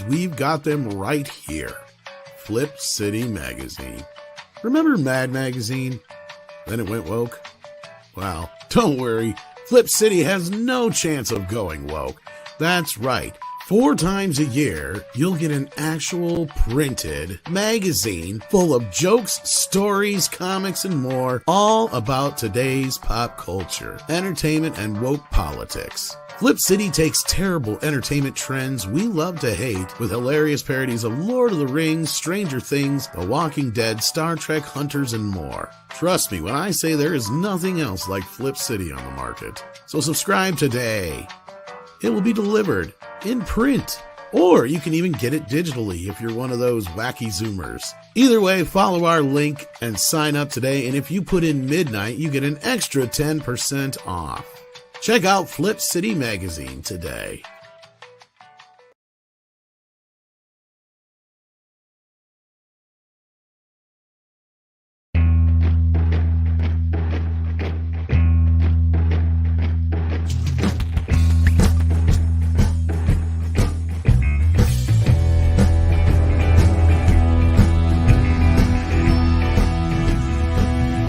We've got them right here. Flip City Magazine. Remember Mad Magazine? Then it went woke? Well, don't worry. Flip City has no chance of going woke. That's right. 4 times a year, you'll get an actual printed magazine full of jokes, stories, comics, and more, all about today's pop culture, entertainment, and woke politics. Flip City takes terrible entertainment trends we love to hate with hilarious parodies of Lord of the Rings, Stranger Things, The Walking Dead, Star Trek, Hunters, and more. Trust me when I say there is nothing else like Flip City on the market. So subscribe today. It will be delivered in print, or you can even get it digitally if you're one of those wacky Zoomers. Either way, follow our link and sign up today, and if you put in midnight, you get an extra 10% off. Check out Flip City Magazine today.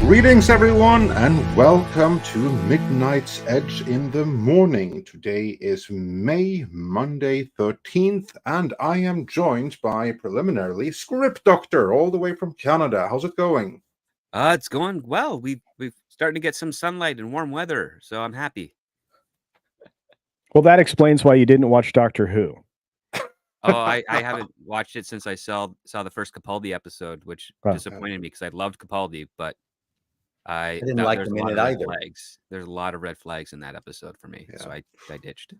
Greetings everyone and welcome to Midnight's Edge in the Morning. Today is Monday 13th, and I am joined by, preliminarily, Script Doctor all the way from Canada. How's it going? It's going well. We've starting to get some sunlight and warm weather, so I'm happy. Well, that explains why you didn't watch Doctor Who. Oh, I haven't watched it since I saw the first Capaldi episode, which disappointed me because I loved Capaldi, but I didn't like him in it either. There's a lot of red flags in that episode for me, so I ditched.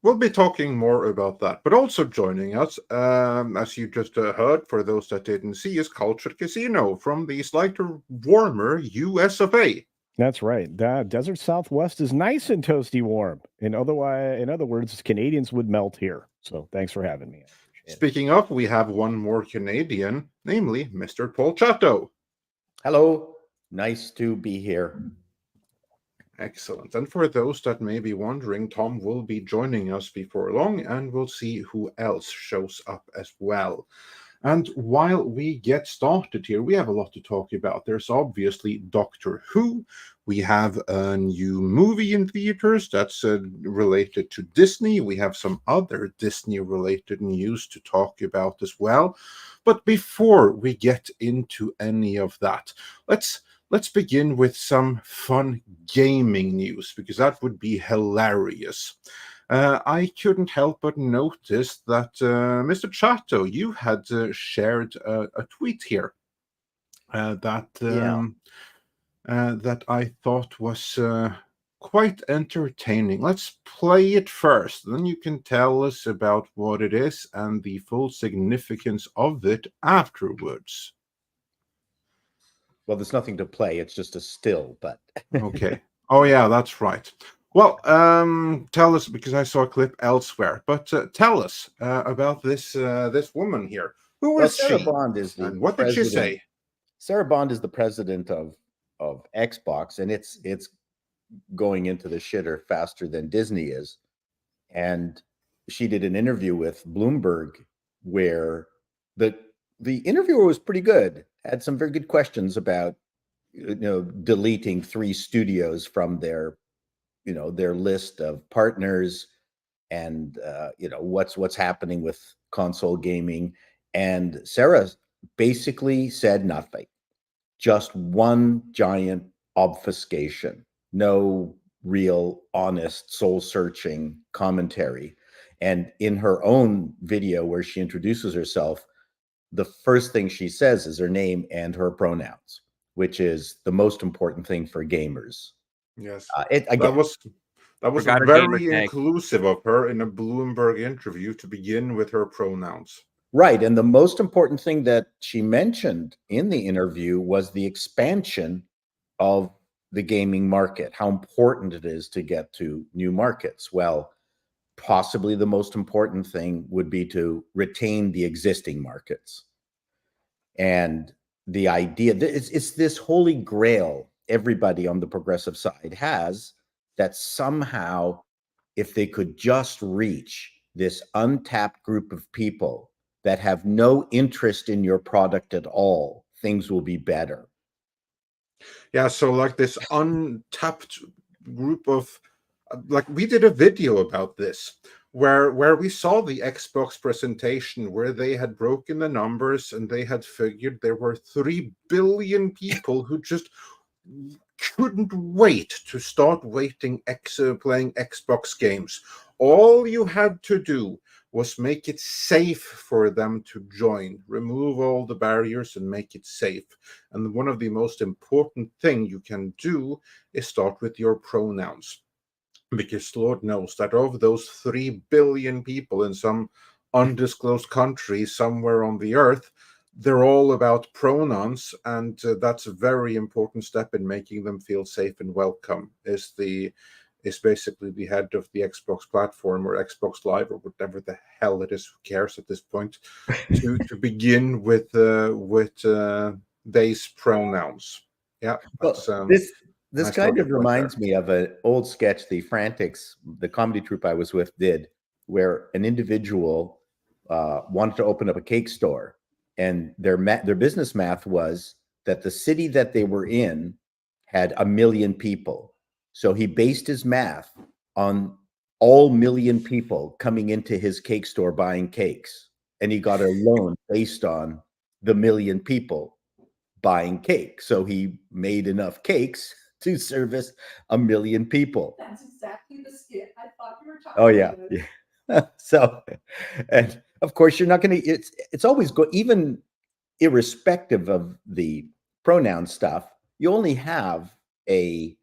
We'll be talking more about that, but also joining us, as you just heard, for those that didn't see, is Cultured Casino from the slightly warmer US of A. That's right. The desert Southwest is nice and toasty warm. In other words, Canadians would melt here. So thanks for having me. Speaking of, we have one more Canadian, namely Mr. Paul Chato. Hello. Nice to be here. Excellent. And for those that may be wondering, Tom will be joining us before long, and we'll see who else shows up as well. And while we get started here, we have a lot to talk about. There's obviously Doctor Who. We have a new movie in theaters that's related to Disney. We have some other Disney-related news to talk about as well. But before we get into any of that, let's begin with some fun gaming news, because that would be hilarious. I couldn't help but notice that, Mr. Chato, you had shared a tweet here that I thought was quite entertaining. Let's play it first, then you can tell us about what it is and the full significance of it afterwards. Well, there's nothing to play. It's just a still, but... Okay. Oh, yeah, that's right. Well, tell us, because I saw a clip elsewhere, but tell us about this woman here. Who is Sarah she? Bond is the And what did she say? Sarah Bond is the president of Xbox, and it's going into the shitter faster than Disney is. And she did an interview with Bloomberg where the interviewer was pretty good. Had some very good questions about, deleting 3 studios from their list of partners, and what's happening with console gaming. And Sarah basically said nothing, just one giant obfuscation, no real honest soul-searching commentary. And in her own video where she introduces herself, the first thing she says is her name and her pronouns, which is the most important thing for gamers. Yes, that was very inclusive of her in a Bloomberg interview to begin with her pronouns. Right, and the most important thing that she mentioned in the interview was the expansion of the gaming market, how important it is to get to new markets. Well, possibly the most important thing would be to retain the existing markets. And the idea that it's this holy grail everybody on the progressive side has, that somehow, if they could just reach this untapped group of people that have no interest in your product at all, things will be better. Yeah, so like this untapped group of, like, we did a video about this where we saw the Xbox presentation where they had broken the numbers and they had figured there were 3 billion people who just couldn't wait to start playing Xbox games. All you had to do was make it safe for them to join, remove all the barriers and make it safe. And one of the most important thing you can do is start with your pronouns. Because Lord knows that of those 3 billion people in some undisclosed country somewhere on the earth, they're all about pronouns, and that's a very important step in making them feel safe and welcome. Is basically the head of the Xbox platform or Xbox Live or whatever the hell it is. Who cares at this point? to begin with base pronouns. Yeah, that's, well, this nice kind of logic right reminds there. me of an old sketch the Frantics, the comedy troupe I was with, did, where an individual wanted to open up a cake store, and their business math was that the city that they were in had 1 million people. So he based his math on all 1 million people coming into his cake store buying cakes, and he got a loan based on the 1 million people buying cake. So he made enough cakes to service 1 million people. That's exactly the skit I thought you were talking Oh yeah, about. yeah. So, and of course, you're not going to. It's always go, even irrespective of the pronoun stuff. You only have a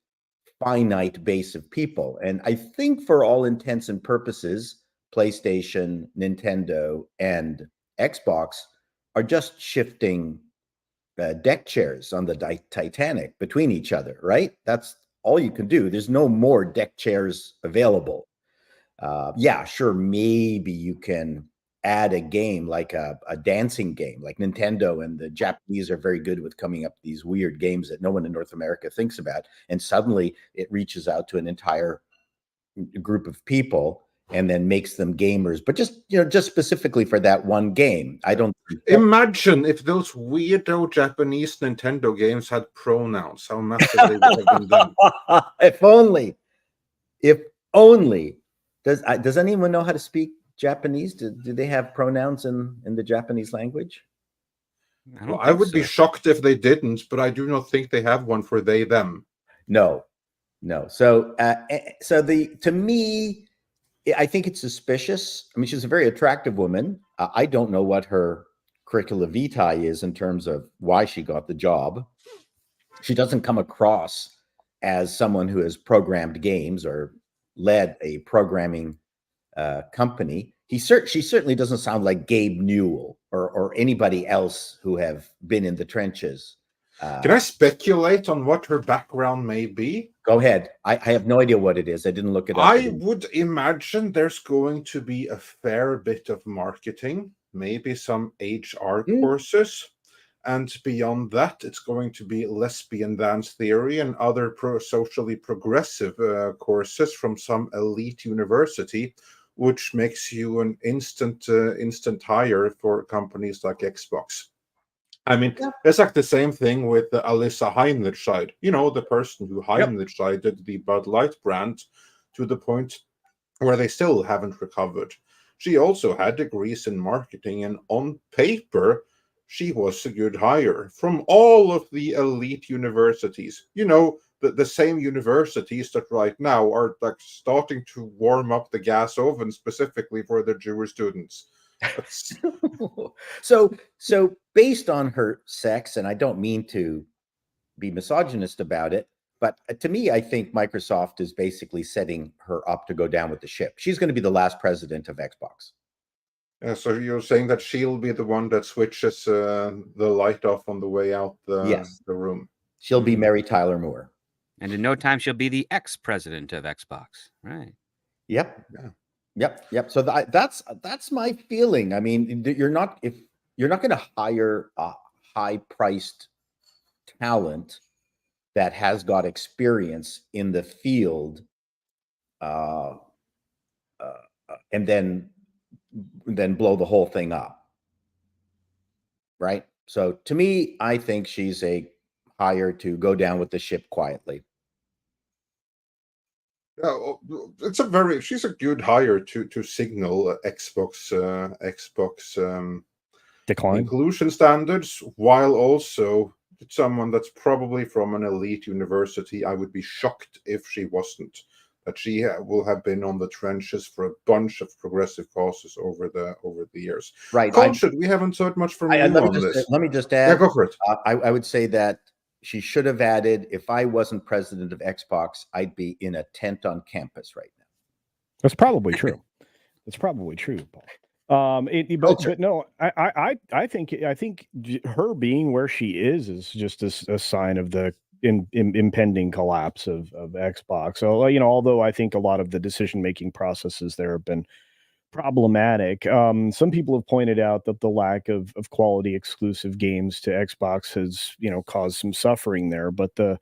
finite base of people, and I think for all intents and purposes, PlayStation, Nintendo, and Xbox are just shifting deck chairs on the Titanic between each other, right? That's all you can do. There's no more deck chairs available. Yeah, sure, maybe you can add a game like a dancing game, like Nintendo and the Japanese are very good with coming up with these weird games that no one in North America thinks about. And suddenly it reaches out to an entire group of people and then makes them gamers, but just specifically for that one game. I don't imagine if those weirdo Japanese Nintendo games had pronouns, how massive they would have been then. If only. Does anyone know how to speak Japanese? Do they have pronouns in the Japanese language? I would be shocked if they didn't, but I do not think they have one for they them. No. So to me, I think it's suspicious. I mean, she's a very attractive woman. I don't know what her curricula vitae is in terms of why she got the job. She doesn't come across as someone who has programmed games or led a programming company. She certainly doesn't sound like Gabe Newell or anybody else who have been in the trenches. Can I speculate on what her background may be? Go ahead. I have no idea what it is. I didn't look it up. I would imagine there's going to be a fair bit of marketing, maybe some HR courses. And beyond that, it's going to be lesbian dance theory and other socially progressive courses from some elite university, which makes you an instant hire for companies like Xbox. I mean, it's like the same thing with Alyssa Heimlichscheid, the person who Heimlichscheided the Bud Light brand to the point where they still haven't recovered. She also had degrees in marketing, and on paper, she was a good hire from all of the elite universities. The same universities that right now are like starting to warm up the gas oven specifically for the Jewish students. So based on her sex, and I don't mean to be misogynist about it, but to me, I think Microsoft is basically setting her up to go down with the ship. She's going to be the last president of Xbox. So you're saying that she'll be the one that switches the light off on the way out the room? She'll be Mary Tyler Moore. And in no time, she'll be the ex-president of Xbox. Right. Yep. Yeah. Yep. So that's my feeling. I mean, you're not going to hire a high-priced talent that has got experience in the field, and then then blow the whole thing up. Right? So to me, I think she's a hire to go down with the ship quietly. She's a good hire to signal Xbox Decline. inclusion standards, while also someone that's probably from an elite university. I would be shocked if she wasn't. That she will have been on the trenches for a bunch of progressive causes over the years. Right. Cultured, we haven't heard much from you on this. Let me just add. Yeah, go for it. I would say that she should have added, if I wasn't president of Xbox, I'd be in a tent on campus right now. That's probably true. That's probably true, Paul. But no, I think her being where she is just a sign of the impending collapse of Xbox. So, although I think a lot of the decision-making processes there have been problematic. Some people have pointed out that the lack of quality exclusive games to Xbox has, caused some suffering there. But the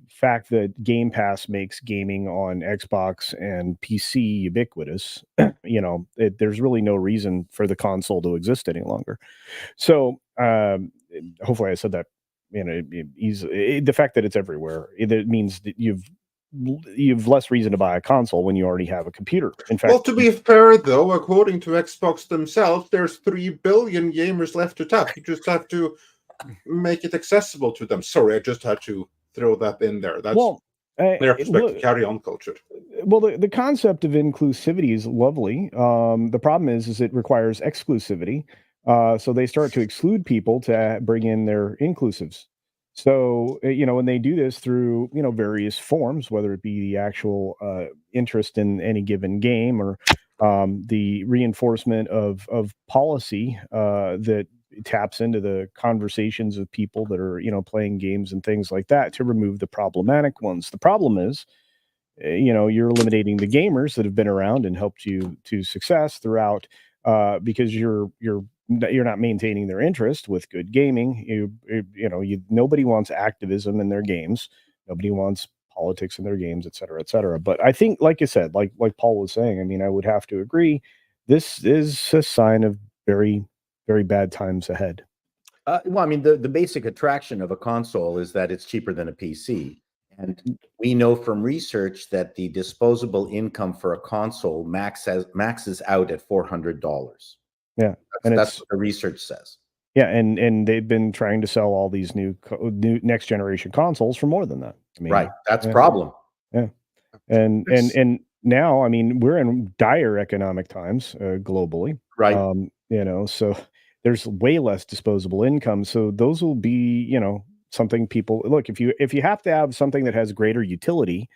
fact that Game Pass makes gaming on Xbox and PC ubiquitous, there's really no reason for the console to exist any longer. So hopefully I said that, easily. The fact that it's everywhere, it means that you've less reason to buy a console when you already have a computer. In fact, well, to be fair, though, according to Xbox themselves, there's 3 billion gamers left to tap. You just have to make it accessible to them. Sorry, I just had to throw that in there. That's their perspective. Carry on, Cultured. Well, the concept of inclusivity is lovely. The problem is it requires exclusivity. So they start to exclude people to bring in their inclusives. So, when they do this through, various forms, whether it be the actual interest in any given game or the reinforcement of policy that taps into the conversations of people that are, playing games and things like that to remove the problematic ones. The problem is, you're eliminating the gamers that have been around and helped you to success throughout because you're not maintaining their interest with good gaming. Nobody wants activism in their games. Nobody wants politics in their games, et cetera, et cetera. But I think, like I said, like Paul was saying, I would have to agree. This is a sign of very, very bad times ahead. The basic attraction of a console is that it's cheaper than a PC. And we know from research that the disposable income for a console maxes out at $400. Yeah, that's what the research says. Yeah, and they've been trying to sell all these new next generation consoles for more than that. Right, that's a problem. Yeah, and now, we're in dire economic times globally. Right. So there's way less disposable income. So those will be, something people look. If you have to have something that has greater utility,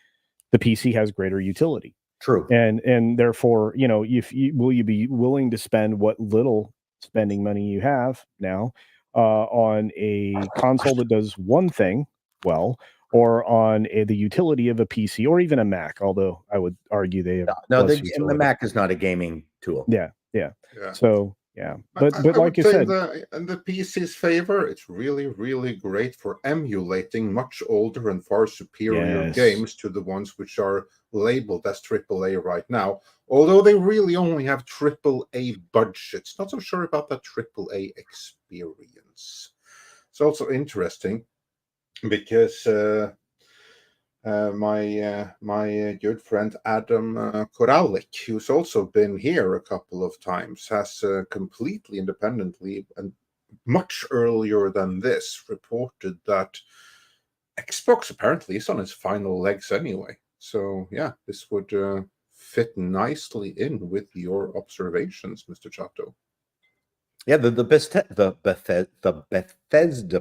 the PC has greater utility. True. And therefore, will you be willing to spend what little spending money you have now on a console that does one thing well, or on the utility of a PC or even a Mac? Although I would argue they have the Mac is not a gaming tool. Yeah. So yeah, but like you said, in the PC's favor, it's really, really great for emulating much older and far superior games to the ones which are labeled as AAA right now. Although they really only have AAA budgets. Not so sure about that AAA experience. It's also interesting because my good friend Adam Koralik, who's also been here a couple of times, has completely independently and much earlier than this reported that Xbox apparently is on its final legs anyway. So yeah, this would fit nicely in with your observations, Mr. Chato. Yeah, the Bethesda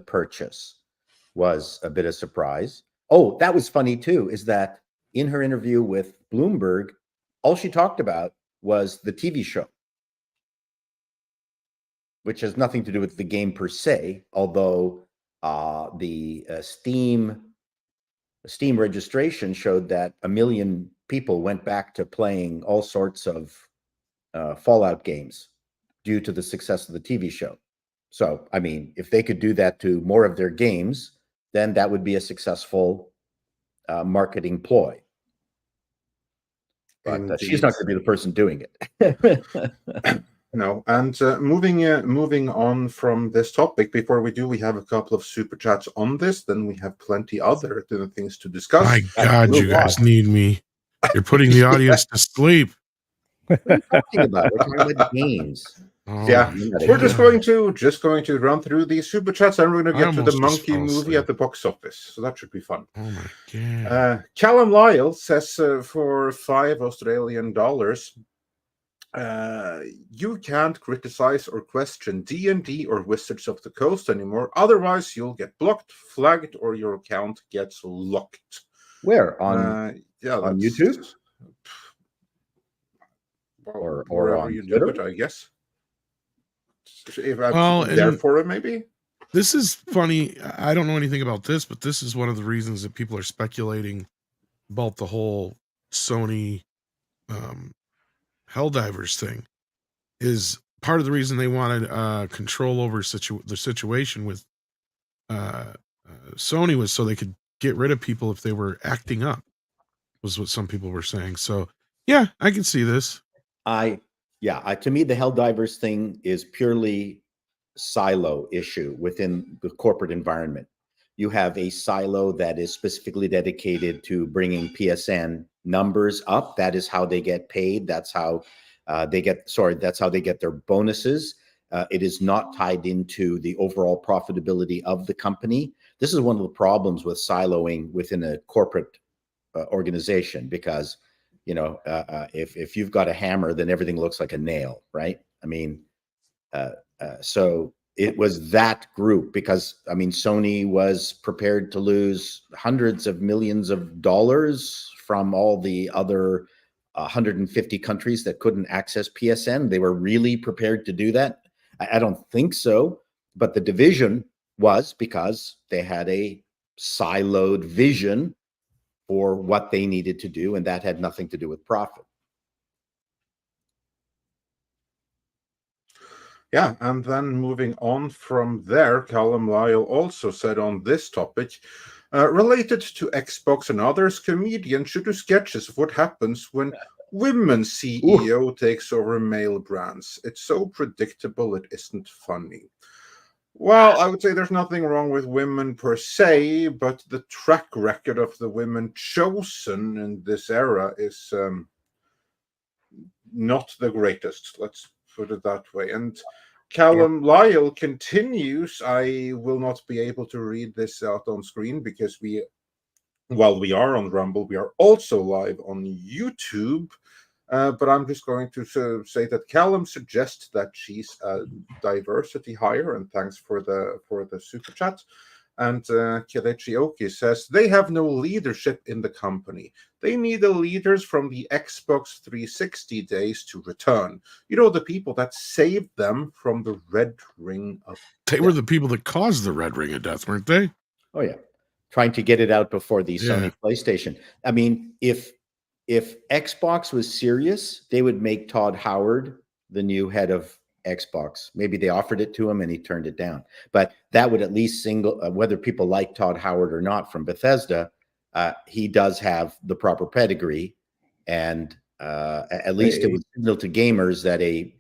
purchase was a bit of surprise. Oh, that was funny too, is that in her interview with Bloomberg, all she talked about was the TV show, which has nothing to do with the game per se, although the Steam registration showed that 1 million people went back to playing all sorts of Fallout games due to the success of the TV show. So, if they could do that to more of their games, then that would be a successful marketing ploy. But she's not going to be the person doing it. No, and moving on from this topic, before we do, we have a couple of super chats on this. Then we have plenty other things to discuss. My God, you guys need me. You're putting the audience to sleep. What are you talking about? We're talking about games. Oh, Yeah, we're just God. going to run through these super chats, and we're going to I get to the almost just monkey fell movie asleep. at the box office. So that should be fun. Oh my God. Callum Lyle says for $5 Australian, you can't criticize or question D&D or Wizards of the Coast anymore. Otherwise, you'll get blocked, flagged, or your account gets locked. Where? On YouTube? Or wherever on you Twitter? do it, I guess. If I'm Well, there and for it, maybe. this is funny. I don't know anything about this, but this is one of the reasons that people are speculating about the whole Sony Helldivers thing. Is part of the reason they wanted control over the situation with Sony was so they could get rid of people if they were acting up, was what some people were saying. So yeah, I can see this. To me, the Helldivers thing is purely silo issue within the corporate environment. You have a silo that is specifically dedicated to bringing PSN numbers up. That is how they get paid. That's how that's how they get their bonuses. It is not tied into the overall profitability of the company. This is one of the problems with siloing within a corporate organization, because if you've got a hammer, then everything looks like a nail, right? I mean, so it was that group, because I mean, Sony was prepared to lose hundreds of millions of dollars from all the other 150 countries that couldn't access PSN. They were really prepared to do that? I don't think so. But the division was because they had a siloed vision for what they needed to do, and that had nothing to do with profit. Yeah, and then moving on from there, Callum Lyle also said on this topic, related to Xbox and others, comedians should do sketches of what happens when women CEO takes over male brands. It's so predictable it isn't funny. Well, I would say there's nothing wrong with women per se, but the track record of the women chosen in this era is not the greatest. Let's put it that way. And Callum Lyle continues. I will not be able to read this out on screen because while we are on Rumble, we are also live on YouTube. But I'm just going to say that Callum suggests that she's a diversity hire, and thanks for the super chat. And Kelechi Oki says they have no leadership in the company. They need the leaders from the Xbox 360 days to return. You know, the people that saved them from the red ring of death. They were the people that caused the red ring of death, weren't they? Oh yeah, trying to get it out before the Sony PlayStation. I mean, if Xbox was serious, they would make Todd Howard the new head of Xbox. Maybe they offered it to him and he turned it down. But that would at least whether people like Todd Howard or not from Bethesda, he does have the proper pedigree, and at least it would signal to gamers that a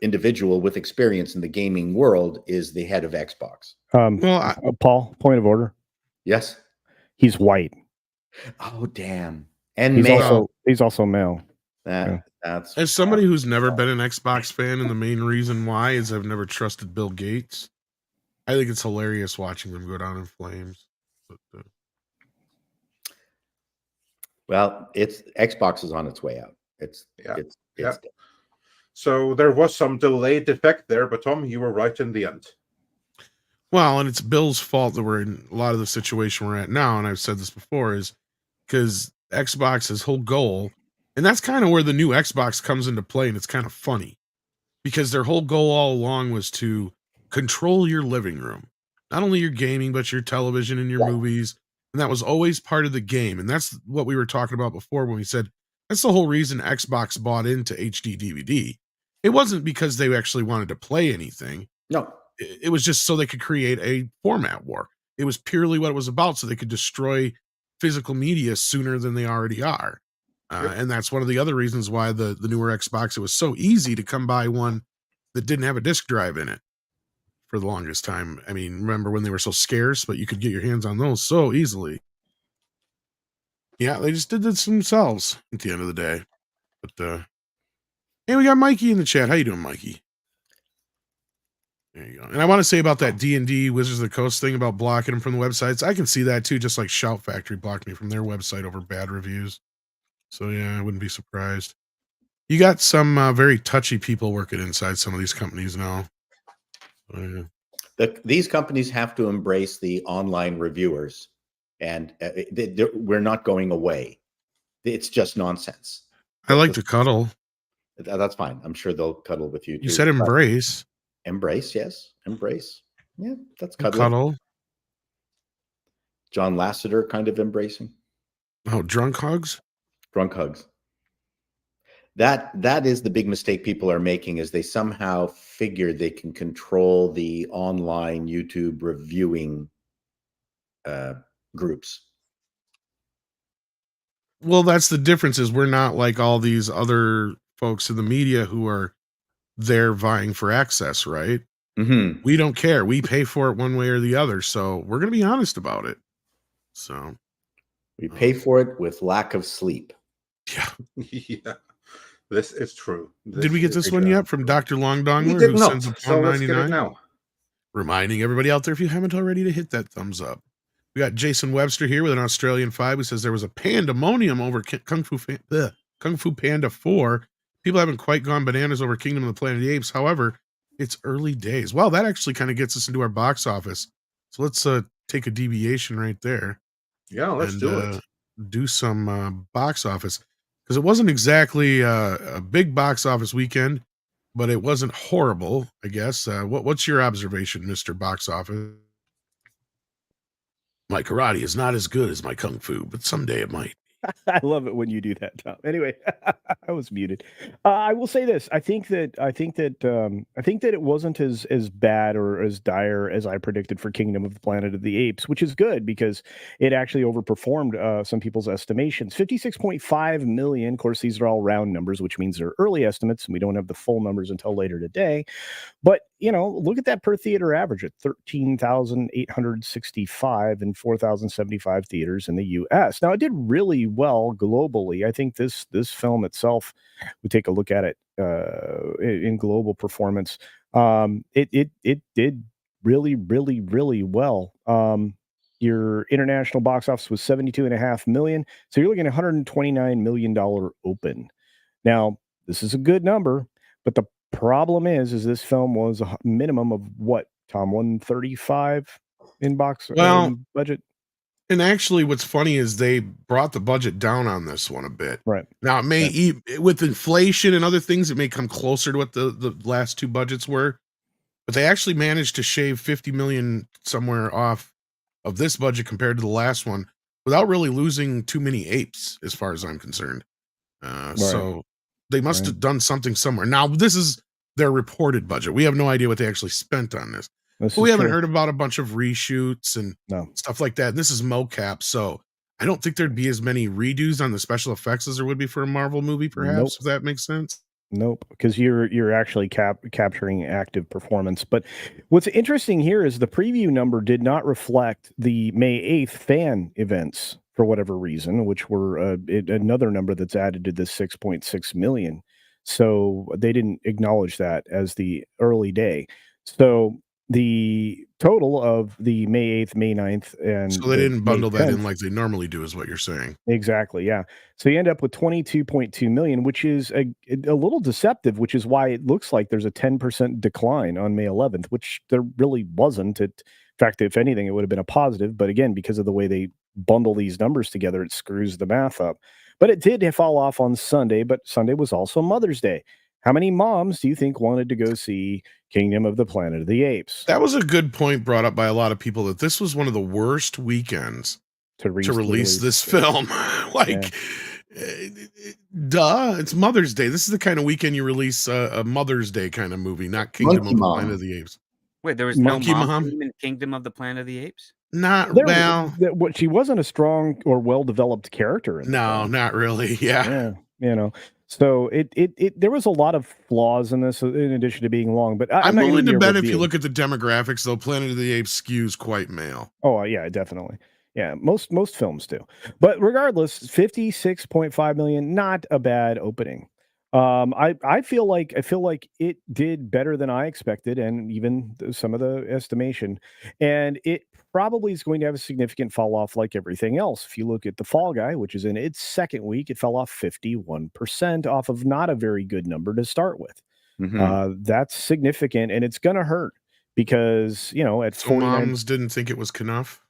individual with experience in the gaming world is the head of Xbox. Paul, point of order. Yes, he's white. Oh damn! And he's also male. That's as somebody who's never been an Xbox fan, and the main reason why is I've never trusted Bill Gates. I think it's hilarious watching them go down in flames. But, well, Xbox is on its way out. It's So there was some delayed effect there, but Tom, you were right in the end. Well, and it's Bill's fault that we're in a lot of the situation we're at now, and I've said this before, is because Xbox's whole goal, and that's kind of where the new Xbox comes into play, and it's kind of funny, because their whole goal all along was to control your living room, not only your gaming, but your television and your movies, and that was always part of the game, and that's what we were talking about before when we said that's the whole reason Xbox bought into HD DVD. It wasn't because they actually wanted to play anything. No. It was just so they could create a format war. It was purely what it was about, so they could destroy physical media sooner than they already are. And that's one of the other reasons why the newer Xbox, it was so easy to come by one that didn't have a disk drive in it for the longest time. I mean, remember when they were so scarce, but you could get your hands on those so easily. Yeah, they just did this themselves at the end of the day. But hey, we got Mikey in the chat. How you doing, Mikey? There you go. And I want to say about that D&D Wizards of the Coast thing about blocking them from the websites. I can see that too, just like Shout Factory blocked me from their website over bad reviews. So yeah, I wouldn't be surprised. You got some very touchy people working inside some of these companies now. These companies have to embrace the online reviewers, and we're not going away. It's just nonsense. I like to cuddle. That's fine. I'm sure they'll cuddle with you too. You said embrace. Embrace, yes. Embrace. Yeah, that's cuddling. Cuddle. John Lasseter kind of embracing. Oh, drunk hugs? Drunk hugs. That is the big mistake people are making, is they somehow figure they can control the online YouTube reviewing groups. Well, that's the difference, is we're not like all these other folks in the media who are there vying for access, right? Mm-hmm. We don't care. We pay for it one way or the other. So we're going to be honest about it. So we pay for it with lack of sleep. Yeah. Yeah. This is true. Did we get this one yet from Dr. Longdongler? We did who not. Sends a So let's get it 99? now. Reminding everybody out there, if you haven't already, to hit that thumbs up. We got Jason Webster here with an Australian 5 who says there was a pandemonium over Kung Fu Panda 4. People haven't quite gone bananas over Kingdom of the Planet of the Apes. However, it's early days. Well, that actually kind of gets us into our box office. So let's take a deviation right there. Yeah, let's do it. Do some box office. Because it wasn't exactly a big box office weekend, but it wasn't horrible, I guess. What's your observation, Mr. Box Office? My karate is not as good as my kung fu, but someday it might. I love it when you do that, Tom. Anyway, I was muted. I will say this: I think that it wasn't as bad or as dire as I predicted for Kingdom of the Planet of the Apes, which is good because it actually overperformed some people's estimations. 56.5 million. Of course, these are all round numbers, which means they're early estimates, and we don't have the full numbers until later today. But look at that per theater average at 13,865 in 4,075 theaters in the U.S. Now, it did really well globally. I think this film itself, we take a look at it in global performance. It did really, really, really well. Your international box office was 72.5 million, so you're looking at $129 million open. Now, this is a good number, but the problem is this film was a minimum of what, Tom? 135 in box budget. And actually, what's funny is they brought the budget down on this one a bit. Right now, it may with inflation and other things, it may come closer to what the last two budgets were, but they actually managed to shave 50 million somewhere off of this budget compared to the last one without really losing too many apes, as far as I'm concerned. So they must have done something somewhere. Now, this is their reported budget. We have no idea what they actually spent on this. We haven't heard about a bunch of reshoots and stuff like that. This is mocap, so I don't think there'd be as many redos on the special effects as there would be for a Marvel movie, perhaps, if that makes sense. Nope, because you're actually capturing active performance. But what's interesting here is the preview number did not reflect the May 8th fan events for whatever reason, which were another number that's added to this 6.6 million. So they didn't acknowledge that as the early day. So the total of the May 8th, May 9th, and so they didn't bundle that in like they normally do, is what you're saying. Exactly, yeah. So you end up with 22.2 million, which is a little deceptive, which is why it looks like there's a 10% decline on May 11th, which there really wasn't. In fact, if anything, it would have been a positive. But again, because of the way they bundle these numbers together, it screws the math up. But it did fall off on Sunday, but Sunday was also Mother's Day. How many moms do you think wanted to go see Kingdom of the Planet of the Apes? That was a good point brought up by a lot of people, that this was one of the worst weekends to release this film. Duh, it's Mother's Day. This is the kind of weekend you release a Mother's Day kind of movie, not Kingdom of the Planet of the Apes. Wait, there was no Monkey Mom in Kingdom of the Planet of the Apes? Not what she wasn't a strong or well-developed character in the no, film. not really. Yeah. Yeah, so it there was a lot of flaws in this, in addition to being long. But I'm not going willing to to give you a bet if you review. look at the demographics, though, Planet of the Apes skews quite male. Oh yeah, definitely. Yeah, most films do. But regardless, 56.5 million, not a bad opening. I feel like it did better than I expected, and even some of the estimation. And it probably is going to have a significant fall off, like everything else. If you look at The Fall Guy, which is in its second week, it fell off 51% off of not a very good number to start with. That's significant, and it's going to hurt because at So 49. moms didn't think it was enough.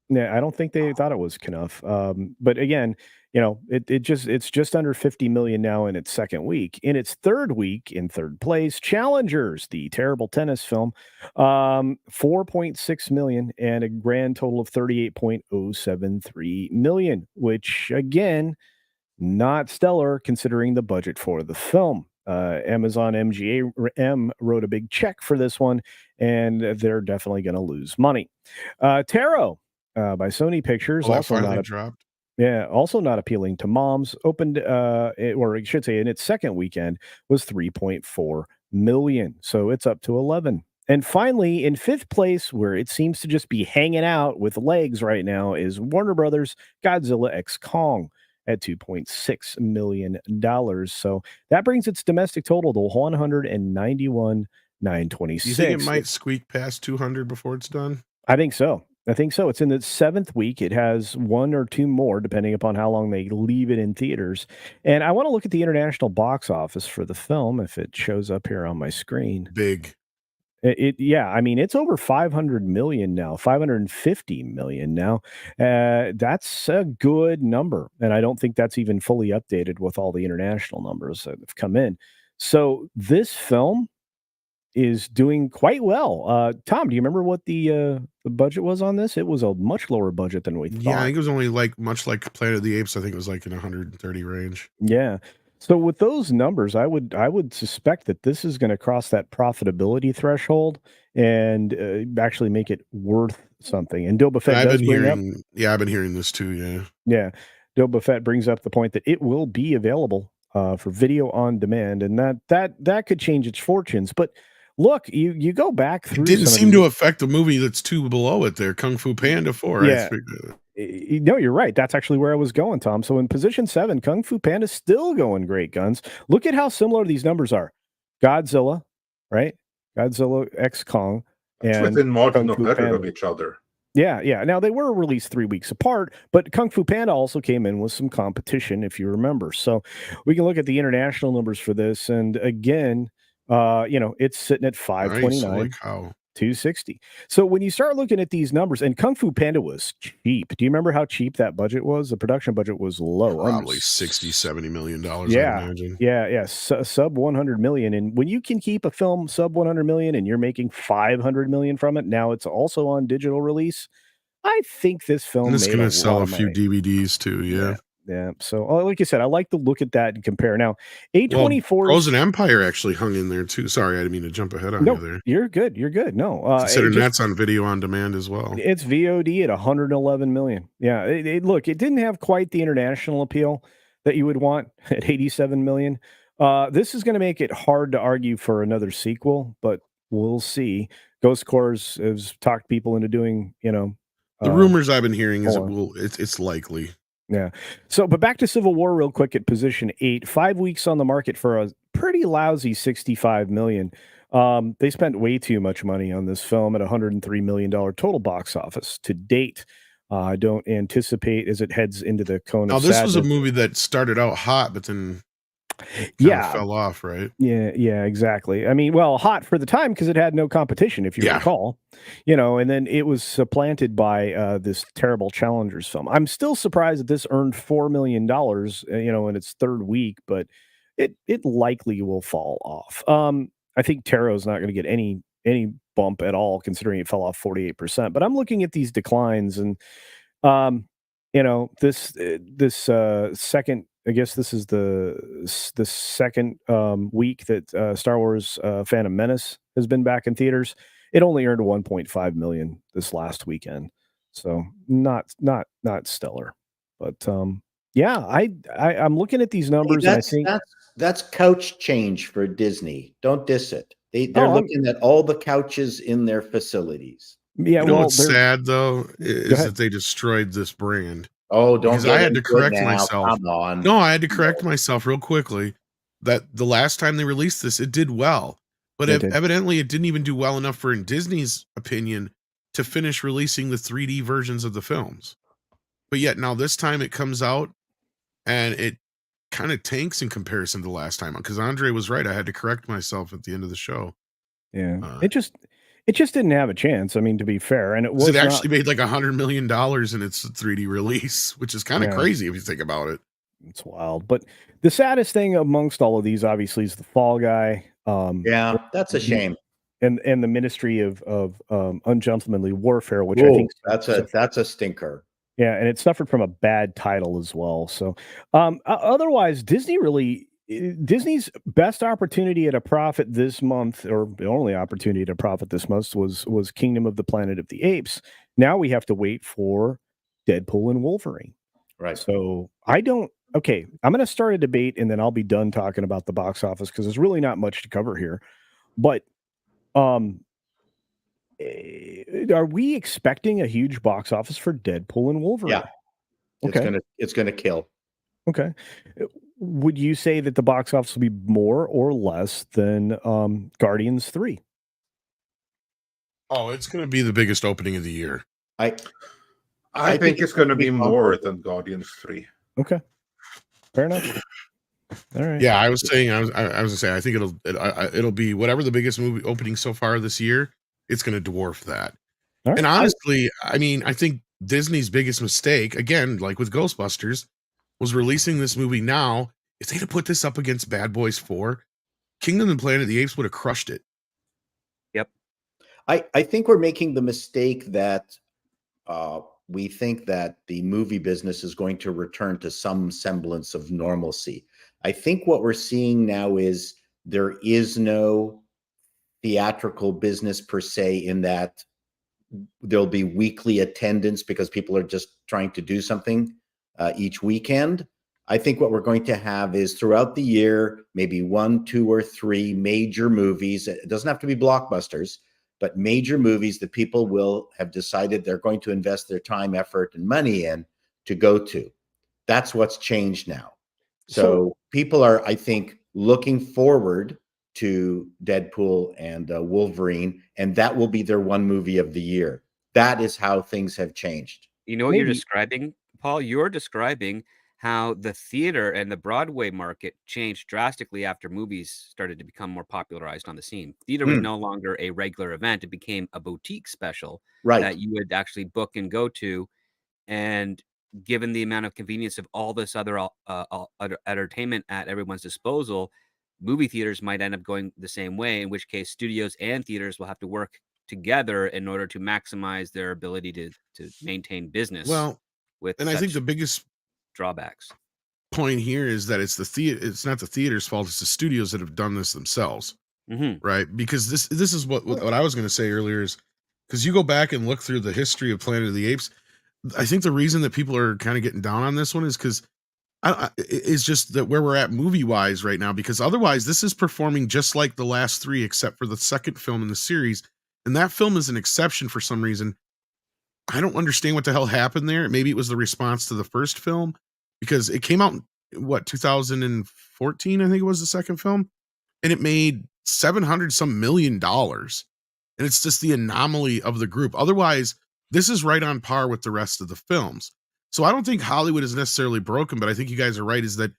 Yeah, I don't think they thought it was enough. But again, it's just under 50 million now in its second week. In its third week, in third place, Challengers, the terrible tennis film, 4.6 million and a grand total of 38.073 million, which again, not stellar considering the budget for the film. Amazon MGM wrote a big check for this one, and they're definitely going to lose money. Tarot by Sony Pictures, also not dropped. also not appealing to moms. Opened, or I should say, in its second weekend was 3.4 million, so it's up to 11. And finally, in fifth place, where it seems to just be hanging out with legs right now, is Warner Brothers' Godzilla X Kong at $2.6 million. So that brings its domestic total to 191,926. You think it might squeak past 200 before it's done? I think so. It's in its seventh week. It has one or two more, depending upon how long they leave it in theaters. And I want to look at the international box office for the film, if it shows up here on my screen. Big. It's over 500 million now, 550 million now. That's a good number. And I don't think that's even fully updated with all the international numbers that have come in. So this film is doing quite well. Tom, do you remember what the budget was on this? It was a much lower budget than we thought. Yeah, I think it was only much like Planet of the Apes. I think it was like in 130 range. Yeah. So with those numbers, I would suspect that this is going to cross that profitability threshold and actually make it worth something. And Dilba Fett I've been hearing this too. Yeah. Yeah. Dilba Fett brings up the point that it will be available for video on demand, and that could change its fortunes. But look, you go back through. It didn't seem to affect the movie that's two below it there, Kung Fu Panda 4. Yeah. No, you're right. That's actually where I was going, Tom. So in position 7, Kung Fu Panda is still going great guns. Look at how similar these numbers are. Godzilla, right? Godzilla X Kong. And within margin of error of each other. Yeah. Now, they were released 3 weeks apart, but Kung Fu Panda also came in with some competition, if you remember. So we can look at the international numbers for this. And again, it's sitting at 529. Nice. How? 260. So when you start looking at these numbers, and Kung Fu Panda was cheap. Do you remember how cheap that budget was? The production budget was low. Probably $60-70 million, yeah, I imagine. Yeah. Sub 100 million. And when you can keep a film sub 100 million and you're making 500 million from it, now it's also on digital release. I think this film is going to sell a few money. DVDs too. Yeah. So, like you said, I like to look at that and compare. Now, A24 Frozen Empire actually hung in there too. Sorry, I didn't mean to jump ahead on you there. You're good. No, considering that's on video on demand as well. It's VOD at 111 million. Yeah, it didn't have quite the international appeal that you would want at 87 million. This is going to make it hard to argue for another sequel, but we'll see. Ghost Corps has talked people into doing, the rumors I've been hearing is it's likely. Yeah. So, but back to Civil War real quick at position 8, 5 weeks on the market for a pretty lousy 65 million. They spent way too much money on this film at $103 million total box office to date. I don't anticipate as it heads into the Conan. Now, this was a movie that started out hot, but then fell off, right? Yeah, exactly. I mean, well, hot for the time because it had no competition, if you recall, and then it was supplanted by this terrible Challengers film. I'm still surprised that this earned $4 million, in its third week, but it likely will fall off. I think Tarot's not going to get any bump at all, considering it fell off 48%. But I'm looking at these declines, and this second. I guess this is the second week that Star Wars Phantom Menace has been back in theaters. It only earned 1.5 million this last weekend. So not stellar. But yeah, I'm looking at these Hey, numbers and I think that's couch change for Disney. Don't diss it. They're I'm looking at all the couches in their facilities. yeah, You know well, what's they're sad though Go is ahead. that they destroyed this brand. Oh, don't Because get I had to into it correct now. myself. Come on. No, I had to correct myself real quickly that the last time they released this, it did well. But It did. evidently, it didn't even do well enough for, in Disney's opinion, to finish releasing the 3D versions of the films. But yet now this time it comes out and it kind of tanks in comparison to the last time. Because Andre was right. I had to correct myself at the end of the show. Yeah. It just didn't have a chance. I mean, to be fair, and it was It not, actually made like $100 million in its 3D release, which is kind of Yeah. crazy if you think about it. It's wild. But the saddest thing amongst all of these, obviously, is the Fall Guy. Yeah, that's a shame. And the Ministry of Ungentlemanly Warfare, which I Ooh, think that's a stinker. yeah, and it suffered from a bad title as well. So, otherwise, Disney's best opportunity at a profit this month, or the only opportunity at a profit this month, was Kingdom of the Planet of the Apes. Now we have to wait for Deadpool and Wolverine. Right. So okay, I'm going to start a debate, and then I'll be done talking about the box office because there's really not much to cover here. But are we expecting a huge box office for Deadpool and Wolverine? Yeah. Okay. It's gonna kill. Okay. Would you say that the box office will be more or less than Guardians 3? Oh, it's going to be the biggest opening of the year. I think it's going to be more than Guardians 3. Okay. Fair enough. All right. Yeah, I was gonna say I think it'll be whatever the biggest movie opening so far this year. It's going to dwarf that. All right. And honestly, I mean, I think Disney's biggest mistake, again, like with Ghostbusters, was releasing this movie now. If they'd have put this up against Bad Boys 4, Kingdom and Planet of the Apes would have crushed it. Yep. I think we're making the mistake that we think that the movie business is going to return to some semblance of normalcy. I think what we're seeing now is there is no theatrical business per se, in that there'll be weekly attendance because people are just trying to do something each weekend. I think what we're going to have is throughout the year, maybe 1, 2, or 3 major movies. It doesn't have to be blockbusters, but major movies that people will have decided they're going to invest their time, effort, and money in to go to. That's what's changed now. So people are, I think, looking forward to Deadpool and Wolverine, and that will be their one movie of the year. That is how things have changed. You know what you're describing, Paul? You're describing how the theater and the Broadway market changed drastically after movies started to become more popularized on the scene. Theater was no longer a regular event. It became a boutique special that you would actually book and go to. And given the amount of convenience of all this other entertainment at everyone's disposal, movie theaters might end up going the same way, in which case studios and theaters will have to work together in order to maximize their ability to maintain business. Well, with and I think the biggest drawbacks point here is that it's not the theater's fault, it's the studios that have done this themselves. Right? Because this is what I was going to say earlier, is because you go back and look through the history of Planet of the Apes. I think the reason that people are kind of getting down on this one is because it's just that where we're at movie wise right now, because otherwise this is performing just like the last 3, except for the second film in the series. And that film is an exception for some reason. I don't understand what the hell happened there. Maybe it was the response to the first film, because it came out in 2014, I think it was the second film, and it made $700 some million. And it's just the anomaly of the group. Otherwise, this is right on par with the rest of the films. So I don't think Hollywood is necessarily broken, but I think you guys are right, is that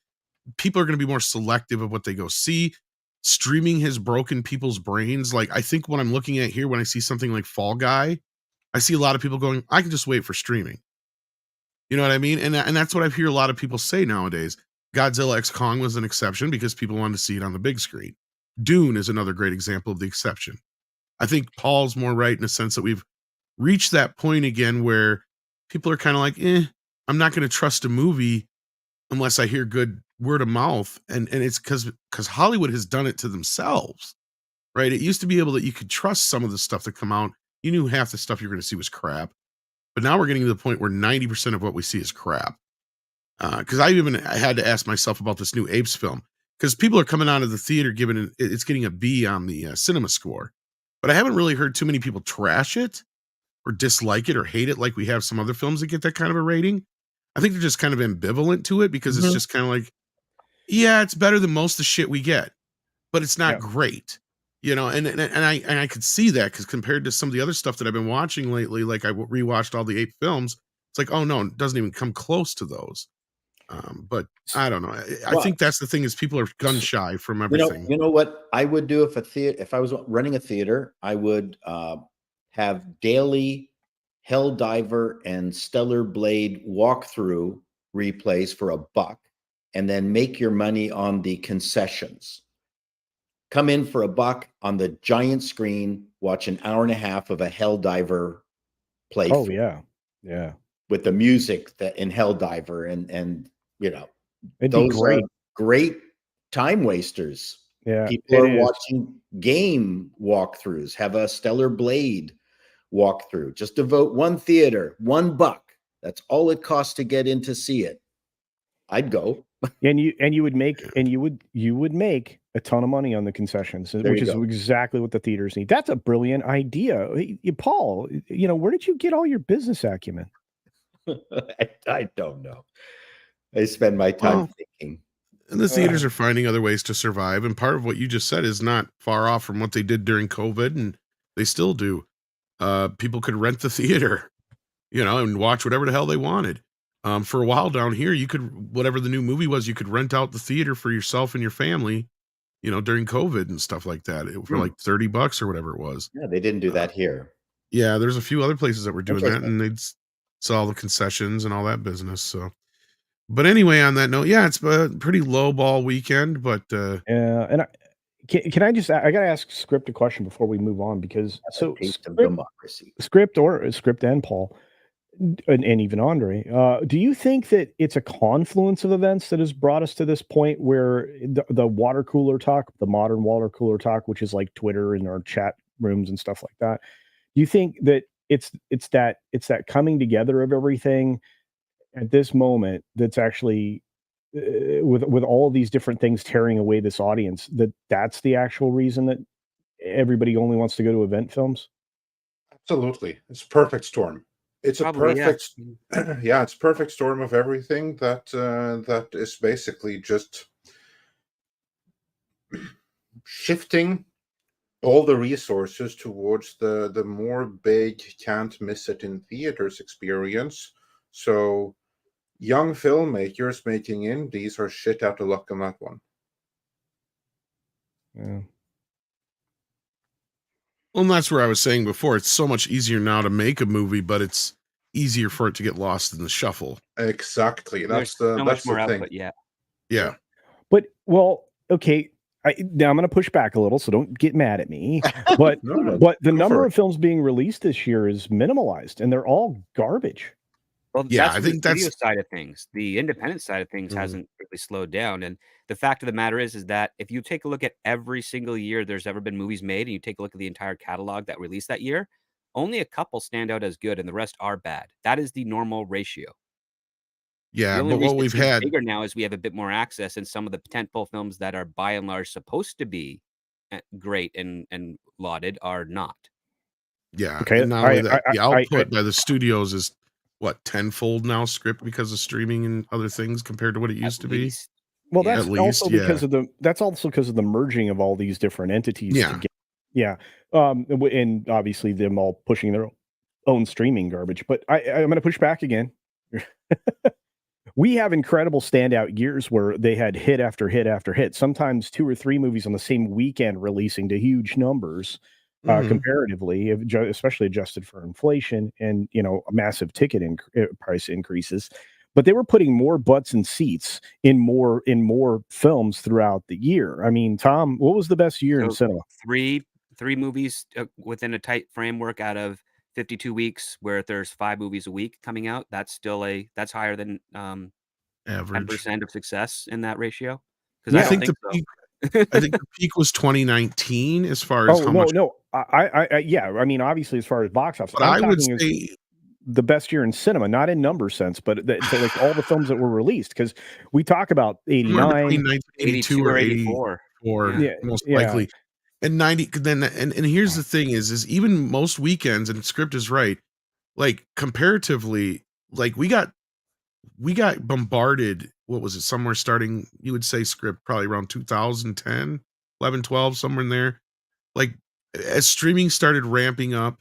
people are going to be more selective of what they go see. Streaming has broken people's brains. Like, I think what I'm looking at here, when I see something like Fall Guy, I see a lot of people going, I can just wait for streaming. You know what I mean? And that's what I hear a lot of people say nowadays. Godzilla X Kong was an exception because people wanted to see it on the big screen. Dune is another great example of the exception. I think Paul's more right in the sense that we've reached that point again where people are kind of like, I'm not going to trust a movie unless I hear good word of mouth. And it's because Hollywood has done it to themselves, right? It used to be able that you could trust some of the stuff that come out. You knew half the stuff you're going to see was crap. But now we're getting to the point where 90% of what we see is crap. Because I had to ask myself about this new Apes film, because people are coming out of the theater it's getting a B on the cinema score, but I haven't really heard too many people trash it or dislike it or hate it like we have some other films that get that kind of a rating. I think they're just kind of ambivalent to it because it's just kind of like, yeah, it's better than most of the shit we get, but it's not great, and I could see that, because compared to some of the other stuff that I've been watching lately, like I rewatched all the 8 films, it's like, oh no, it doesn't even come close to those. But I don't know. I think that's the thing, is people are gun shy from everything. You know what I would do if I was running a theater, I would have daily Helldiver and Stellar Blade walkthrough replays for $1, and then make your money on the concessions. Come in for $1 on the giant screen, watch an hour and a half of a Helldiver playthrough. Oh yeah. With the music that in Helldiver, and It'd those be great. are great time wasters. Yeah, people are watching game walkthroughs. Have a Stellar Blade walkthrough. Just devote one theater, $1. That's all it costs to get in to see it. I'd go. And you would make a ton of money on the concessions, which is exactly what the theaters need. That's a brilliant idea. Hey, Paul, where did you get all your business acumen? I don't know. I spend my time thinking. And the theaters are finding other ways to survive. And part of what you just said is not far off from what they did during COVID, and they still do. People could rent the theater, and watch whatever the hell they wanted. For a while down here, you could, whatever the new movie was, you could rent out the theater for yourself and your family, during COVID and stuff like that, for like $30 or whatever it was. Yeah, they didn't do that here. Yeah, there's a few other places that were doing that, and they'd sell the concessions and all that business. So, but anyway, on that note, yeah, it's a pretty low ball weekend, but and can I gotta ask Script a question before we move on, because Script and Paul and even Andre, do you think that it's a confluence of events that has brought us to this point where the water cooler talk, the modern water cooler talk, which is like Twitter and our chat rooms and stuff like that, do you think that it's that coming together of everything at this moment that's actually with all of these different things tearing away this audience, that's the actual reason that everybody only wants to go to event films? Absolutely. It's a perfect storm. It's probably, it's perfect storm of everything that is basically just shifting all the resources towards the more big, can't miss it in theaters experience. So young filmmakers making indies are shit out of luck on that one. Yeah. Well, and that's where I was saying before, it's so much easier now to make a movie, but it's easier for it to get lost in the shuffle. Exactly. There's so much more output. Yeah. But, well, okay. Now I'm going to push back a little, so don't get mad at me. But but the number of films being released this year is minimalized, and they're all garbage. Well, I think that's the side of things. The independent side of things hasn't really slowed down. And the fact of the matter is that if you take a look at every single year there's ever been movies made, and you take a look at the entire catalog that released that year, only a couple stand out as good, and the rest are bad. That is the normal ratio. Yeah, the only but what we've had bigger now is we have a bit more access, and some of the tentpole films that are by and large supposed to be great and lauded are not. Yeah. Okay. And not only that, the output by the studios is what, tenfold now, Script, because of streaming and other things compared to what it used to be. Well, that's also because of the merging of all these different entities. Yeah. And obviously them all pushing their own streaming garbage. But I'm going to push back again. We have incredible standout years where they had hit after hit after hit, sometimes 2 or 3 movies on the same weekend releasing to huge numbers. Comparatively, especially adjusted for inflation and massive ticket price increases, but they were putting more butts in seats in more films throughout the year. I mean, Tom, what was the best year in cinema? Three movies within a tight framework out of 52 weeks, where there's 5 movies a week coming out. That's still that's higher than average 10% of success in that ratio. Because I think the peak was 2019 as far as I mean, obviously as far as box office. But I would say the best year in cinema, not in number sense, but like all the films that were released. Because we talk about Somewhere between 89, 1982 or 84. 84, Yeah. most yeah. likely. And 90, then, and here's the thing is even most weekends, and script is right, like comparatively, like we got bombarded. What was it? Somewhere starting, you would say script probably around 2010, 11, 12, somewhere in there. Like as streaming started ramping up,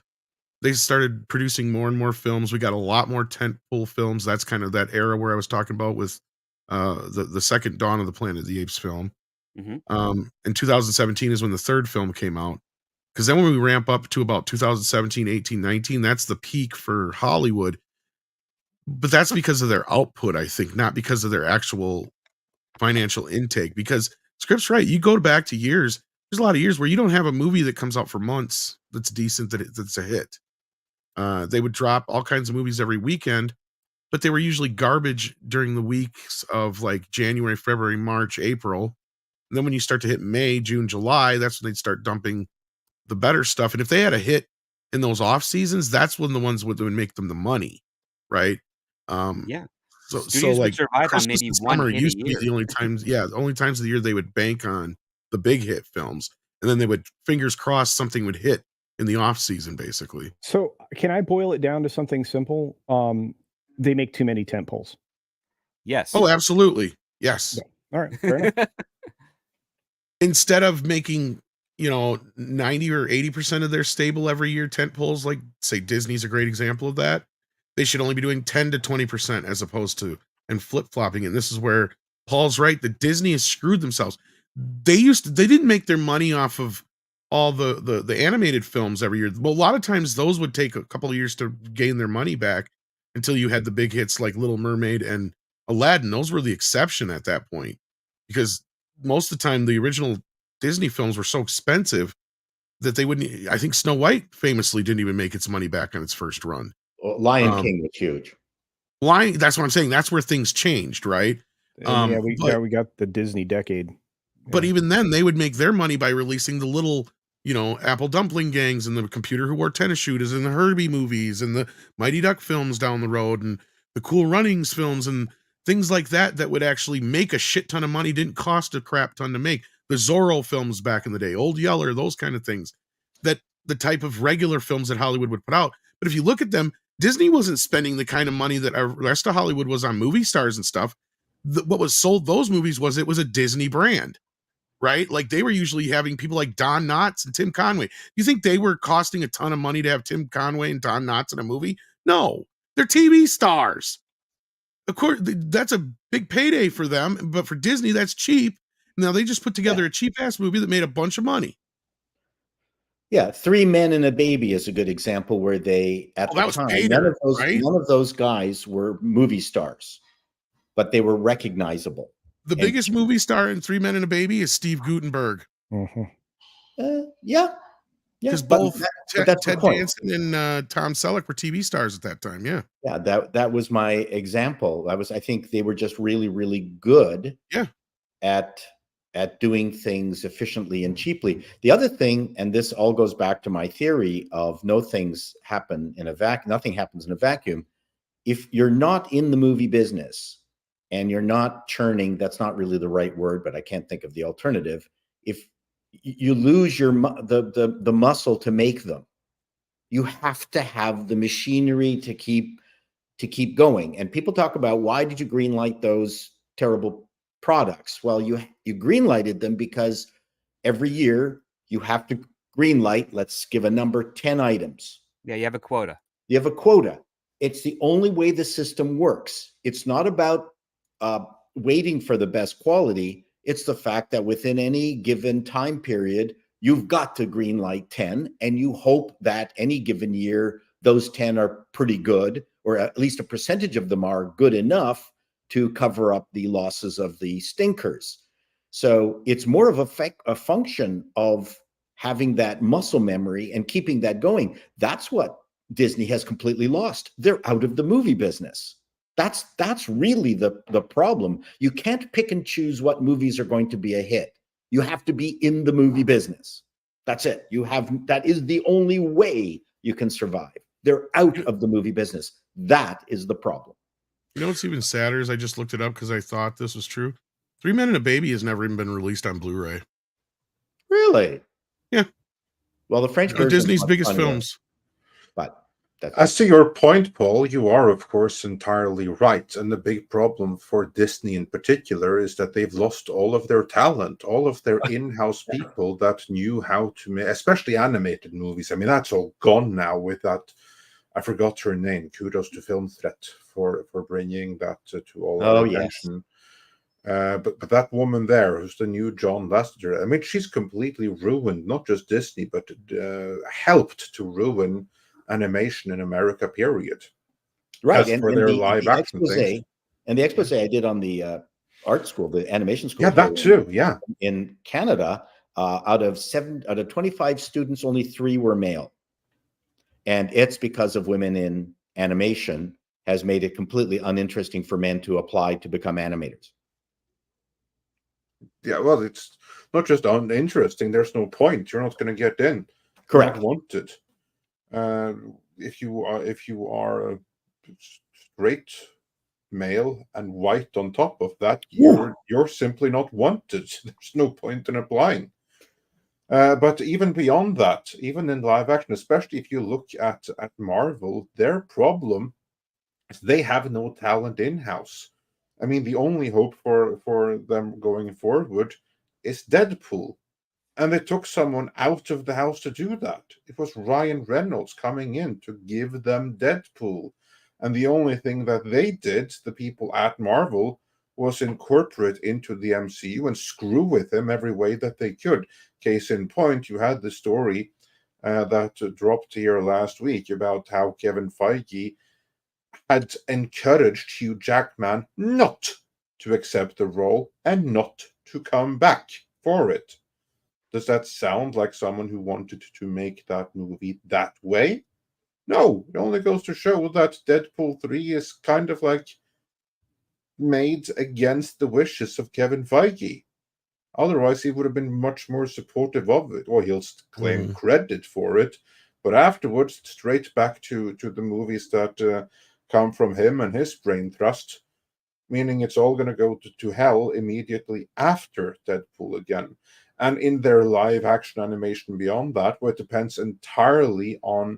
they started producing more and more films. We got a lot more tentpole films. That's kind of that era where I was talking about with the second Dawn of the Planet of the Apes film. Mhm. In 2017 is when the third film came out. Because then when we ramp up to about 2017, 18, 19, that's the peak for Hollywood. But that's because of their output, I think, not because of their actual financial intake. Because script's right. You go back to years, there's a lot of years where you don't have a movie that comes out for months that's decent, that's a hit. They would drop all kinds of movies every weekend, but they were usually garbage during the weeks of like January, February, March, April. And then when you start to hit May, June, July, that's when they'd start dumping the better stuff. And if they had a hit in those off seasons, that's when the ones would make them the money, right? Yeah. So Studios would like survive on Christmas maybe and one summer hit a used to be year. the only times, the only times of the year they would bank on the big hit films, and then they would fingers crossed something would hit in the off season, basically. So can I boil it down to something simple? They make too many tent poles. Yes. Oh, absolutely, yes. Yeah. All right, fair enough. Instead of making 90 or 80% of their stable every year tent poles, like say Disney's a great example of that, they should only be doing 10 to 20% as opposed to and flip-flopping. And this is where Paul's right, that Disney has screwed themselves. They didn't make their money off of all the animated films every year. Well, a lot of times those would take a couple of years to gain their money back until you had the big hits like Little Mermaid and Aladdin. Those were the exception at that point, because most of the time the original Disney films were so expensive that they wouldn't. I think Snow White famously didn't even make its money back on its first run. Lion King was huge. That's what I'm saying. That's where things changed, right? And we got the Disney decade. But even then, they would make their money by releasing the little, Apple Dumpling Gangs and the Computer Who Wore Tennis Shoes and the Herbie movies and the Mighty Duck films down the road and the Cool Runnings films and things like that would actually make a shit ton of money, didn't cost a crap ton to make. The Zorro films back in the day, Old Yeller, those kind of things, that the type of regular films that Hollywood would put out. But if you look at them, Disney wasn't spending the kind of money that the rest of Hollywood was on movie stars and stuff. What was sold those movies was it was a Disney brand, right? Like they were usually having people like Don Knotts and Tim Conway. You think they were costing a ton of money to have Tim Conway and Don Knotts in a movie? No, they're TV stars. Of course, that's a big payday for them, but for Disney, that's cheap. Now they just put together a cheap ass movie that made a bunch of money. Yeah, Three Men and a Baby is a good example where they at the time none of those guys were movie stars, but they were recognizable. The biggest movie star in Three Men and a Baby is Steve Guttenberg. Mm-hmm. Yeah. Because both Ted Danson and Tom Selleck were TV stars at that time. Yeah. Yeah, that was my example. I think they were just really, really good. Yeah. At doing things efficiently and cheaply. The other thing, and this all goes back to my theory of nothing happens in a vacuum. If you're not in the movie business and you're not churning, that's not really the right word, but I can't think of the alternative. If you lose the muscle to make them, you have to have the machinery to keep going. And people talk about, why did you greenlight those terrible products? Well, you greenlighted them because every year you have to greenlight, let's give a number, 10 items. Yeah, you have a quota. It's the only way the system works. It's not about waiting for the best quality. It's the fact that within any given time period, you've got to greenlight 10, and you hope that any given year, those 10 are pretty good, or at least a percentage of them are good enough to cover up the losses of the stinkers. So it's more of a function of having that muscle memory and keeping that going. That's what Disney has completely lost. They're out of the movie business. That's really the problem. You can't pick and choose what movies are going to be a hit. You have to be in the movie business. That's it. That is the only way you can survive. They're out of the movie business. That is the problem. You know what's even sadder is I just looked it up because I thought this was true. 3 Men and a Baby has never even been released on Blu-ray. Really? Yeah. Well, the French version Disney's biggest films. But that's As to your point, Paul, you are, of course, entirely right. And the big problem for Disney in particular is that they've lost all of their talent, all of their in-house people that knew how to make, especially animated movies. I mean, that's all gone now with that. I forgot her name. Kudos to Film Threat for bringing that to all our attention. But that woman there, who's the new John Lasseter, I mean, she's completely ruined not just Disney, but helped to ruin animation in America. Period. right. As for their live action things, and the expose I did on the art school, the animation school. Yeah, that too. Yeah, in Canada, out of 25 students, only 3 were male. And it's because of women in animation has made it completely uninteresting for men to apply to become animators. Yeah, well, it's not just uninteresting. There's no point. You're not going to get in. Correct. You're not wanted. If you are a straight male and white on top of that, you're simply not wanted. There's no point in applying. But even beyond that, even in live action, especially if you look at Marvel, their problem is they have no talent in-house. I mean, the only hope for them going forward is Deadpool. And they took someone out of the house to do that. It was Ryan Reynolds coming in to give them Deadpool. And the only thing that they did, the people at Marvel, was incorporate into the MCU and screw with him every way that they could. Case in point, you had the story that dropped here last week about how Kevin Feige had encouraged Hugh Jackman not to accept the role and not to come back for it. Does that sound like someone who wanted to make that movie that way? No, it only goes to show that Deadpool 3 is kind of like made against the wishes of Kevin Feige. Otherwise, he would have been much more supportive of it, or he'll claim credit for it. But afterwards, straight back to the movies that come from him and his brain thrust, meaning it's all going to go to hell immediately after Deadpool again. And in their live action animation beyond that, where it depends entirely on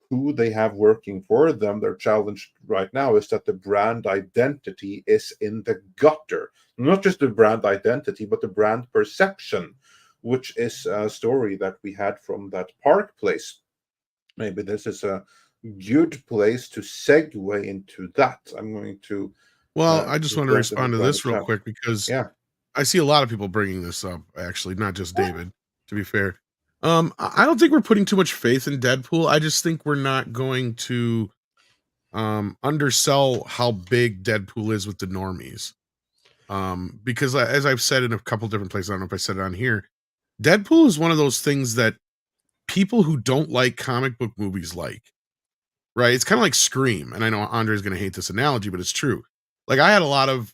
who they have working for them, their challenge right now is that the brand identity is in the gutter. Not just the brand identity, but the brand perception, which is a story that we had from that park place. Maybe this is a good place to segue into that. I'm going to... Well, I just want to respond to this real quick because I see a lot of people bringing this up, actually, not just David, to be fair. I don't think we're putting too much faith in Deadpool. I just think we're not going to undersell how big Deadpool is with the normies. Because as I've said in a couple different places, I don't know if I said it on here, Deadpool is one of those things that people who don't like comic book movies like, right? It's kind of like Scream. And I know Andre's going to hate this analogy, but it's true. Like I had a lot of,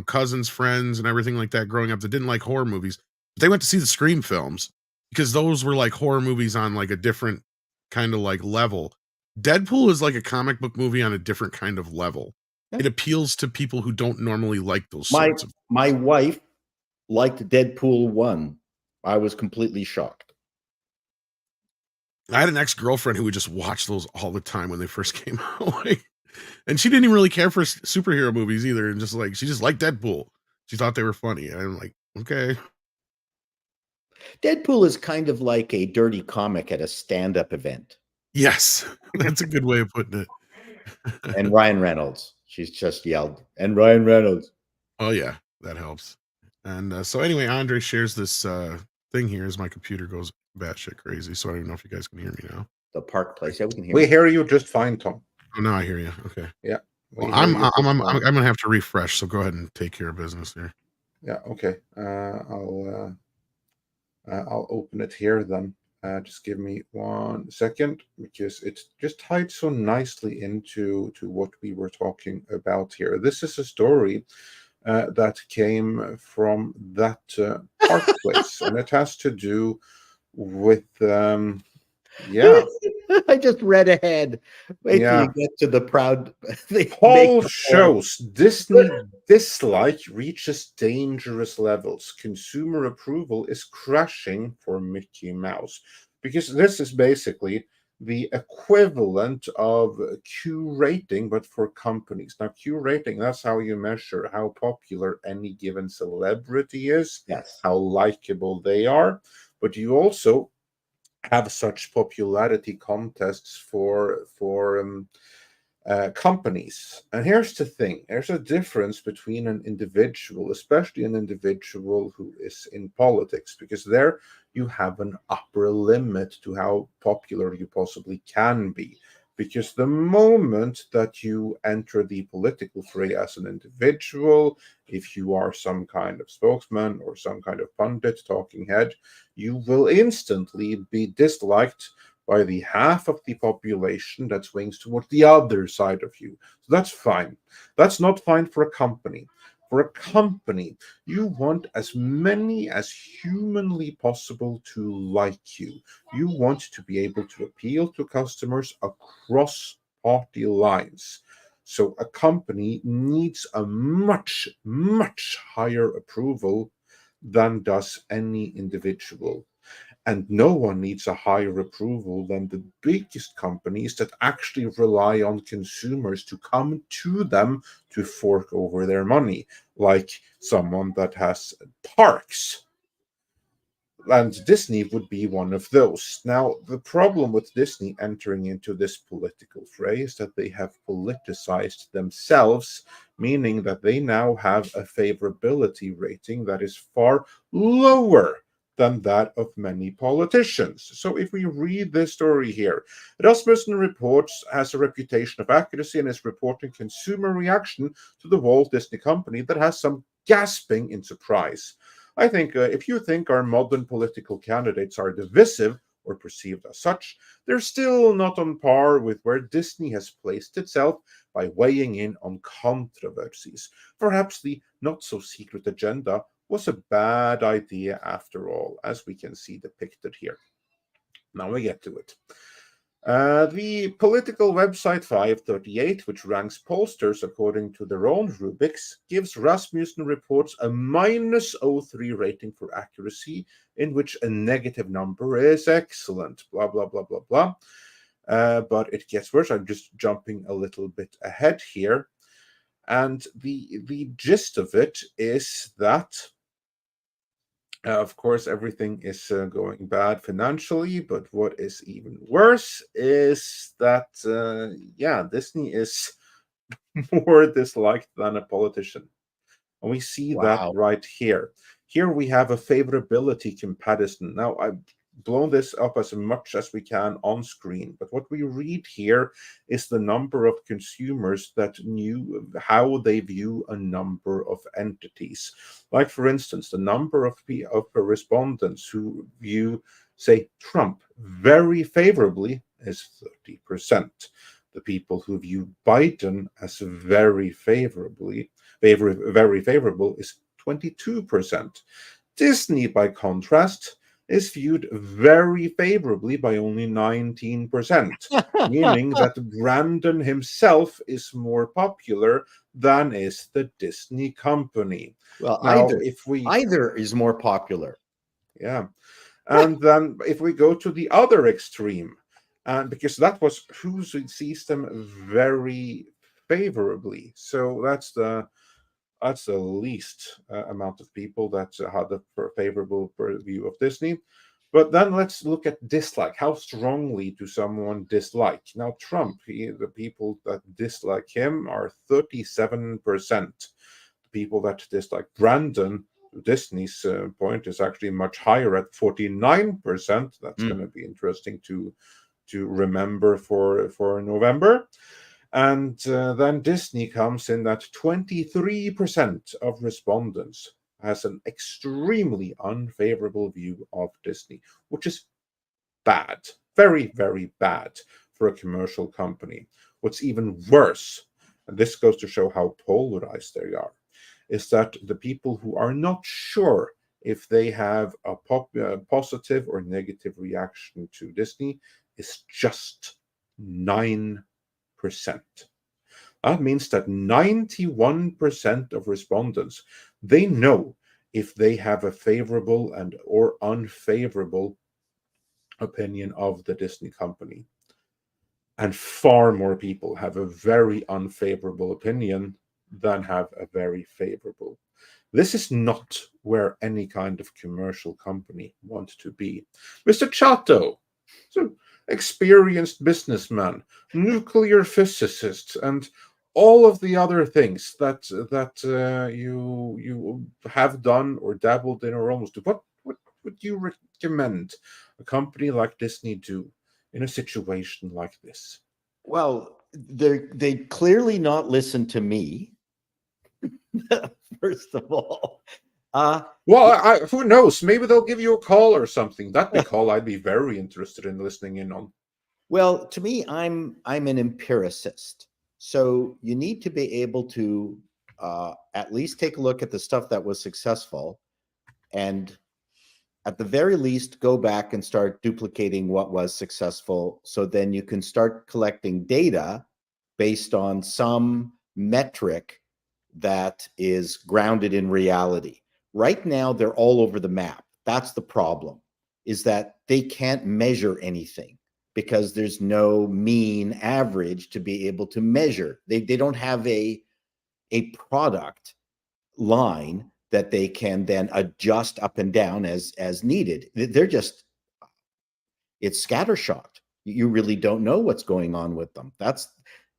cousins, friends and everything like that growing up that didn't like horror movies. But they went to see the Scream films because those were like horror movies on like a different kind of like level. Deadpool is like a comic book movie on a different kind of level. It appeals to people who don't normally like those sorts of... My wife liked Deadpool 1. I was completely shocked. I had an ex-girlfriend who would just watch those all the time when they first came out. And she didn't even really care for superhero movies either. And she just liked Deadpool. She thought they were funny. And I'm like, okay. Deadpool is kind of like a dirty comic at a stand-up event. Yes, that's a good way of putting it. And Ryan Reynolds. She's just yelled, and Ryan Reynolds. Oh, yeah, that helps. And so anyway, Andre shares this thing here as my computer goes batshit crazy. So I don't even know if you guys can hear me now. The park place. Yeah, we can hear you. We hear you just fine, Tom. Oh, no, I hear you. Okay. Yeah. Well, I'm going to have to refresh. So go ahead and take care of business here. Yeah. Okay. I'll open it here then. Just give me 1 second because it just tied so nicely into what we were talking about here. This is a story that came from that park place, and it has to do with I just read ahead. Wait till Yeah. you get to the proud. They make Poll the shows Disney dislike reaches dangerous levels. Consumer approval is crashing for Mickey Mouse. Because this is basically the equivalent of Q rating, but for companies. Now, Q rating, that's how you measure how popular any given celebrity is, Yes. how likable they are. But you also have such popularity contests for companies. And here's the thing: there's a difference between an individual, especially an individual who is in politics, because there you have an upper limit to how popular you possibly can be. Because the moment that you enter the political fray as an individual, if you are some kind of spokesman or some kind of pundit, talking head, you will instantly be disliked by the half of the population that swings toward the other side of you. So that's fine. That's not fine for a company. For a company, you want as many as humanly possible to like you. You want to be able to appeal to customers across party lines. So a company needs a much, much higher approval than does any individual. And no one needs a higher approval than the biggest companies that actually rely on consumers to come to them to fork over their money, like someone that has parks. And Disney would be one of those. Now, the problem with Disney entering into this political fray is that they have politicized themselves, meaning that they now have a favorability rating that is far lower than that of many politicians. So if we read this story here, Rasmussen Reports has a reputation of accuracy and is reporting consumer reaction to the Walt Disney Company that has some gasping in surprise. I think if you think our modern political candidates are divisive or perceived as such, they're still not on par with where Disney has placed itself by weighing in on controversies. Perhaps the not-so-secret agenda was a bad idea after all, as we can see depicted here. Now we get to it. The political website 538, which ranks pollsters according to their own rubrics, gives Rasmussen Reports a -03 rating for accuracy, in which a negative number is excellent. Blah, blah, blah, blah, blah. But it gets worse. I'm just jumping a little bit ahead here. And the gist of it is that of course, everything is going bad financially, but what is even worse is that, Disney is more disliked than a politician. And we see that Wow. right here. Here we have a favorability comparison. Now, I've blown this up as much as we can on screen, but what we read here is the number of consumers that knew how they view a number of entities. Like, for instance, the number of respondents who view, say, Trump very favorably is 30%. The people who view Biden as very favorable is 22%. Disney, by contrast, is viewed very favorably by only 19%, meaning that Brandon himself is more popular than is the Disney company. Well, Now, either is more popular. yeah. And then if we go to the other extreme, and because that was who sees them very favorably, so that's the least amount of people that had a favorable view of Disney. But then let's look at dislike. How strongly do someone dislike? Now, Trump, the people that dislike him are 37%. The people that dislike Brandon, Disney's point, is actually much higher at 49%. That's going to be interesting to remember for November. And then Disney comes in at 23% of respondents has an extremely unfavorable view of Disney, which is bad, very, very bad for a commercial company. What's even worse, and this goes to show how polarized they are, is that the people who are not sure if they have a positive or negative reaction to Disney, is just 9%. That means that 91% of respondents, they know if they have a favorable and or unfavorable opinion of the Disney company. And far more people have a very unfavorable opinion than have a very favorable. This is not where any kind of commercial company wants to be. Mr. Chato, so experienced businessman, nuclear physicist, and all of the other things that you have done or dabbled in or almost do. What would you recommend a company like Disney do in a situation like this? Well, they clearly not listen to me. First of all, well, who knows? Maybe they'll give you a call or something. That'd be a call I'd be very interested in listening in on. Well, to me, I'm an empiricist. So you need to be able to at least take a look at the stuff that was successful, and at the very least, go back and start duplicating what was successful. So then you can start collecting data based on some metric that is grounded in reality. Right now, they're all over the map. That's the problem, is that they can't measure anything because there's no mean average to be able to measure. They don't have a product line that they can then adjust up and down as needed. They're just, it's scattershot. You really don't know what's going on with them. That's,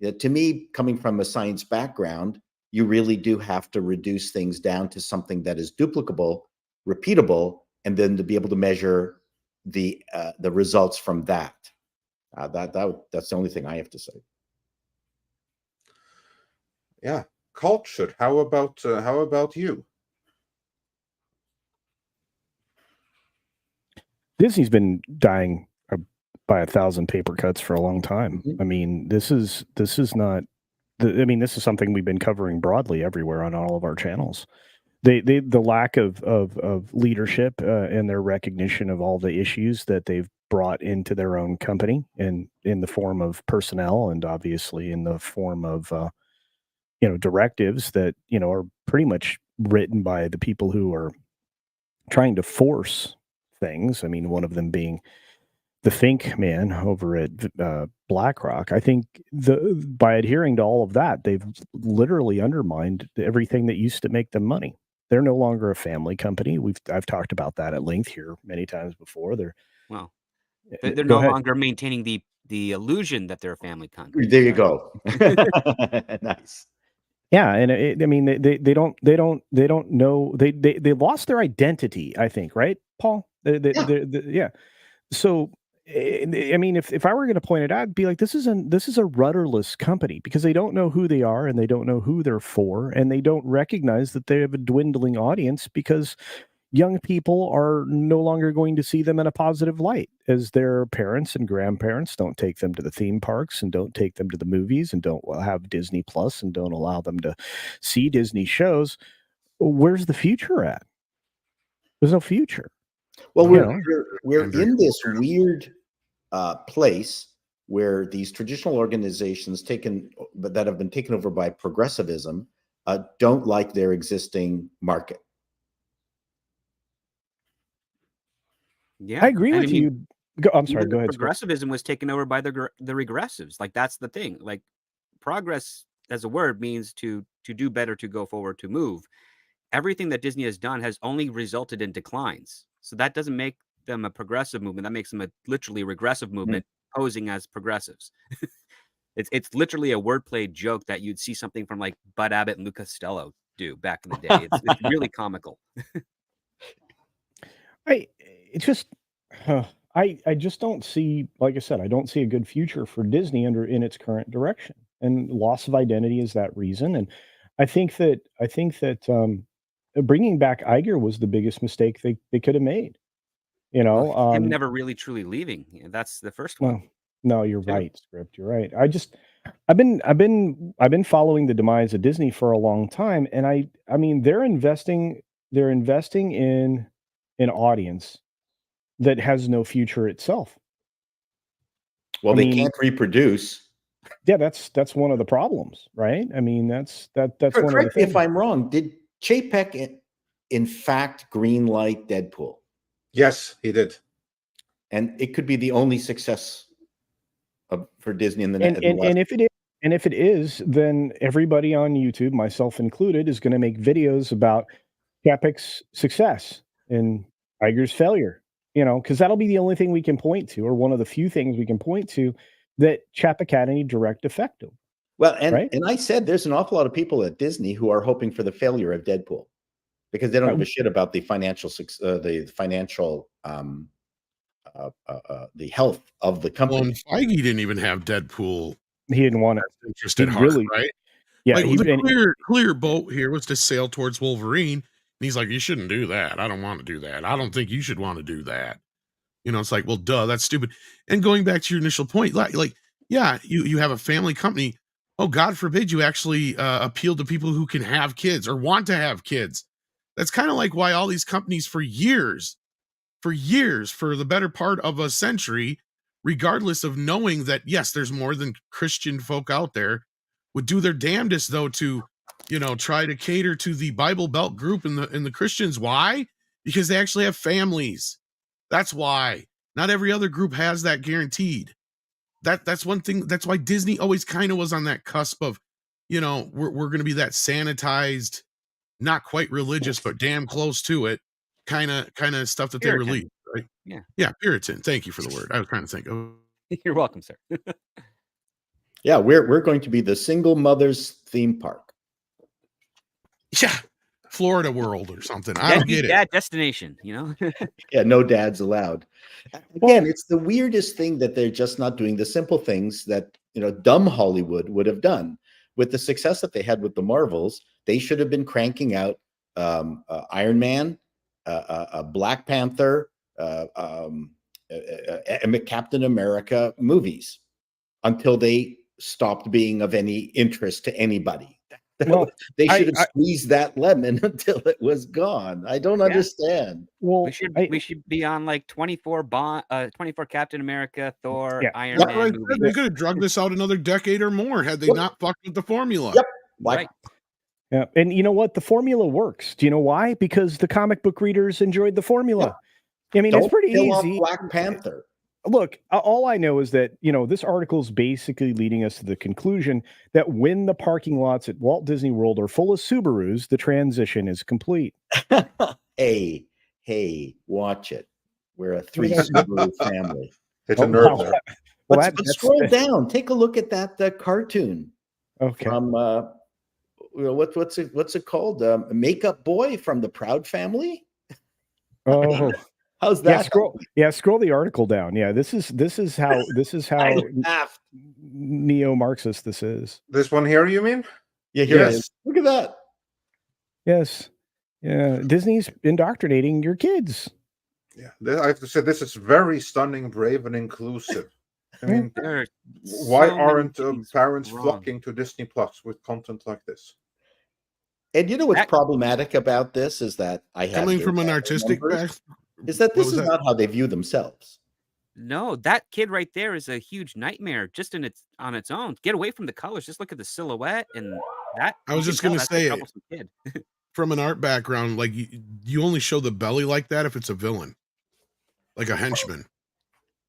to me, coming from a science background, you really do have to reduce things down to something that is duplicable, repeatable, and then to be able to measure the results from that. That's the only thing I have to say. Yeah, culture. How about you? Disney's been dying by 1,000 paper cuts for a long time. Mm-hmm. I mean, this is not. I mean, this is something we've been covering broadly everywhere on all of our channels. The lack of leadership and their recognition of all the issues that they've brought into their own company, and in the form of personnel, and obviously in the form of directives that are pretty much written by the people who are trying to force things. I mean, one of them being the Think man over at BlackRock. I think by adhering to all of that, they've literally undermined everything that used to make them money. They're no longer a family company. I've talked about that at length here many times before. They're no longer maintaining the illusion that they're a family company. There you go. Nice. Yeah, and I mean, they don't know, they lost their identity, I think, right, Paul? Yeah. So, I mean, if I were going to point it out, I'd be like, this is a rudderless company, because they don't know who they are, and they don't know who they're for, and they don't recognize that they have a dwindling audience, because young people are no longer going to see them in a positive light, as their parents and grandparents don't take them to the theme parks, and don't take them to the movies, and don't have Disney Plus, and don't allow them to see Disney shows. Where's the future at? There's no future. Well, we're in this weird place where these traditional organizations that have been taken over by progressivism don't like their existing market. Yeah, I agree with you. I'm sorry. Go ahead. Progressivism was taken over by the regressives. Like, that's the thing. Like, progress as a word means to do better, to go forward, to move. Everything that Disney has done has only resulted in declines. So that doesn't make them a progressive movement. That makes them a literally regressive movement, posing as progressives. It's literally a wordplay joke that you'd see something from like Bud Abbott and Lou Costello do back in the day. It's really comical. I just don't see, like I said, I don't see a good future for Disney in its current direction, and loss of identity is that reason. And I think that bringing back Iger was the biggest mistake they could have made. Him never really truly leaving. That's the first one. No, you're right, Script. You're right. I've been following the demise of Disney for a long time, and I mean, they're investing in an audience that has no future itself. Well, I they mean, can't reproduce. yeah, that's one of the problems, right? I mean, that's one of the Correct me if things. I'm wrong. Did Chapek in fact greenlight Deadpool? Yes, he did. And it could be the only success for Disney in the last. And if it is, then everybody on YouTube, myself included, is going to make videos about Chapek's success and Iger's failure. You know, because that'll be the only thing we can point to, or one of the few things we can point to that Chapek had any direct effect of. Well, and Right? I said there's an awful lot of people at Disney who are hoping for the failure of Deadpool because they don't give a shit about the financial the health of the Well, company. and Feige didn't even have Deadpool He didn't want it. interest at heart, right? Yeah, Like the clear boat here was to sail towards Wolverine, and he's like, "You shouldn't do that. I don't want to do that. I don't think you should want to do that." You know, it's like, well, duh, that's stupid. And going back to your initial point, like, yeah, you have a family company. Oh, God forbid you actually appeal to people who can have kids or want to have kids. That's kind of like why all these companies for years, for the better part of a century, regardless of knowing that, yes, there's more than Christian folk out there, would do their damnedest, though, to, you know, try to cater to the Bible Belt group and the Christians. Why? Because they actually have families. That's why. Not every other group has that guaranteed. That's one thing. That's why Disney always kind of was on that cusp of, you know, we're going to be that sanitized, not quite religious, but damn close to it kind of stuff that Puritan. they release, right? Yeah, Puritan. Thank you for the word. I was trying to think of. You're welcome, sir. Yeah, we're going to be the single mother's theme park. Yeah, Florida World or something. I don't get it. Dad destination, you know. Yeah, no dads allowed. Again, it's the weirdest thing that they're just not doing the simple things that, you know, dumb Hollywood would have done. With the success that they had with the Marvels, they should have been cranking out Iron Man, Black Panther, Captain America movies until they stopped being of any interest to anybody. Well, they should have squeezed that lemon until it was gone. I don't understand. Well, we should be on like 24 Captain America, Thor, Iron Man Right. movies. They could have drugged this out another decade or more had they not fucked with the formula. Yep. Right. Yeah, and you know what? The formula works. Do you know why? Because the comic book readers enjoyed the formula. Yeah. I mean, it's pretty easy. Black Panther. Look, all I know is that, you know, this article is basically leading us to the conclusion that when the parking lots at Walt Disney World are full of Subarus, the transition is complete. Hey, watch it. We're a 3 Subaru family. It's a nerd. But scroll down. Take a look at that cartoon. Okay. From what's it called? Makeup Boy from the Proud Family. Oh. How's that? Scroll the article down. Yeah, this is how neo-Marxist this is. This one here, you mean? Yeah, here it is. Look at that. Yes. Yeah, Disney's indoctrinating your kids. Yeah, I have to say this is very stunning, brave, and inclusive. I mean, why aren't parents flocking to Disney Plus with content like this? And you know what's problematic about this is that I have coming from an artistic background. Is that this is not how they view themselves. No, that kid right there is a huge nightmare just on its own. Get away from the colors. Just look at the silhouette and that. I was just going to say it. Kid. From an art background, like you only show the belly like that if it's a villain, like a henchman.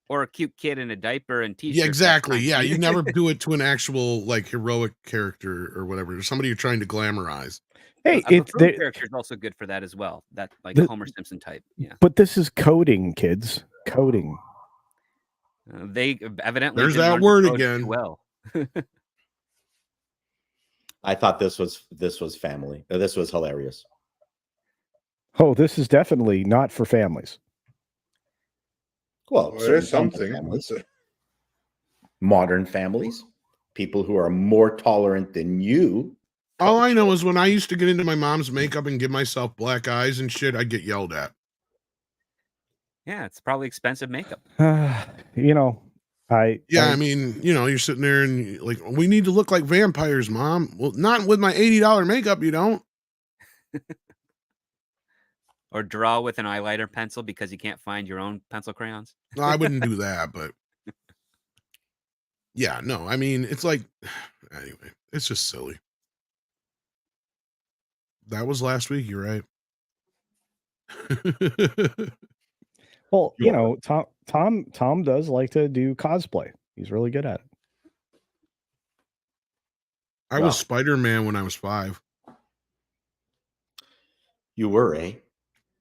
Or a cute kid in a diaper and t-shirt. Yeah, exactly. Yeah, you never do it to an actual like heroic character or whatever, or somebody you're trying to glamorize. Hey, the character is also good for that as well. That like a Homer Simpson type. Yeah. But this is coding, kids. Coding. They evidently there's that word again. Well, I thought this was family. This was hilarious. Oh, this is definitely not for families. Well, there is something. Modern families, people who are more tolerant than you. All I know is when I used to get into my mom's makeup and give myself black eyes and shit, I'd get yelled at. Yeah, it's probably expensive makeup. You know, I mean, you know, you're sitting there and like, we need to look like vampires, Mom. Well, not with my $80 makeup, you don't. Or draw with an eyeliner pencil because you can't find your own pencil crayons. No, I wouldn't do that, but Yeah, no, I mean, it's like, anyway, it's just silly. That was last week. You're right. Well, You are. Tom does like to do cosplay. He's really good at it. I Well. was Spider-Man when I was 5. You were, eh?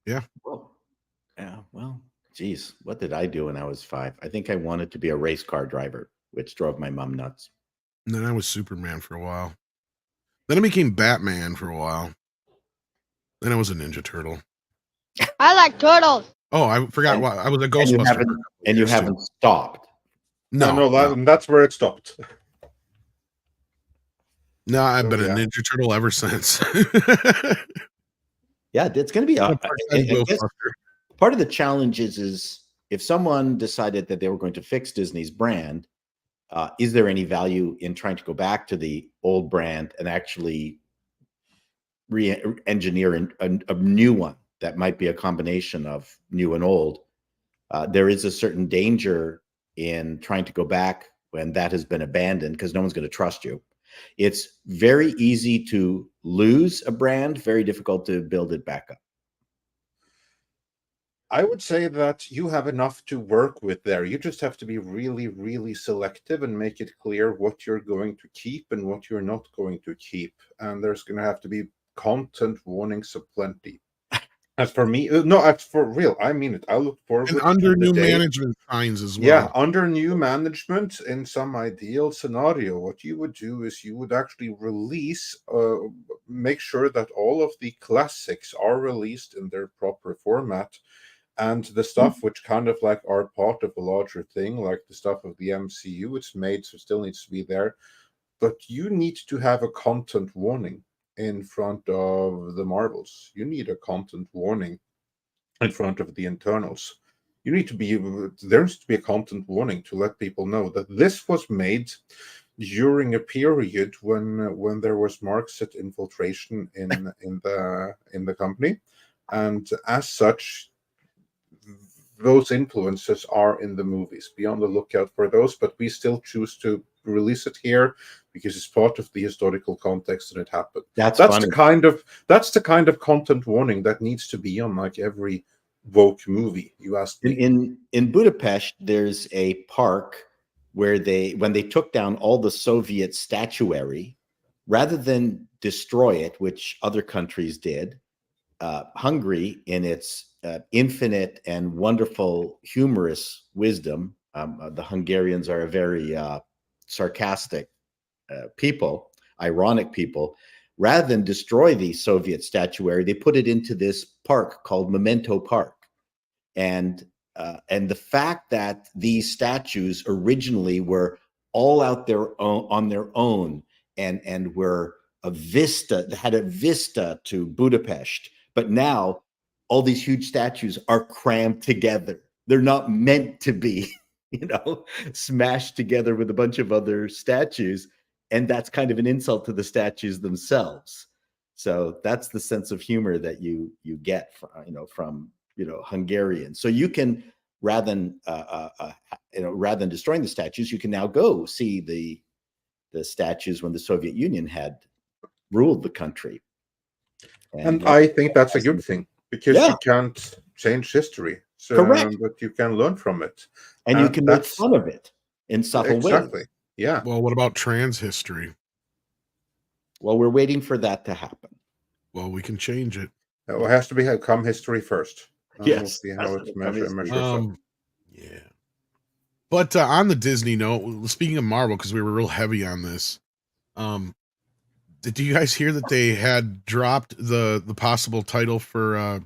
Yeah. Well, yeah. Well, geez, what did I do when I was 5? I think I wanted to be a race car driver, which drove my mom nuts. And then I was Superman for a while. Then I became Batman for a while. Then I was a Ninja Turtle. I like turtles. Oh, I forgot And- why I was a And you Ghostbuster. for a haven't, couple and you years, too. haven't stopped. No, that's where it stopped. no, I've So, been a yeah. Ninja Turtle ever since. Yeah, it's going to be I'm a a part-time Ghostbuster. part of the challenge is if someone decided that they were going to fix Disney's brand, is there any value in trying to go back to the old brand and actually re-engineer a new one that might be a combination of new and old? There is a certain danger in trying to go back when that has been abandoned because no one's going to trust you. It's very easy to lose a brand, very difficult to build it back up. I would say that you have enough to work with there. You just have to be really, really selective and make it clear what you're going to keep and what you're not going to keep. And there's going to have to be content warnings aplenty. As for me, no, that's for real. I mean it. I look forward And to under the new day. management signs as well. Yeah, under new management, in some ideal scenario, what you would do is you would actually release, make sure that all of the classics are released in their proper format, and the stuff which kind of like are part of a larger thing, like the stuff of the MCU, it's made, so still needs to be there. But you need to have a content warning in front of the Marvels. You need a content warning in front of the internals. You need to be, there needs to be a content warning to let people know that this was made during a period when there was Marxist infiltration in the company, and as such, those influences are in the movies. Be on the lookout for those, but we still choose to release it here because it's part of the historical context and it happened. That's funny. the kind of content warning that needs to be on like every woke movie. You asked me. In Budapest, there's a park where when they took down all the Soviet statuary, rather than destroy it, which other countries did, Hungary, in its infinite and wonderful humorous wisdom, the Hungarians are a very sarcastic people, ironic people. Rather than destroy the Soviet statuary, they put it into this park called Memento Park. And the fact that these statues originally were all out there on their own and were had a vista to Budapest, but now all these huge statues are crammed together. They're not meant to be, smashed together with a bunch of other statues. And that's kind of an insult to the statues themselves. So that's the sense of humor that you get from Hungarian. So you can, rather than destroying the statues, you can now go see the statues when the Soviet Union had ruled the country. And I think that's a good thing because you can't change history. So, correct. But you can learn from it. And you can make fun of it in subtle ways. Exactly. Yeah. Well, what about trans history? Well, we're waiting for that to happen. Well, we can change it. It has to become history first. Yes. We'll see how it measures up. Yeah. But on the Disney note, speaking of Marvel, because we were real heavy on this, did you guys hear that they had dropped the possible title for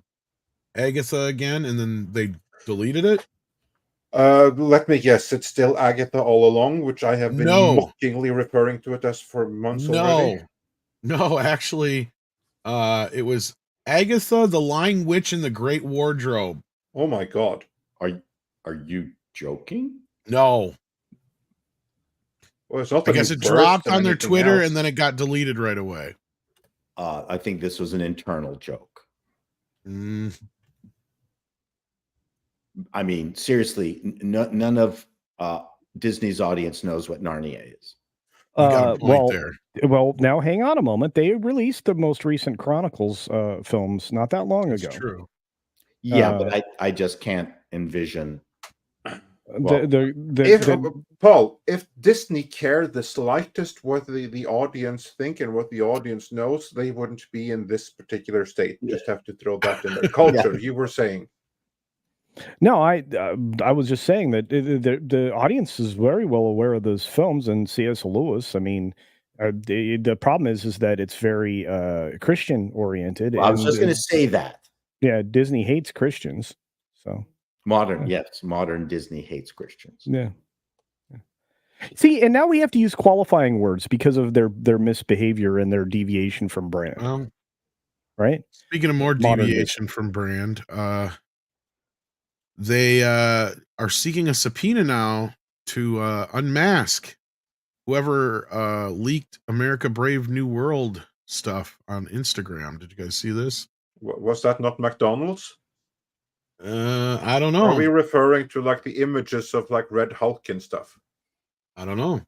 Agatha again, and then they deleted it? Let me guess, it's still Agatha all along, which I have been mockingly referring to it as for months already. No, actually, it was Agatha, the Lying Witch in the Great Wardrobe. Oh my God. Are you joking? No. Well, it's not. I guess it dropped on their Twitter and then it got deleted right away. I think this was an internal joke. I mean, seriously, none of Disney's audience knows what Narnia is. You got a point there. Well, now hang on a moment. They released the most recent Chronicles films not that long That's ago. true. Yeah, but I just can't envision. Well, Paul, if Disney cared the slightest what the audience think and what the audience knows, they wouldn't be in this particular state. Just have to throw that in there. Culture, you were saying. No, I was just saying that the audience is very well aware of those films and C.S. Lewis. I mean, the problem is that it's very Christian oriented. Well, I was just going to say that. Yeah, Disney hates Christians. So modern Disney hates Christians. Yeah. See, and now we have to use qualifying words because of their misbehavior and their deviation from brand. Right? Speaking of more deviation from brand, they are seeking a subpoena now to unmask whoever leaked America Brave New World stuff on Instagram. Did you guys see this? Was that not MacDonalds? I don't know. Are we referring to like the images of like Red Hulk and stuff? I don't know.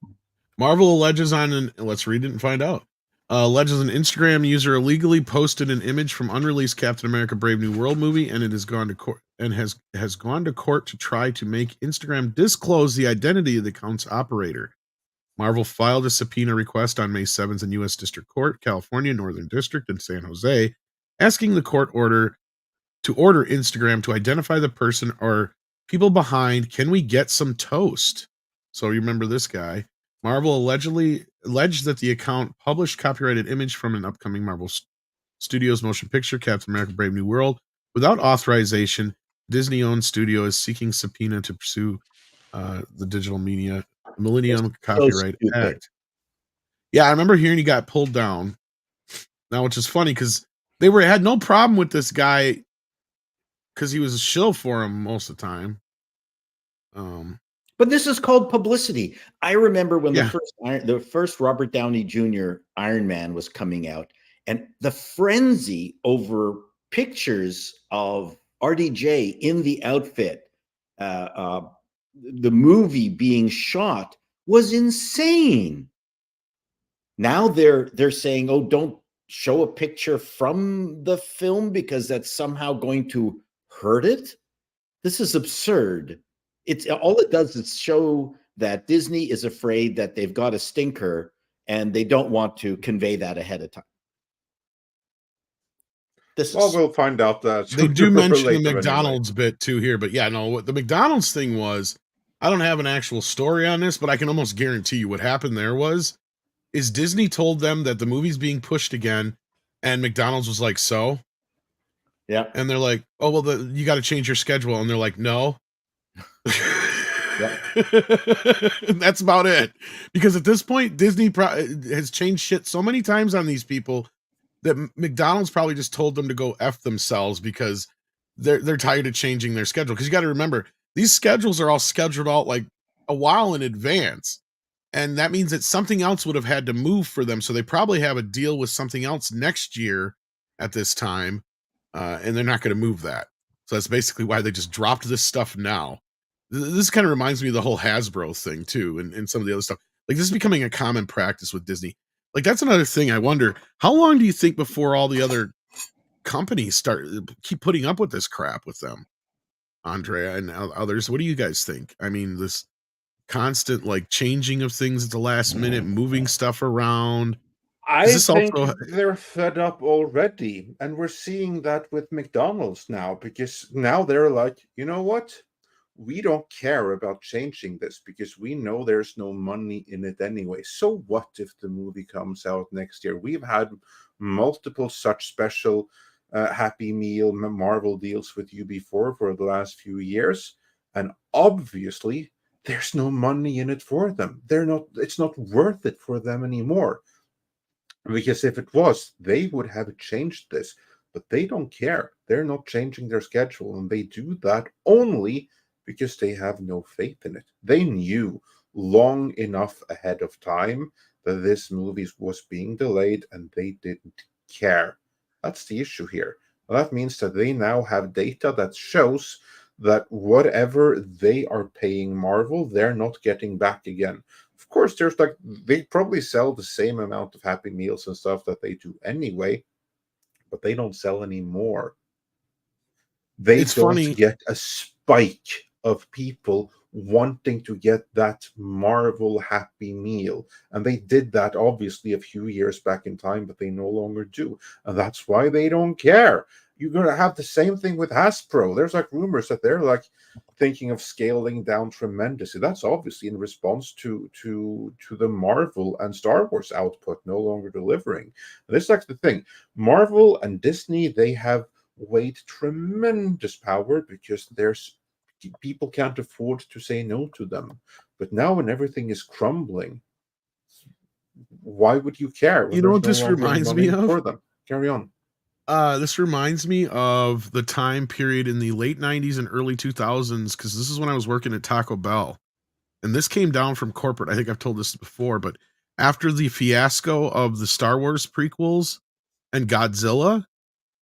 Marvel alleges let's read it and find out. Alleges an Instagram user illegally posted an image from unreleased Captain America Brave New World movie, and it has gone to court and has gone to court to try to make Instagram disclose the identity of the account's operator. Marvel filed a subpoena request on May 7th in U.S. District Court, California, Northern District in San Jose, asking the court order Instagram to identify the person or people behind Can We Get Some Toast? So you remember this guy. Marvel alleged that the account published copyrighted image from an upcoming Marvel Studios motion picture, Captain America Brave New World, without authorization. Disney-owned studio is seeking subpoena to pursue the Digital Media Millennium Copyright Act. Yeah, I remember hearing he got pulled down. Now, which is funny because they had no problem with this guy because he was a shill for him most of the time. But this is called publicity. I remember when the first Robert Downey Jr. Iron Man was coming out, and the frenzy over pictures of RDJ in the outfit, the movie being shot was insane. Now they're saying, "Oh, don't show a picture from the film because that's somehow going to hurt it." This is absurd. It's all it does is show that Disney is afraid that they've got a stinker and they don't want to convey that ahead of time. We'll find out that they do mention the McDonald's bit too here, but yeah, no, what the McDonald's thing was, I don't have an actual story on this, but I can almost guarantee you what happened there is Disney told them that the movie's being pushed again, and McDonald's was like, so? Yeah. And they're like, oh, well, you got to change your schedule. And they're like, no. That's about it. Because at this point, Disney has changed shit so many times on these people that McDonald's probably just told them to go F themselves because they're tired of changing their schedule. Because you got to remember, these schedules are all scheduled out like a while in advance. And that means that something else would have had to move for them. So they probably have a deal with something else next year at this time. And they're not going to move that. So that's basically why they just dropped this stuff now. This kind of reminds me of the whole Hasbro thing too. And some of the other stuff. Like this is becoming a common practice with Disney. Like that's another thing I wonder, how long do you think before all the other companies keep putting up with this crap with them? Andrea and others. What do you guys think? I mean, this constant like changing of things at the last minute, moving stuff around. I think they're fed up already. And we're seeing that with McDonald's now, because now they're like, you know what? We don't care about changing this because we know there's no money in it anyway. So what if the movie comes out next year? We've had multiple such special Happy Meal Marvel deals with you before for the last few years. And obviously, there's no money in it for them. It's not worth it for them anymore. Because if it was, they would have changed this. But they don't care. They're not changing their schedule. And they do that only because they have no faith in it. They knew long enough ahead of time that this movie was being delayed and they didn't care. That's the issue here. Well, that means that they now have data that shows that whatever they are paying Marvel, they're not getting back again. Of course, there's like they probably sell the same amount of Happy Meals and stuff that they do anyway, but they don't sell any more. They It's don't funny. get a spike of people wanting to get that Marvel Happy Meal. And they did that obviously a few years back in time, but they no longer do. And that's why they don't care. You're going to have the same thing with Hasbro. There's like rumors that they're like thinking of scaling down tremendously. That's obviously in response to the Marvel and Star Wars output no longer delivering. And this is like the thing. Marvel and Disney, they have weighed tremendous power because there's people can't afford to say no to them. But now when everything is crumbling, why would you care when You know there's what no this longer reminds me money of? for them? Carry on. This reminds me of the time period in the late 90s and early 2000s, because this is when I was working at Taco Bell. And this came down from corporate. I think I've told this before, but after the fiasco of the Star Wars prequels and Godzilla,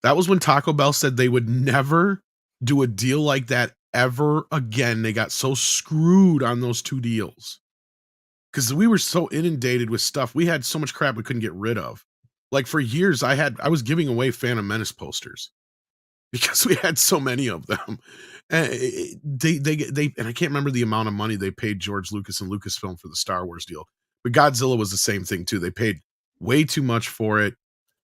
that was when Taco Bell said they would never do a deal like that ever again. They got so screwed on those two deals because we were so inundated with stuff. We had so much crap we couldn't get rid of. Like for years, I was giving away Phantom Menace posters because we had so many of them. And they and I can't remember the amount of money they paid George Lucas and Lucasfilm for the Star Wars deal, but Godzilla was the same thing too. They paid way too much for it.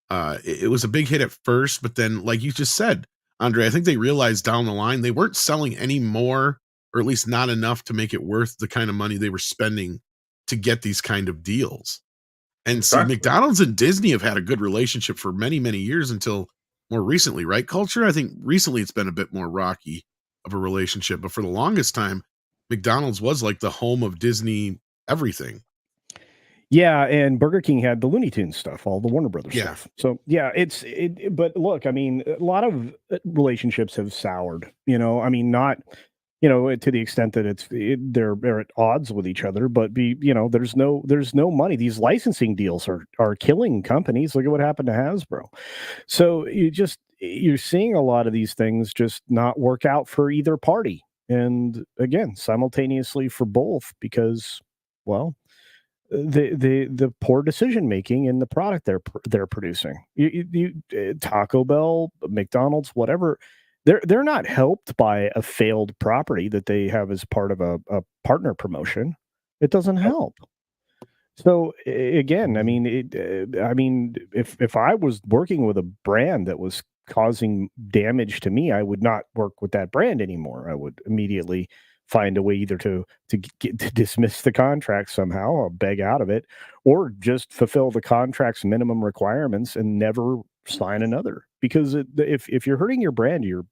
It was a big hit at first, but then, like you just said, Andre, I think they realized down the line they weren't selling any more, or at least not enough to make it worth the kind of money they were spending to get these kind of deals. And see, Exactly. McDonald's and Disney have had a good relationship for many, many years until more recently, right? Culture, I think recently it's been a bit more rocky of a relationship, but for the longest time, McDonald's was like the home of Disney everything. Yeah, and Burger King had the Looney Tunes stuff, all the Warner Brothers Yeah. stuff. So yeah, but look, I mean, a lot of relationships have soured. I mean, not to the extent that they're at odds with each other, but there's no money. These licensing deals are killing companies. Look at what happened to Hasbro. So you're seeing a lot of these things just not work out for either party, and again, simultaneously for both, because, well, the poor decision making in the product they're producing. Taco Bell, McDonald's, whatever, they're not helped by a failed property that they have as part of a partner promotion. It doesn't help. So again, I mean, if I was working with a brand that was causing damage to me, I would not work with that brand anymore. I would immediately find a way either to dismiss the contract somehow, or beg out of it, or just fulfill the contract's minimum requirements and never sign another. Because if you're hurting your brand, you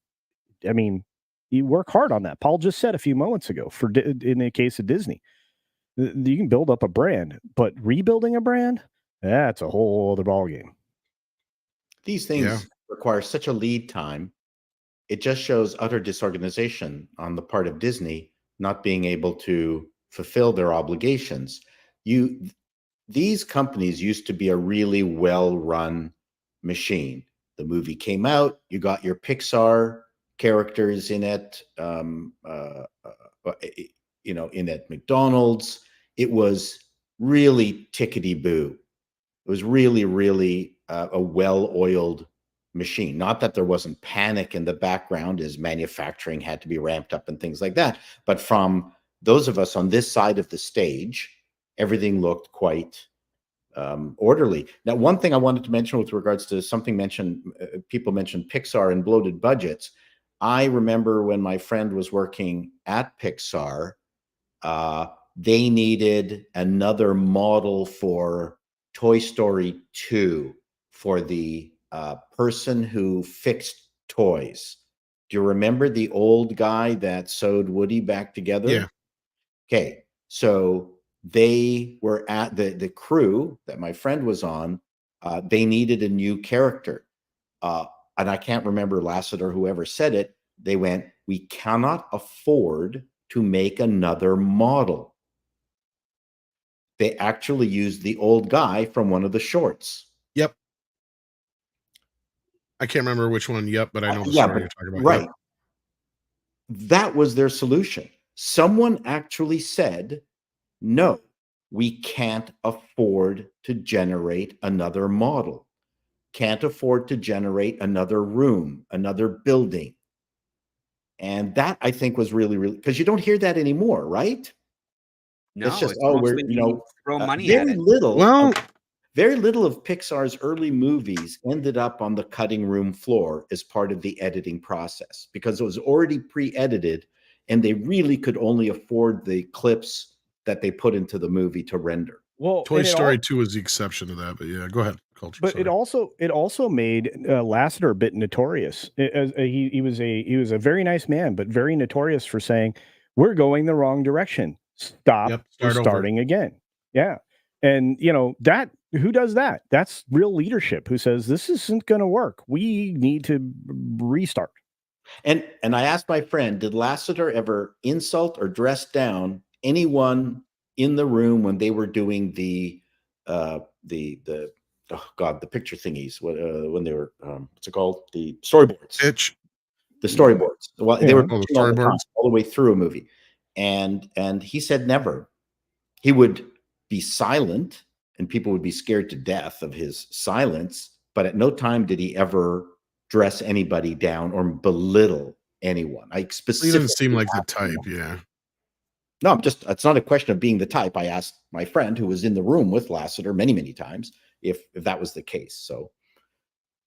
work hard on that. Paul just said a few moments ago, in the case of Disney, you can build up a brand, but rebuilding a brand, that's a whole other ballgame. These things require such a lead time. It just shows utter disorganization on the part of Disney, not being able to fulfill their obligations. These companies used to be a really well-run machine. The movie came out, you got your Pixar characters in it, in at McDonald's. It was really tickety-boo. It was really, really a well-oiled machine. Not that there wasn't panic in the background as manufacturing had to be ramped up and things like that, but from those of us on this side of the stage, everything looked quite orderly. Now, one thing I wanted to mention with regards to something mentioned, people mentioned Pixar and bloated budgets. I remember when my friend was working at Pixar, they needed another model for Toy Story 2 for the person who fixed toys. Do you remember the old guy that sewed Woody back together? Yeah. Okay, so they were at the crew that my friend was on. They needed a new character. And I can't remember Lasseter or whoever said it. They went, we cannot afford to make another model. They actually used the old guy from one of the shorts. Yep. I can't remember which one yet, but I know the story you're talking about. Right. Yep. that was their solution. Someone actually said, no, we can't afford to generate another model, can't afford to generate another room, another building. And that, I think, was really, really, because you don't hear that anymore, right? No, It's just, it's oh, mostly we're, throw money at very it. little. Well, Very little of Pixar's early movies ended up on the cutting room floor as part of the editing process because it was already pre-edited and they really could only afford the clips that they put into the movie to render. Well, Toy and Story 2 is the exception to that, but yeah, go ahead, Culture. But sorry. it also made Lasseter a bit notorious. He was a very nice man, but very notorious for saying, "We're going the wrong direction. Stop. Yep, We're start over." starting again." Yeah, and that who does that? That's real leadership. Who says this isn't going to work? We need to restart. And I asked my friend, did Lasseter ever insult or dress down anyone in the room when they were doing the oh God, the picture thingies, when they were what's it called, the storyboards, Itch. the storyboards. Well, Yeah. they were Oh, the pitching all the time, storyboards. all the way through a movie, and he said never. He would be silent, and people would be scared to death of his silence. But at no time did he ever dress anybody down or belittle anyone. I He specifically doesn't seem like the asked him. type, yeah. No, it's not a question of being the type. I asked my friend who was in the room with Lasseter many, many times if that was the case. So,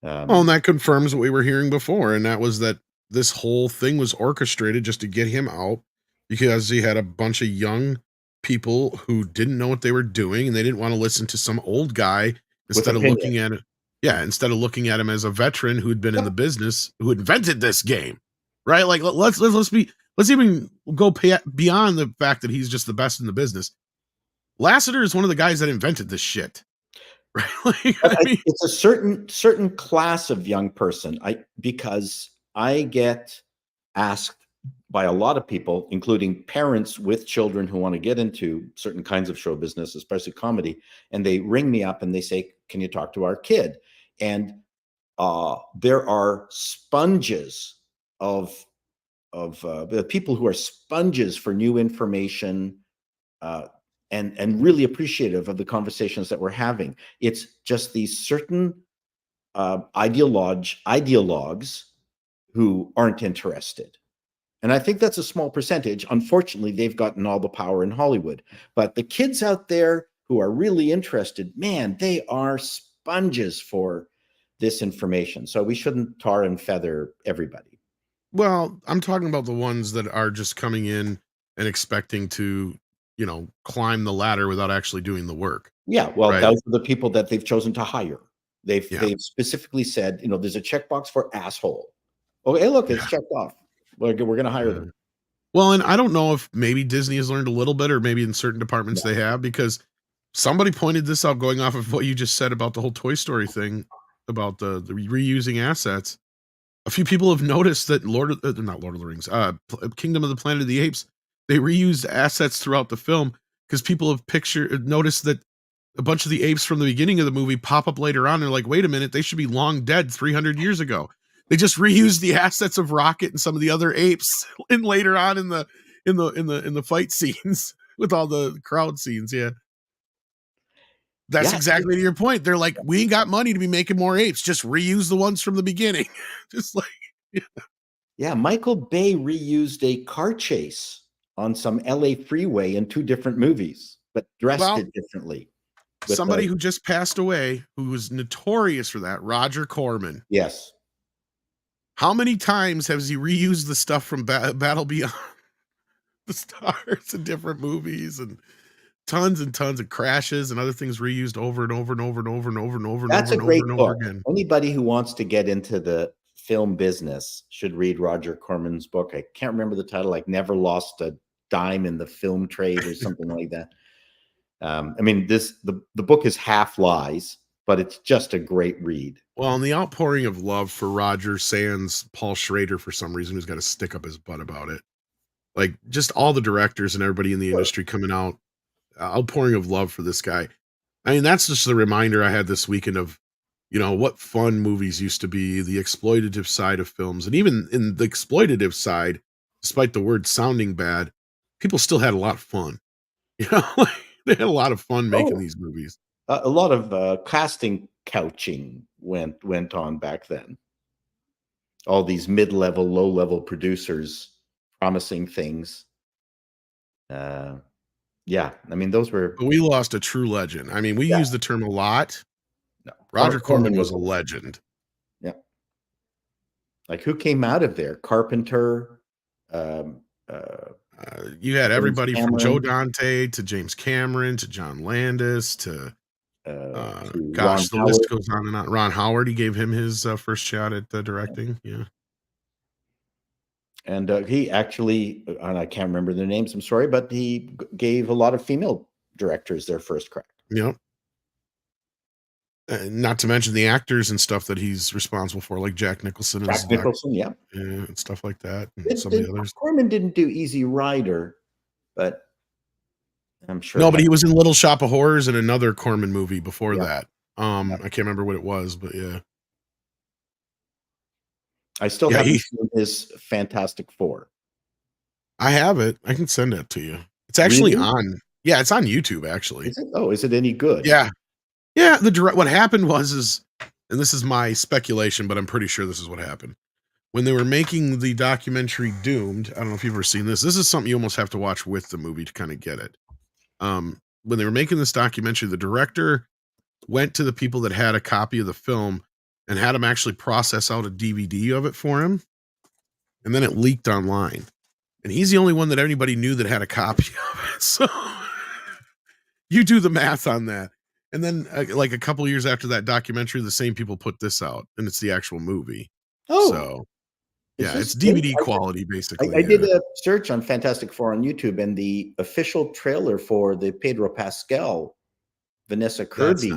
Well, and that confirms what we were hearing before, and that was that this whole thing was orchestrated just to get him out because he had a bunch of young people who didn't know what they were doing and they didn't want to listen to some old guy instead of opinion. looking at it. Yeah, instead of looking at him as a veteran who'd been in the business, who invented this game, right? Like let's even go beyond the fact that he's just the best in the business. Lasseter is one of the guys that invented this shit, right? Like, I mean, it's a certain class of young person. Because I get asked by a lot of people, including parents with children who want to get into certain kinds of show business, especially comedy, and they ring me up and they say, "Can you talk to our kid?" And there are sponges of the people who are sponges for new information, and really appreciative of the conversations that we're having. It's just these certain ideologues who aren't interested. And I think that's a small percentage. Unfortunately, they've gotten all the power in Hollywood. But the kids out there who are really interested, man, they are sponges for this information. So we shouldn't tar and feather everybody. well, I'm talking about the ones that are just coming in and expecting to, climb the ladder without actually doing the work. Yeah, well, Right. those are the people that they've chosen to hire. They've Yeah. they've specifically said, there's a checkbox for asshole. Okay, look, it's checked off. We're going to hire them. Well, and I don't know if maybe Disney has learned a little bit, or maybe in certain departments they have, because somebody pointed this out going off of what you just said about the whole Toy Story thing about the reusing assets. A few people have noticed that not Lord of the Rings, Kingdom of the Planet of the Apes, they reused assets throughout the film because people have noticed that a bunch of the apes from the beginning of the movie pop up later on. They're like, wait a minute, they should be long dead 300 years ago. They just reused the assets of Rocket and some of the other apes in later on in the fight scenes with all the crowd scenes. Yeah. That's Yeah. exactly to your point. They're like, we ain't got money to be making more apes. Just reuse the ones from the beginning. Just like, Yeah, Michael Bay reused a car chase on some LA freeway in 2 different movies, but dressed it differently. Somebody who just passed away, who was notorious for that, Roger Corman. Yes. How many times has he reused the stuff from Battle Beyond the Stars in different movies, and tons of crashes and other things reused over and over and over and over and over and over and That's over a and over great and book. over again. Anybody who wants to get into the film business should read Roger Corman's book. I can't remember the title, like Never Lost a Dime in the Film Trade or something like that. I mean, the book is half lies, but it's just a great read. Well, and the outpouring of love for Roger sans Paul Schrader, for some reason, who's got to stick up his butt about it. Like, just all the directors and everybody in the industry coming out, outpouring of love for this guy. I mean, that's just the reminder I had this weekend of, what fun movies used to be, the exploitative side of films. And even in the exploitative side, despite the word sounding bad, people still had a lot of fun. You know, they had a lot of fun making these movies. A lot of casting couching went on back then. All these mid-level, low-level producers promising things. Yeah, I mean, those were. But we lost a true legend. I mean, we use the term a lot. No, Roger Corman was a legend. Yeah. Like, who came out of there? Carpenter. You had everybody from Joe Dante to James Cameron to John Landis to gosh, the list goes on and on. Ron Howard, he gave him his first shot at directing. Yeah. And he actually, and I can't remember their names, I'm sorry, but he gave a lot of female directors their first crack. Yep. Not to mention the actors and stuff that he's responsible for, like Jack Nicholson. Yeah. And stuff like that. And some of the others. Corman didn't do Easy Rider, but I'm sure. No, but he was in Little Shop of Horrors and another Corman movie before that. I can't remember what it was, but yeah. I still haven't seen his Fantastic Four. I have it. I can send it to you. It's actually on. Yeah, it's on YouTube, actually. Is it? Oh, is it any good? Yeah. Yeah. What happened was, and this is my speculation, but I'm pretty sure this is what happened. When they were making the documentary Doomed, I don't know if you've ever seen this. This is something you almost have to watch with the movie to kind of get it. When they were making this documentary, the director went to the people that had a copy of the film and had them actually process out a DVD of it for him. And then it leaked online. And he's the only one that anybody knew that had a copy of it. So you do the math on that. And then like a couple years after that documentary, the same people put this out, and it's the actual movie. Oh, so yeah, it's DVD quality, basically. I did a search on Fantastic Four on YouTube, and the official trailer for the Pedro Pascal, Vanessa Kirby.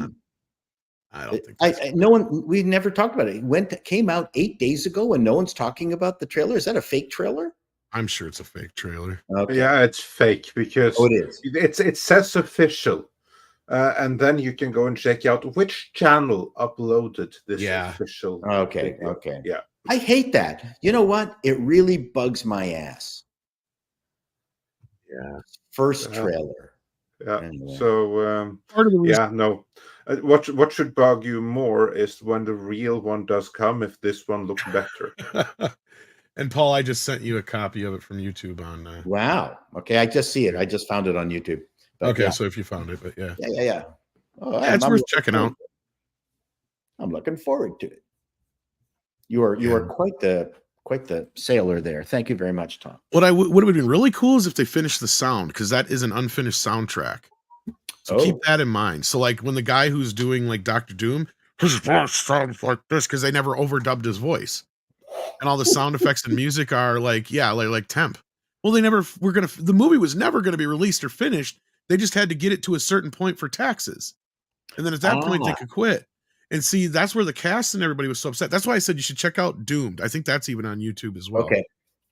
I don't think we never talked about it. It came out 8 days ago and no one's talking about the trailer. Is that a fake trailer? I'm sure it's a fake trailer. Okay. Yeah, it's fake because it is. It says official. And then you can go and check out which channel uploaded this official. Okay. video. Okay. Yeah. I hate that. You know what? It really bugs my ass. Yeah. First trailer. Yeah. Anyway. So no. What should bug you more is when the real one does come, if this one looks better. And Paul, I just sent you a copy of it from YouTube on. Wow. Okay, I just see it. I just found it on YouTube. But okay, so if you found it, but yeah. Yeah. Oh, yeah, it's worth checking out. I'm looking forward to it. You are quite the sailor there. Thank you very much, Tom. What would have been really cool is if they finished the sound, because that is an unfinished soundtrack. So keep that in mind. So like when the guy who's doing like Dr. Doom, his voice sounds like this because they never overdubbed his voice. And all the sound effects and music are like temp. Well, the movie was never going to be released or finished. They just had to get it to a certain point for taxes. And then at that point they could quit. And see, that's where the cast and everybody was so upset. That's why I said you should check out Doomed. I think that's even on YouTube as well. Okay.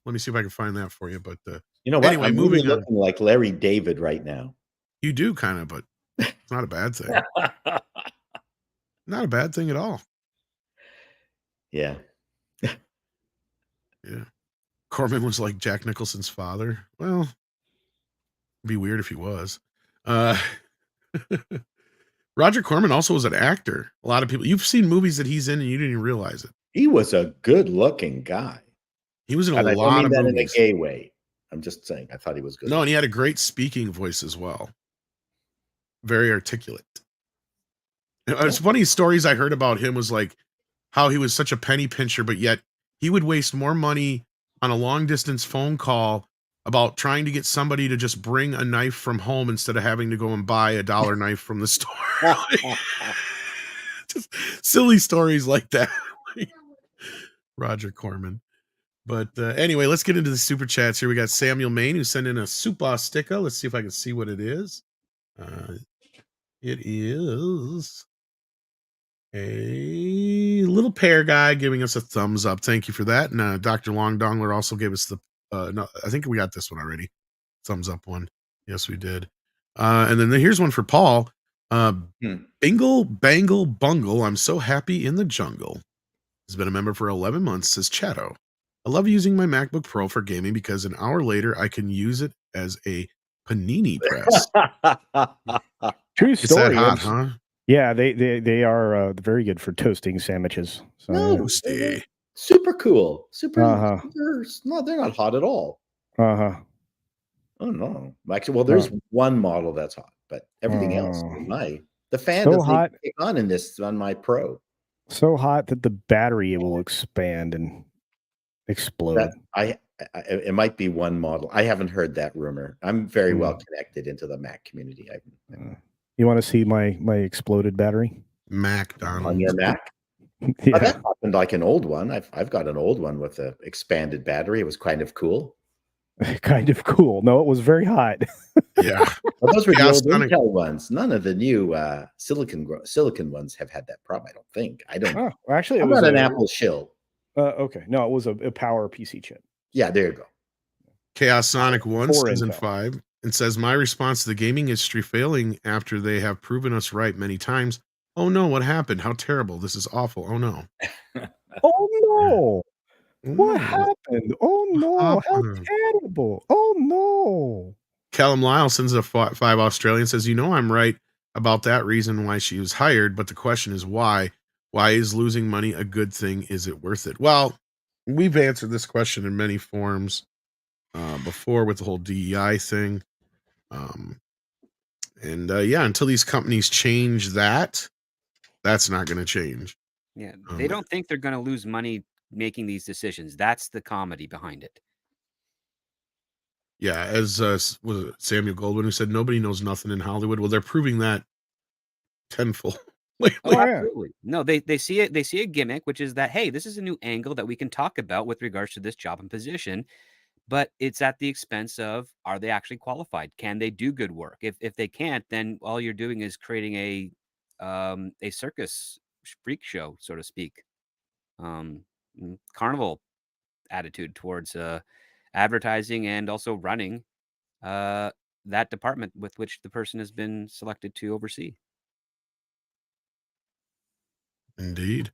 Let me see if I can find that for you. But you know what? Anyway, I'm moving really looking like Larry David right now. You do kind of, but it's not a bad thing. Not a bad thing at all. Yeah. Yeah. Corman was like Jack Nicholson's father. Well, it'd be weird if he was. Roger Corman also was an actor. A lot of people, you've seen movies that he's in and you didn't even realize it. He was a good-looking guy. He was in a lot of movies. I don't mean that in a gay way. I'm just saying, I thought he was good. No, and he had a great speaking voice as well. Very articulate. It's funny stories I heard about him was like how he was such a penny pincher, but yet he would waste more money on a long distance phone call about trying to get somebody to just bring a knife from home instead of having to go and buy a $1 knife from the store. Just silly stories like that. Roger Corman. But anyway, let's get into the super chats here. We got Samuel Main who sent in a super sticker. Let's see if I can see what it is. It is a little pear guy giving us a thumbs up. Thank you for that. And Dr. Long Dongler also gave us the no, I think we got this one already. Thumbs up one. Yes, we did. And then here's one for Paul. Bingle Bangle Bungle. I'm so happy in the jungle. Has been a member for 11 months, says Chato. I love using my MacBook Pro for gaming because an hour later I can use it as a panini press. True It's that story. hot, huh? Yeah, they are very good for toasting sandwiches. So, No, Toasty. super cool. Uh-huh. No, they're not hot at all. Uh-huh. Oh no. Actually, well, there's one model that's hot, but everything else, Oh. the fan So doesn't even hot. kick on in this on my Pro. So hot that the battery will expand and explode. It might be one model. I haven't heard that rumor. I'm very well connected into the Mac community. You want to see my exploded battery? MacDonalds. On your Mac? Yeah. Oh, that happened like an old one. I've got an old one with an expanded battery. It was kind of cool. Kind of cool. No, it was very hot. Yeah. Well, those were the old Sonic. Intel ones. None of the new silicon ones have had that problem. I don't think. I don't. Oh, actually, it I'm was not an Apple shill. Okay. No, it was a power PC chip. Yeah, there you go. Chaos Sonic 1 For sends in Intel. 5 and says, my response to the gaming industry failing after they have proven us right many times. Oh no, what happened? How terrible. This is awful. Oh no. Oh no. What No. happened? Oh no, how terrible. Oh no. Callum Lyle sends a 5 Australian, says, you know, I'm right about that reason why she was hired, but the question is why? Why is losing money a good thing? Is it worth it? Well, we've answered this question in many forms before with the whole DEI thing. Until these companies change that, that's not going to change. Yeah, they don't think they're going to lose money making these decisions. That's the comedy behind it. Yeah, as was it Samuel Goldwyn who said nobody knows nothing in Hollywood. Well, they're proving that tenfold. Absolutely. No, they see it. They see a gimmick, which is that, hey, this is a new angle that we can talk about with regards to this job and position, but it's at the expense of, are they actually qualified? Can they do good work? If they can't, then all you're doing is creating a circus freak show, so to speak, carnival attitude towards advertising and also running that department with which the person has been selected to oversee. Indeed.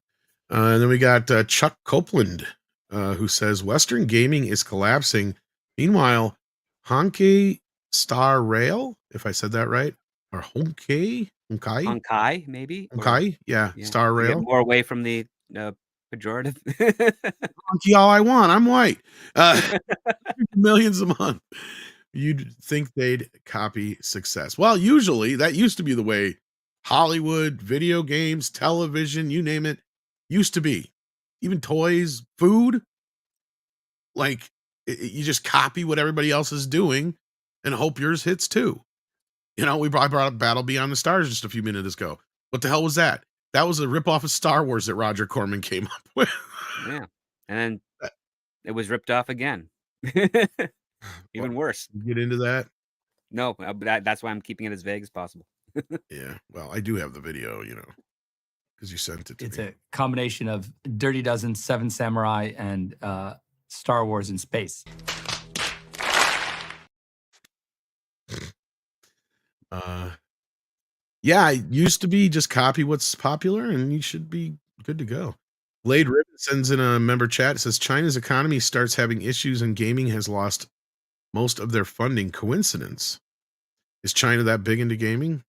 And then we got Chuck Copeland, who says Western gaming is collapsing. Meanwhile, Honkai Star Rail, if I said that right, or Honkai, maybe. Honkai, yeah, Star To get Rail. more away from the pejorative. Honkai all I want. I'm white. Millions a month. You'd think they'd copy success. Well, usually that used to be the way Hollywood, video games, television, you name it, used to be. Even toys, food. Like, you just copy what everybody else is doing and hope yours hits too. You know, I brought up Battle Beyond the Stars just a few minutes ago. What the hell was that? That was a ripoff of Star Wars that Roger Corman came up with. Yeah. And then it was ripped off again. Even worse. Get into that? No, that's why I'm keeping it as vague as possible. Yeah. Well, I do have the video, you know, because you sent it to me. It's a combination of Dirty Dozen, Seven Samurai, and Star Wars in space. Yeah, it used to be just copy what's popular and you should be good to go. Blade Ribbon sends in a member chat. It says China's economy starts having issues and gaming has lost most of their funding. Coincidence? Is China that big into gaming?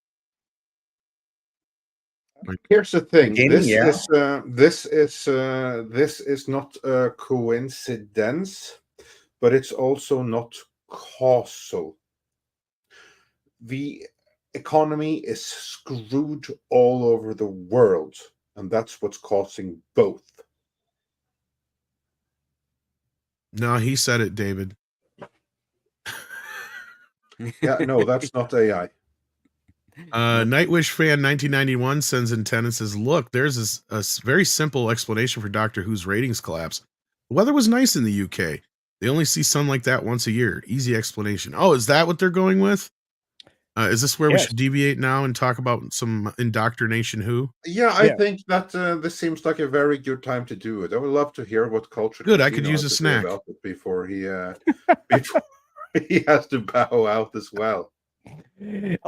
Here's the thing. Gaming, this is not a coincidence, but it's also not causal. The economy is screwed all over the world, and that's what's causing both. No, he said it, David. Yeah, no, that's not AI. Nightwish fan 1991 sends in 10 and says, look, there's a very simple explanation for Doctor Who's ratings collapse. The weather was nice in the UK. They only see sun like that once a year. Easy explanation. Oh, is that what they're going with? Is this where we should deviate now and talk about some indoctrination Who? Yeah, I think that this seems like a very good time to do it. I would love to hear what culture. Good, I could use a snack about it before he before he has to bow out as well.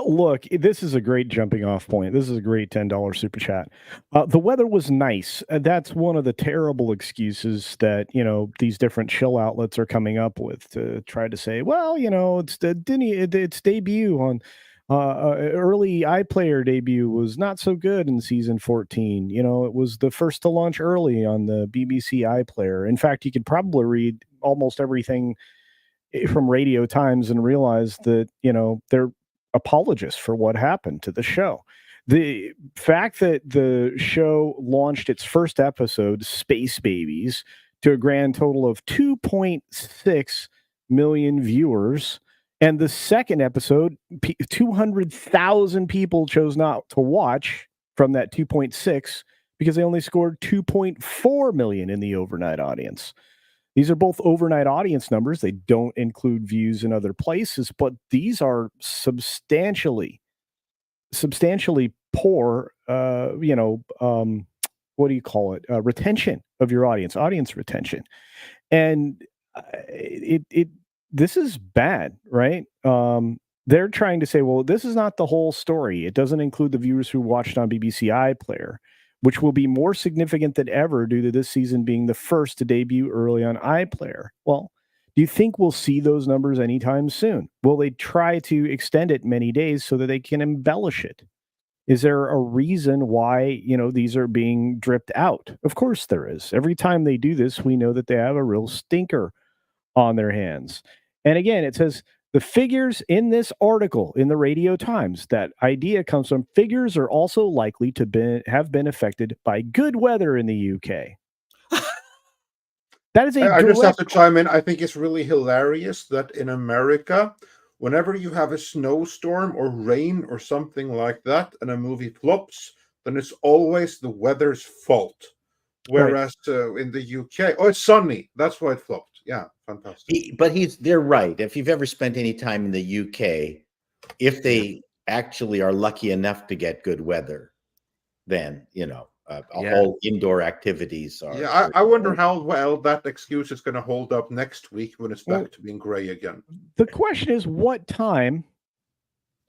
Look, this is a great jumping off point. This is a great $10 super chat. The weather was nice. That's one of the terrible excuses that, these different chill outlets are coming up with to try to say, well, it's its debut on early iPlayer debut was not so good in season 14. It was the first to launch early on the BBC iPlayer. In fact, you could probably read almost everything from Radio Times and realize that, they're apologists for what happened to the show. The fact that the show launched its first episode, Space Babies, to a grand total of 2.6 million viewers, and the second episode, 200,000 people chose not to watch from that 2.6 because they only scored 2.4 million in the overnight audience. These are both overnight audience numbers. They don't include views in other places, but these are substantially poor, what do you call it? Retention of your audience retention. And this is bad, right? They're trying to say, well, this is not the whole story. It doesn't include the viewers who watched on BBC iPlayer, which will be more significant than ever due to this season being the first to debut early on iPlayer. Well, do you think we'll see those numbers anytime soon? Will they try to extend it many days so that they can embellish it? Is there a reason why, these are being dripped out? Of course there is. Every time they do this, we know that they have a real stinker on their hands. And again, it says, the figures in this article in the Radio Times, that idea comes from figures are also likely to have been affected by good weather in the UK. That is I just have to chime in. I think it's really hilarious that in America, whenever you have a snowstorm or rain or something like that and a movie flops, then it's always the weather's fault. Whereas in the UK, it's sunny. That's why it flopped. Yeah, fantastic. They're right. If you've ever spent any time in the UK, if they actually are lucky enough to get good weather, then all indoor activities are. Yeah, I wonder how well that excuse is going to hold up next week when it's back to being gray again. The question is, what time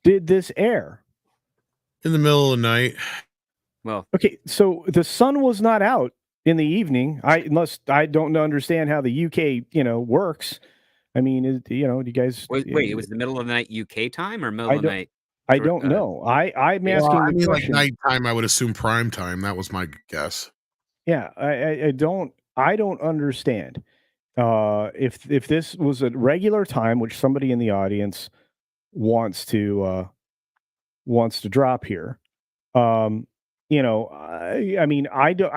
did this air? In the middle of the night. Well, okay, so the sun was not out in the evening. Unless I don't understand how the UK, works. I mean, do you guys wait, it was the middle of the night UK time or middle of the night? I don't know. I'm asking the question. Like nighttime, I would assume prime time. That was my guess. Yeah, I don't understand. If this was a regular time, which somebody in the audience wants to drop here, I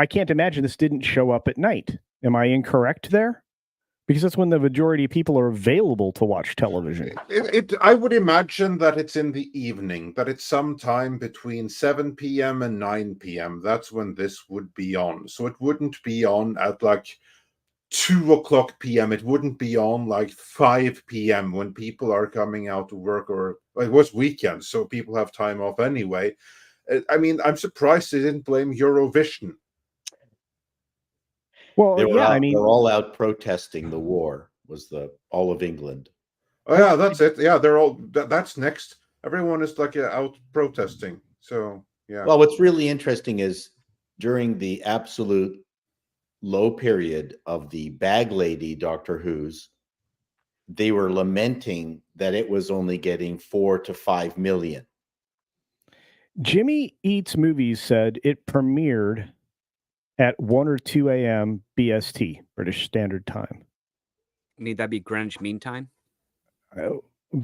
can't imagine this didn't show up at night. Am I incorrect there? Because that's when the majority of people are available to watch television. I would imagine that it's in the evening, that it's sometime between 7 p.m. and 9 p.m. That's when this would be on. So it wouldn't be on at like 2 o'clock p.m. It wouldn't be on like 5 p.m. when people are coming out to work, or it was weekend, so people have time off anyway. I mean, I'm surprised they didn't blame Eurovision. Well, they're all out protesting the war. Was all of England? Oh yeah, that's it. Yeah, they're all. That's next. Everyone is like out protesting. So yeah. Well, what's really interesting is during the absolute low period of the bag lady Doctor Who's, they were lamenting that it was only getting 4 to 5 million. Jimmy Eats Movies said it premiered at 1 or 2 a.m. BST, British Standard Time. Need that be Greenwich Mean Time?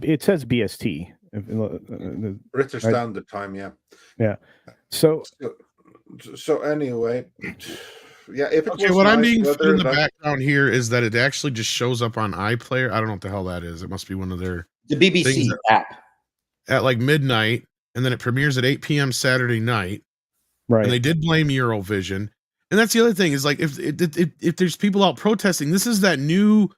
It says BST. British Standard Time, yeah. Yeah. So anyway, yeah. If it okay, what I'm being fed in the background here is that it actually just shows up on iPlayer. I don't know what the hell that is. It must be one of their the BBC app at like midnight, and then it premieres at 8 p.m. Saturday night. Right. And they did blame Eurovision. And that's the other thing is like if there's people out protesting, this is that new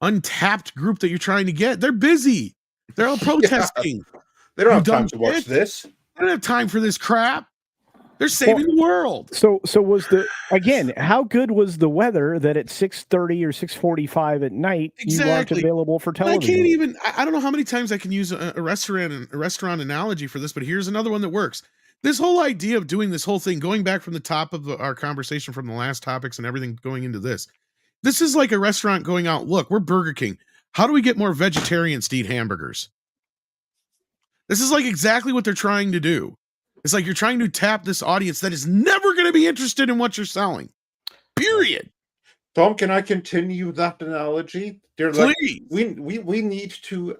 untapped group that you're trying to get. They're busy. They're all protesting. Yeah. They don't have time to watch this. They don't have time for this crap. They're saving the world. So was how good was the weather that at 6:30 or 6:45 at night you weren't available for television? I can't even. I don't know how many times I can use a restaurant analogy for this, but here's another one that works. This whole idea of doing this whole thing, going back from the top of our conversation from the last topics and everything going into this. This is like a restaurant going out. Look, we're Burger King. How do we get more vegetarians to eat hamburgers? This is like exactly what they're trying to do. It's like you're trying to tap this audience that is never going to be interested in what you're selling. Period. Tom, can I continue that analogy? Please. We need to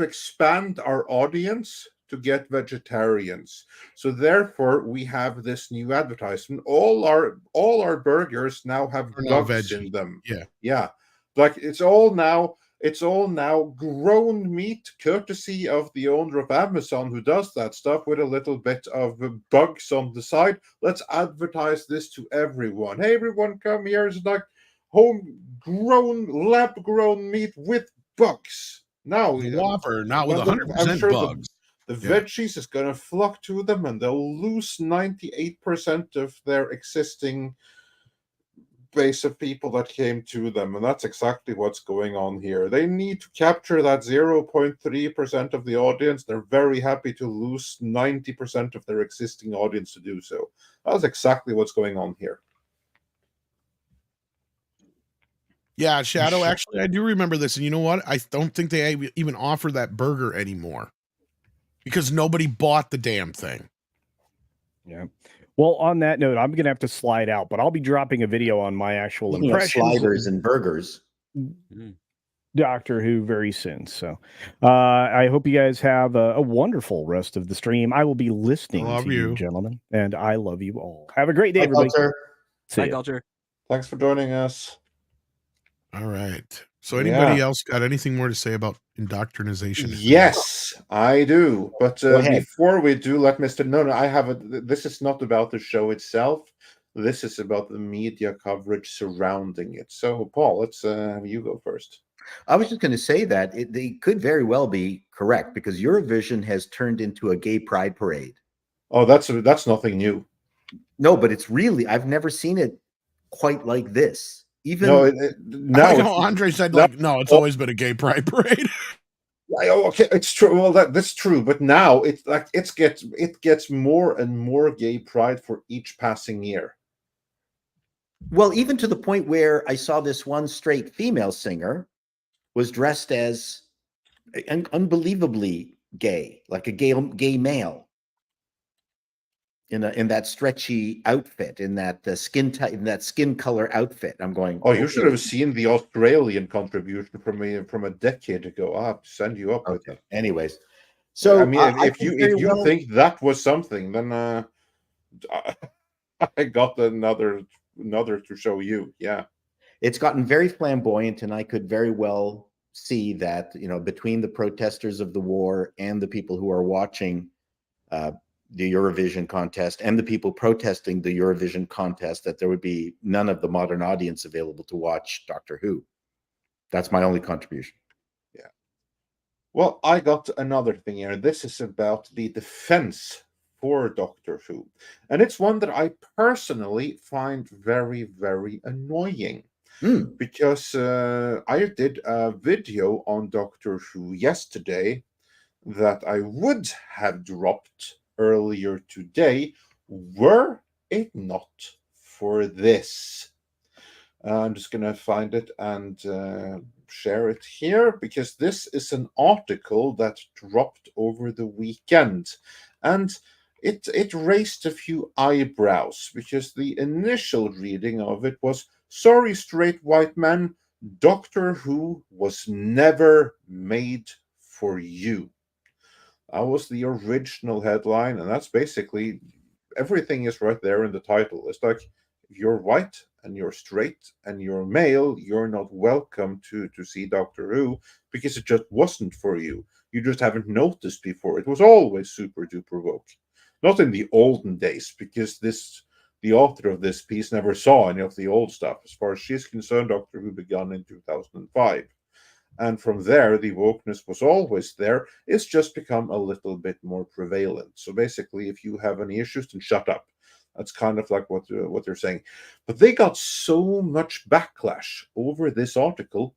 expand our audience to get vegetarians. So therefore, we have this new advertisement. All our burgers now have bugs in them. Yeah. Like it's all now grown meat, courtesy of the owner of Amazon who does that stuff with a little bit of bugs on the side. Let's advertise this to everyone. Hey, everyone, come here. It's like homegrown, lab-grown meat with bugs. Now, the Whopper, not with 100% bugs. The veggies is going to flock to them, and they'll lose 98% of their existing base of people that came to them, and that's exactly what's going on here. They need to capture that 0.3% of the audience. They're very happy to lose 90% of their existing audience to do so. That's exactly what's going on here. Yeah, Chato, actually, I do remember this, and you know what? I don't think they even offer that burger anymore because nobody bought the damn thing. Yeah. Well, on that note, I'm going to have to slide out, but I'll be dropping a video on my actual impressions. Sliders and burgers. Doctor Who very soon. So I hope you guys have a wonderful rest of the stream. I will be listening to you, gentlemen, and I love you all. Have a great day, everybody. Bye, Culture. Thanks for joining us. All right. So anybody else got anything more to say about indoctrination? Yes, I do. But before we do, let Mr. No, I have this is not about the show itself. This is about the media coverage surrounding it. So, Paul, let's have you go first. I was just going to say that they could very well be correct because Eurovision has turned into a gay pride parade. Oh, that's nothing new. No, but it's really, I've never seen it quite like this. Even Andre said it's always been a gay pride parade. Okay, it's true. Well, that's true, but now it's like it gets more and more gay pride for each passing year. Well, even to the point where I saw this one straight female singer was dressed as unbelievably gay, like a gay male. In that stretchy outfit, in that skin color outfit. I'm going. Oh, you should have seen the Australian contribution from a decade ago. I'll have to send you up with it. Anyways, so I mean, if you think that was something, then I got another to show you. Yeah, it's gotten very flamboyant, and I could very well see that between the protesters of the war and the people who are watching the Eurovision contest and the people protesting the Eurovision contest, that there would be none of the modern audience available to watch Doctor Who. That's my only contribution. Yeah. Well, I got another thing here. This is about the defense for Doctor Who. And it's one that I personally find very, very annoying. Because I did a video on Doctor Who yesterday that I would have dropped earlier today were it not for this. I'm just going to find it and share it here because this is an article that dropped over the weekend. And it raised a few eyebrows because the initial reading of it was, "Sorry, straight white man, Doctor Who was never made for you." That was the original headline, and that's basically everything is right there in the title. It's like, if you're white and you're straight and you're male, you're not welcome to see Doctor Who because it just wasn't for you. You just haven't noticed before. It was always super duper woke. Not in the olden days, because the author of this piece never saw any of the old stuff. As far as she's concerned, Doctor Who began in 2005. And from there, the wokeness was always there. It's just become a little bit more prevalent. So basically, if you have any issues, then shut up. That's kind of like what they're saying. But they got so much backlash over this article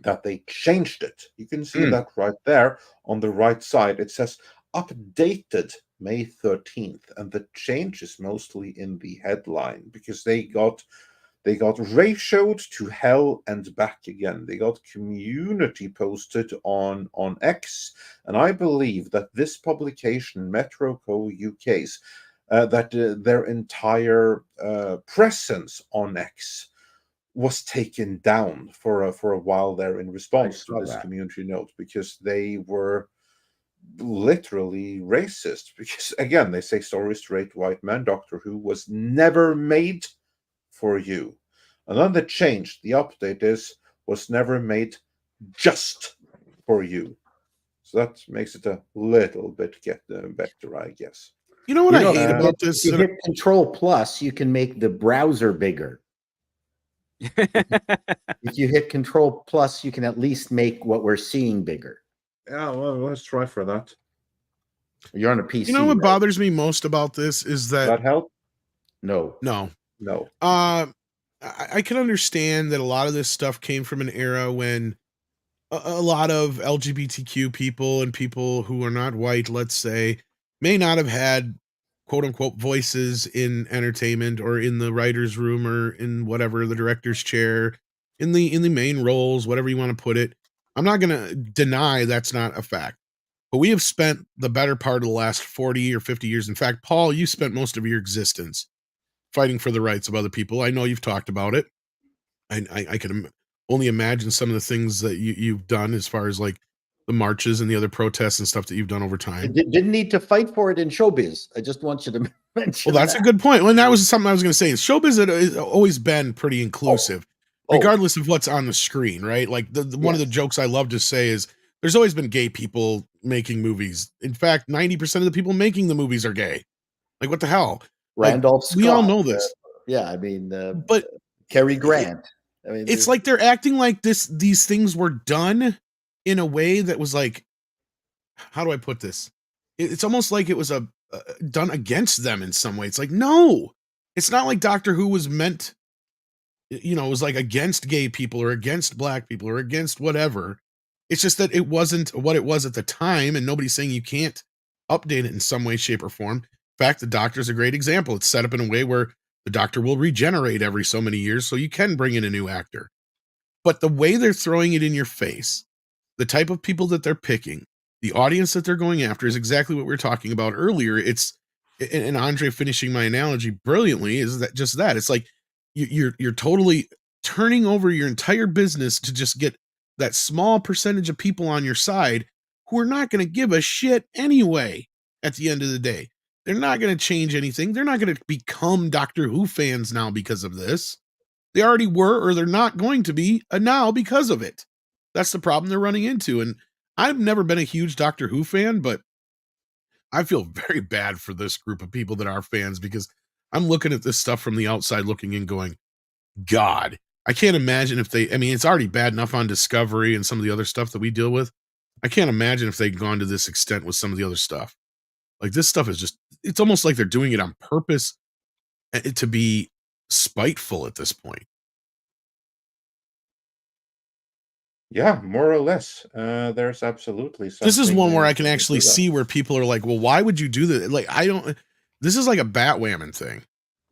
that they changed it. You can see that right there on the right side. It says updated May 13th, and the change is mostly in the headline because they got ratioed to hell and back again. They got community posted on X, and I believe that this publication, Metro Co UK's, that their entire presence on X was taken down for a while there in response to this community note, because they were literally racist. Because again, they say sorry, straight white man, Doctor Who was never made for you. And then the change, the update was never made just for you. So that makes it a little bit better, I guess. You know what I hate about this? If you hit Control Plus, you can make the browser bigger. If you hit Control Plus, you can at least make what we're seeing bigger. Yeah, well, let's try for that. You're on a PC. You know what right? bothers me most about this is that... Does that help? No. I can understand that a lot of this stuff came from an era when a lot of LGBTQ people and people who are not white, let's say, may not have had quote unquote voices in entertainment or in the writer's room or in whatever, the director's chair, in the main roles, whatever you want to put it. I'm not going to deny that's not a fact, but we have spent the better part of the last 40 or 50 years. In fact, Paul, you spent most of your existence fighting for the rights of other people. I know you've talked about it. I can only imagine some of the things that you've done as far as like the marches and the other protests and stuff that you've done over time. Didn't need to fight for it in showbiz. I just want you to mention. Well, that's a good point. Well, and that was something I was going to say. Showbiz has always been pretty inclusive, regardless of what's on the screen, right? Like one of the jokes I love to say is there's always been gay people making movies. In fact, 90% of the people making the movies are gay. Like, what the hell? Randolph Scott, we all know this. I mean, but Cary Grant. I mean, it's like they're acting like these things were done in a way that was like, how do I put this? It's almost like it was done against them in some way. It's like, no, it's not like Doctor Who was meant, it was like against gay people or against black people or against whatever. It's just that it wasn't what it was at the time, and nobody's saying you can't update it in some way, shape, or form. In fact, the Doctor's a great example. It's set up in a way where the Doctor will regenerate every so many years, so you can bring in a new actor. But the way they're throwing it in your face, the type of people that they're picking, the audience that they're going after is exactly what we were talking about earlier. It's, and Andre finishing my analogy brilliantly, is that just that. It's like you're totally turning over your entire business to just get that small percentage of people on your side who are not going to give a shit anyway at the end of the day. They're not going to change anything. They're not going to become Doctor Who fans now because of this. They already were, or they're not going to be now because of it. That's the problem they're running into. And I've never been a huge Doctor Who fan, but I feel very bad for this group of people that are fans, because I'm looking at this stuff from the outside looking in going, God, I can't imagine if it's already bad enough on Discovery and some of the other stuff that we deal with. I can't imagine if they'd gone to this extent with some of the other stuff. Like, this stuff is just, it's almost like they're doing it on purpose to be spiteful at this point. Yeah, more or less. There's absolutely something. This is one where I can actually see where people are like, well, why would you do that? Like, this is like a Batwoman thing,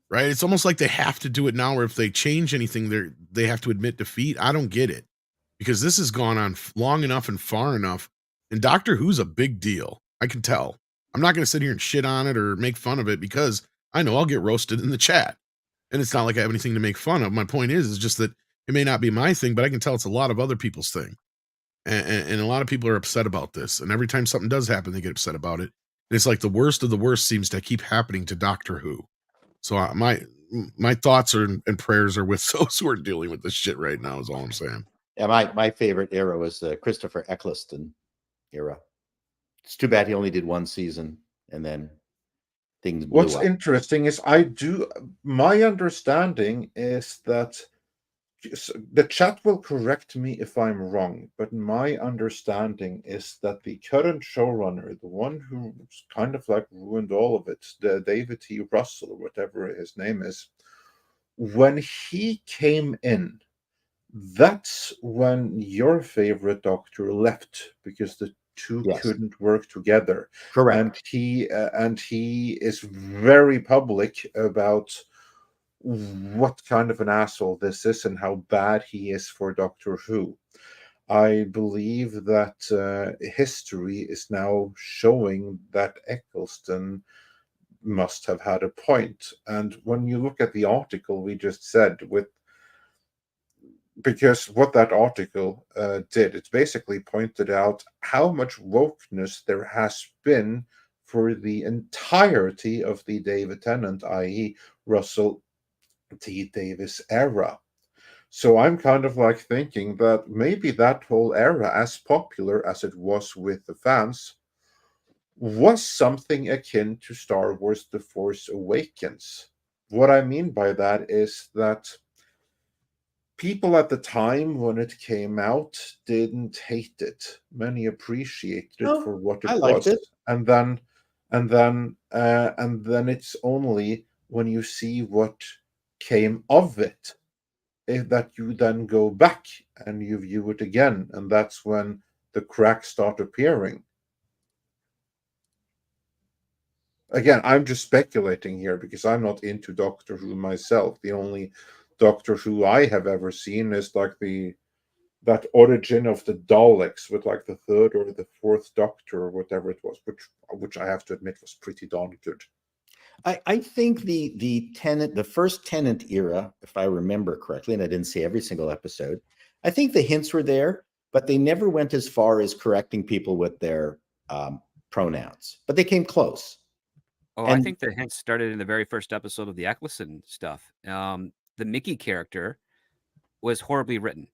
right? It's almost like they have to do it now, where if they change anything, they have to admit defeat. I don't get it, because this has gone on long enough and far enough, and Doctor Who's a big deal. I can tell. I'm not going to sit here and shit on it or make fun of it, because I know I'll get roasted in the chat, and it's not like I have anything to make fun of. My point is just that it may not be my thing, but I can tell it's a lot of other people's thing. And a lot of people are upset about this. And every time something does happen, they get upset about it. And it's like the worst of the worst seems to keep happening to Doctor Who. So my thoughts and prayers are with those who are dealing with this shit right now, is all I'm saying. Yeah, my favorite era was the Christopher Eccleston era. It's too bad he only did one season, and then things blew What's up. interesting is my understanding is that the chat will correct me if I'm wrong, but my understanding is that the current showrunner, the one who's kind of like ruined all of it, the David T. Russell, or whatever his name is, when he came in, that's when your favorite Doctor left because the two Yes. couldn't work together. Correct. And he is very public about what kind of an asshole this is and how bad he is for Doctor Who. I believe that history is now showing that Eccleston must have had a point. And when you look at the article we just said, because what that article did, it basically pointed out how much wokeness there has been for the entirety of the David Tennant, i.e., Russell T. Davis era. So I'm kind of like thinking that maybe that whole era, as popular as it was with the fans, was something akin to Star Wars The Force Awakens. What I mean by that is that people at the time when it came out didn't hate it. Many appreciated it No, for what I it liked was. it. And then it's only when you see what came of it that you then go back and you view it again, and that's when the cracks start appearing. Again, I'm just speculating here because I'm not into Doctor Who myself. The only Doctor Who I have ever seen is like that origin of the Daleks with like the third or the fourth Doctor or whatever it was, which I have to admit was pretty darn good. I think the first Tennant era, if I remember correctly, and I didn't see every single episode, I think the hints were there, but they never went as far as correcting people with their pronouns. But they came close. Oh, I think the hints started in the very first episode of the Eccleston stuff. The Mickey character was horribly written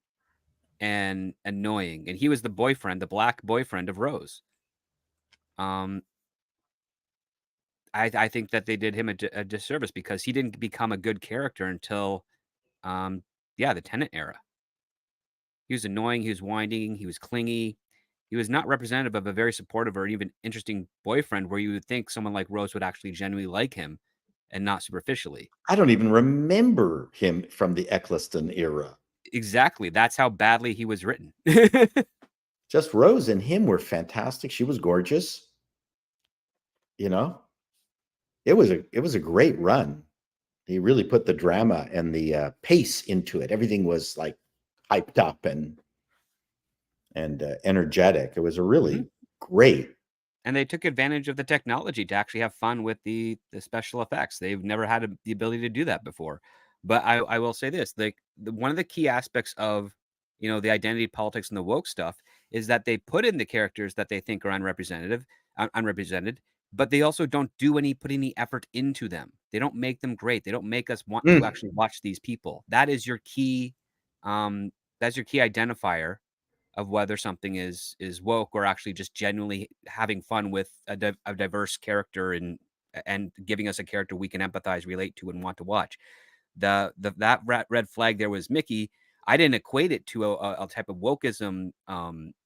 and annoying, and he was the boyfriend, the black boyfriend of Rose. I think that they did him a disservice because he didn't become a good character until, the Tennant era. He was annoying, he was whining, he was clingy. He was not representative of a very supportive or even interesting boyfriend where you would think someone like Rose would actually genuinely like him and not superficially. I don't even remember him from the Eccleston era. Exactly. That's how badly he was written. Just Rose and him were fantastic. She was gorgeous. You know, it was a great run. He really put the drama and the pace into it. Everything was like hyped up and energetic. It was a really great. And they took advantage of the technology to actually have fun with the special effects. They've never had the ability to do that before. But I will say this, one of the key aspects of, the identity politics and the woke stuff is that they put in the characters that they think are unrepresented, but they also don't put any effort into them. They don't make them great. They don't make us want to actually watch these people. That is your key, that's your key identifier of whether something is woke or actually just genuinely having fun with a diverse character and giving us a character we can empathize, relate to, and want to watch. That red flag there was Mickey. I didn't equate it to a type of wokeism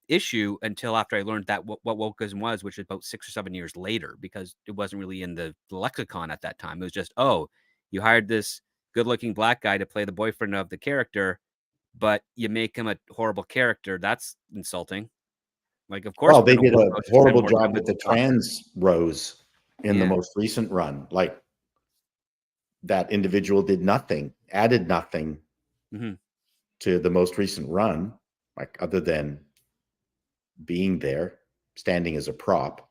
issue until after I learned that what wokeism was, which is about 6 or 7 years later, because it wasn't really in the lexicon at that time. It was just, oh, you hired this good-looking black guy to play the boyfriend of the character, but you make him a horrible character. That's insulting. Like, of course, Well, they did a horrible job with the stuff. trans Rose in the most recent run. Like, that individual did nothing, added nothing to the most recent run, like other than being there, standing as a prop.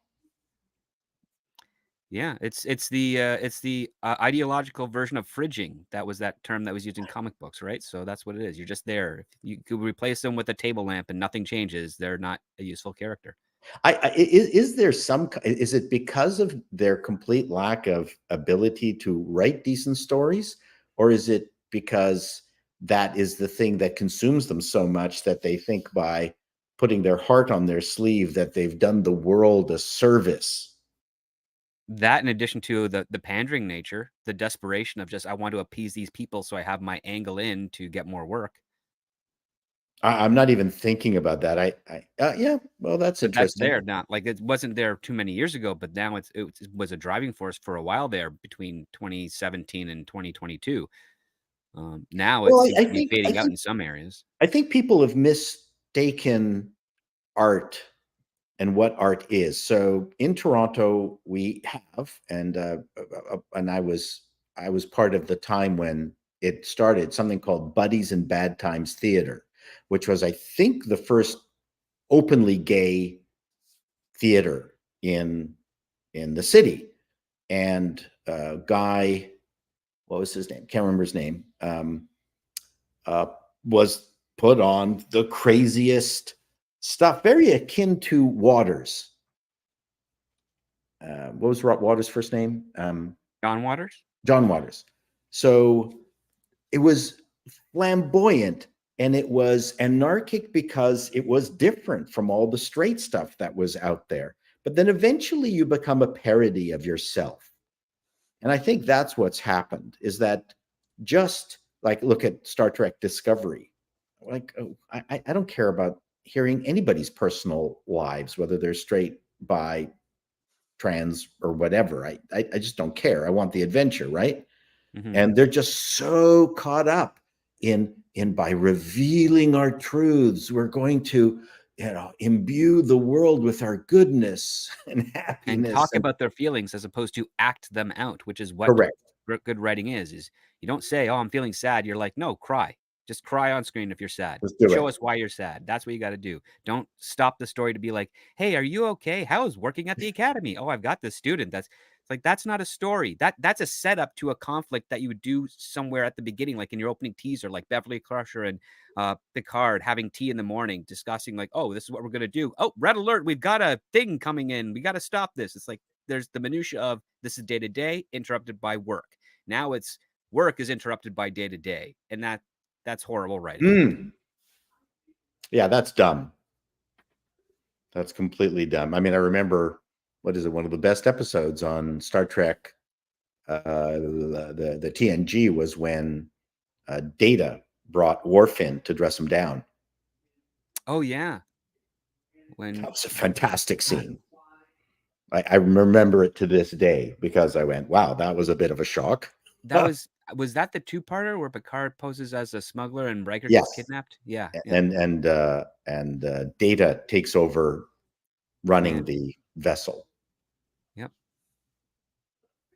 Yeah, it's the ideological version of fridging. That was that term that was used in comic books, right? So that's what it is. You're just there. If you could replace them with a table lamp and nothing changes, they're not a useful character. Is it because of their complete lack of ability to write decent stories, or is it because that is the thing that consumes them so much that they think by putting their heart on their sleeve that they've done the world a service? That, in addition to the pandering nature, the desperation of just, I want to appease these people so I have my angle in to get more work. I'm not even thinking about that. Yeah, well, that's But that's interesting. there now. Like it wasn't there too many years ago, but now it was a driving force for a while there between 2017 and 2022. Now it Well, seems to be fading out in some areas. I think people have mistaken art and what art is. So in Toronto, we have, and I was part of the time when it started, something called Buddies and Bad Times Theater, which was, I think, the first openly gay theater in the city. And guy, what was his name? Can't remember his name. Was put on the craziest stuff, very akin to Waters. What was Waters' first name? John Waters? John Waters. So it was flamboyant and it was anarchic because it was different from all the straight stuff that was out there. But then eventually you become a parody of yourself. And I think that's what's happened, is that just like, look at Star Trek Discovery. Like, I don't care about hearing anybody's personal lives, whether they're straight, bi, trans, or whatever. I just don't care. I want the adventure, right? Mm-hmm. And they're just so caught up in by revealing our truths, we're going to, imbue the world with our goodness and happiness and talk about their feelings as opposed to act them out, which is what correct. good writing is you don't say, oh, I'm feeling sad. You're like, no, cry. Just cry on screen if you're sad. Show us why you're sad. That's what you got to do. Don't stop the story to be like, hey, are you okay? How's working at the academy? Oh, I've got this student. That's not a story. That's a setup to a conflict that you would do somewhere at the beginning, like in your opening teaser, like Beverly Crusher and Picard having tea in the morning, discussing like, oh, this is what we're gonna do. Oh, red alert! We've got a thing coming in. We got to stop this. It's like there's the minutia of this is day to day interrupted by work. Now it's work is interrupted by day to day, and that's horrible writing. Yeah, that's dumb. That's completely dumb. I mean, I remember, what is it? One of the best episodes on Star Trek, the TNG, was when Data brought Worf in to dress him down. Oh yeah, That was a fantastic scene. I remember it to this day because I went, wow, that was a bit of a shock. That was that the two-parter where Picard poses as a smuggler and Riker Yes. gets kidnapped? Yeah. And Data takes over running the vessel. Yep.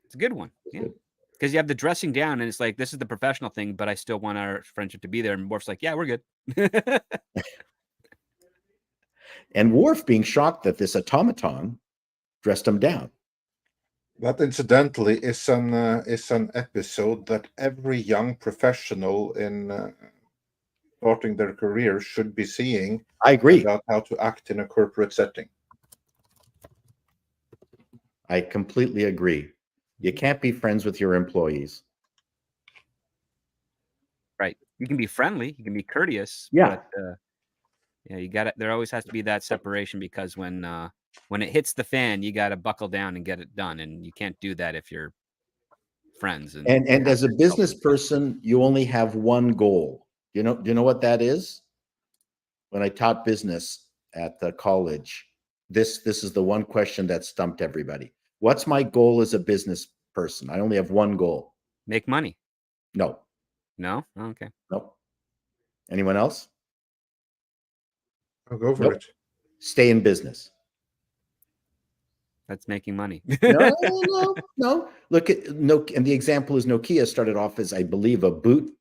It's a good one. Yeah. Because you have the dressing down and it's like, this is the professional thing, but I still want our friendship to be there. And Worf's like, yeah, we're good. And Worf being shocked that this automaton dressed him down. That incidentally is an episode that every young professional in starting their career should be seeing. I agree. About how to act in a corporate setting. I completely agree. You can't be friends with your employees. Right. You can be friendly. You can be courteous. Yeah. But, yeah, you got it. There always has to be that separation because when it hits the fan, you got to buckle down and get it done, and you can't do that if you're friends. And as a business person, you only have one goal. Do you know what that is? When I taught business at the college, this is the one question that stumped everybody. What's my goal as a business person? I only have one goal. Make money. No. No? Oh, okay. Nope. Anyone else? I'll go for it. Stay in business. That's making money. No. Look at and the example is Nokia started off as, I believe, a boot.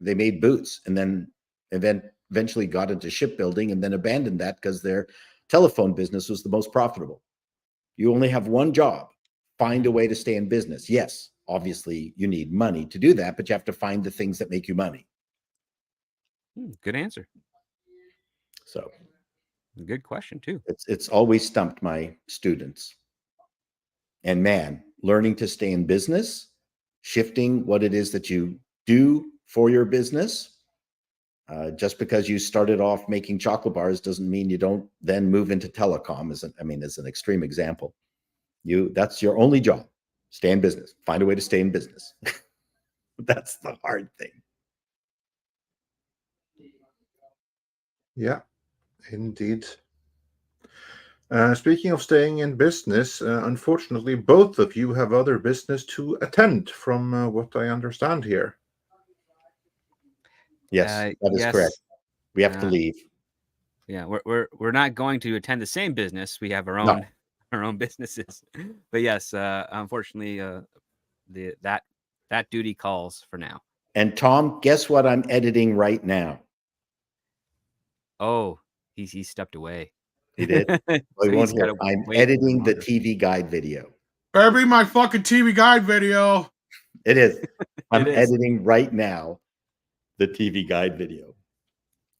They made boots and then eventually got into shipbuilding and then abandoned that because their telephone business was the most profitable. You only have one job. Find a way to stay in business. Yes, obviously you need money to do that, but you have to find the things that make you money. Good answer. So, good question too. It's always stumped my students. And man, learning to stay in business, shifting what it is that you do for your business. Just because you started off making chocolate bars doesn't mean you don't then move into telecom. As an extreme example. That's your only job. Stay in business. Find a way to stay in business. That's the hard thing. Yeah, indeed. Speaking of staying in business, unfortunately, both of you have other business to attend, from what I understand here. Yes, that is correct. Yes. We have to Uh, leave. Yeah, we're not going to attend the same business. We have our No. own our own businesses. But yes, unfortunately, that duty calls for now. And Tom, guess what I'm editing right now? Oh, he stepped away. He did. So We won't he's hear. gotta I'm wait editing the longer. TV guide video. Better be my fucking TV guide video. It is. I'm It is. editing right now the TV guide video.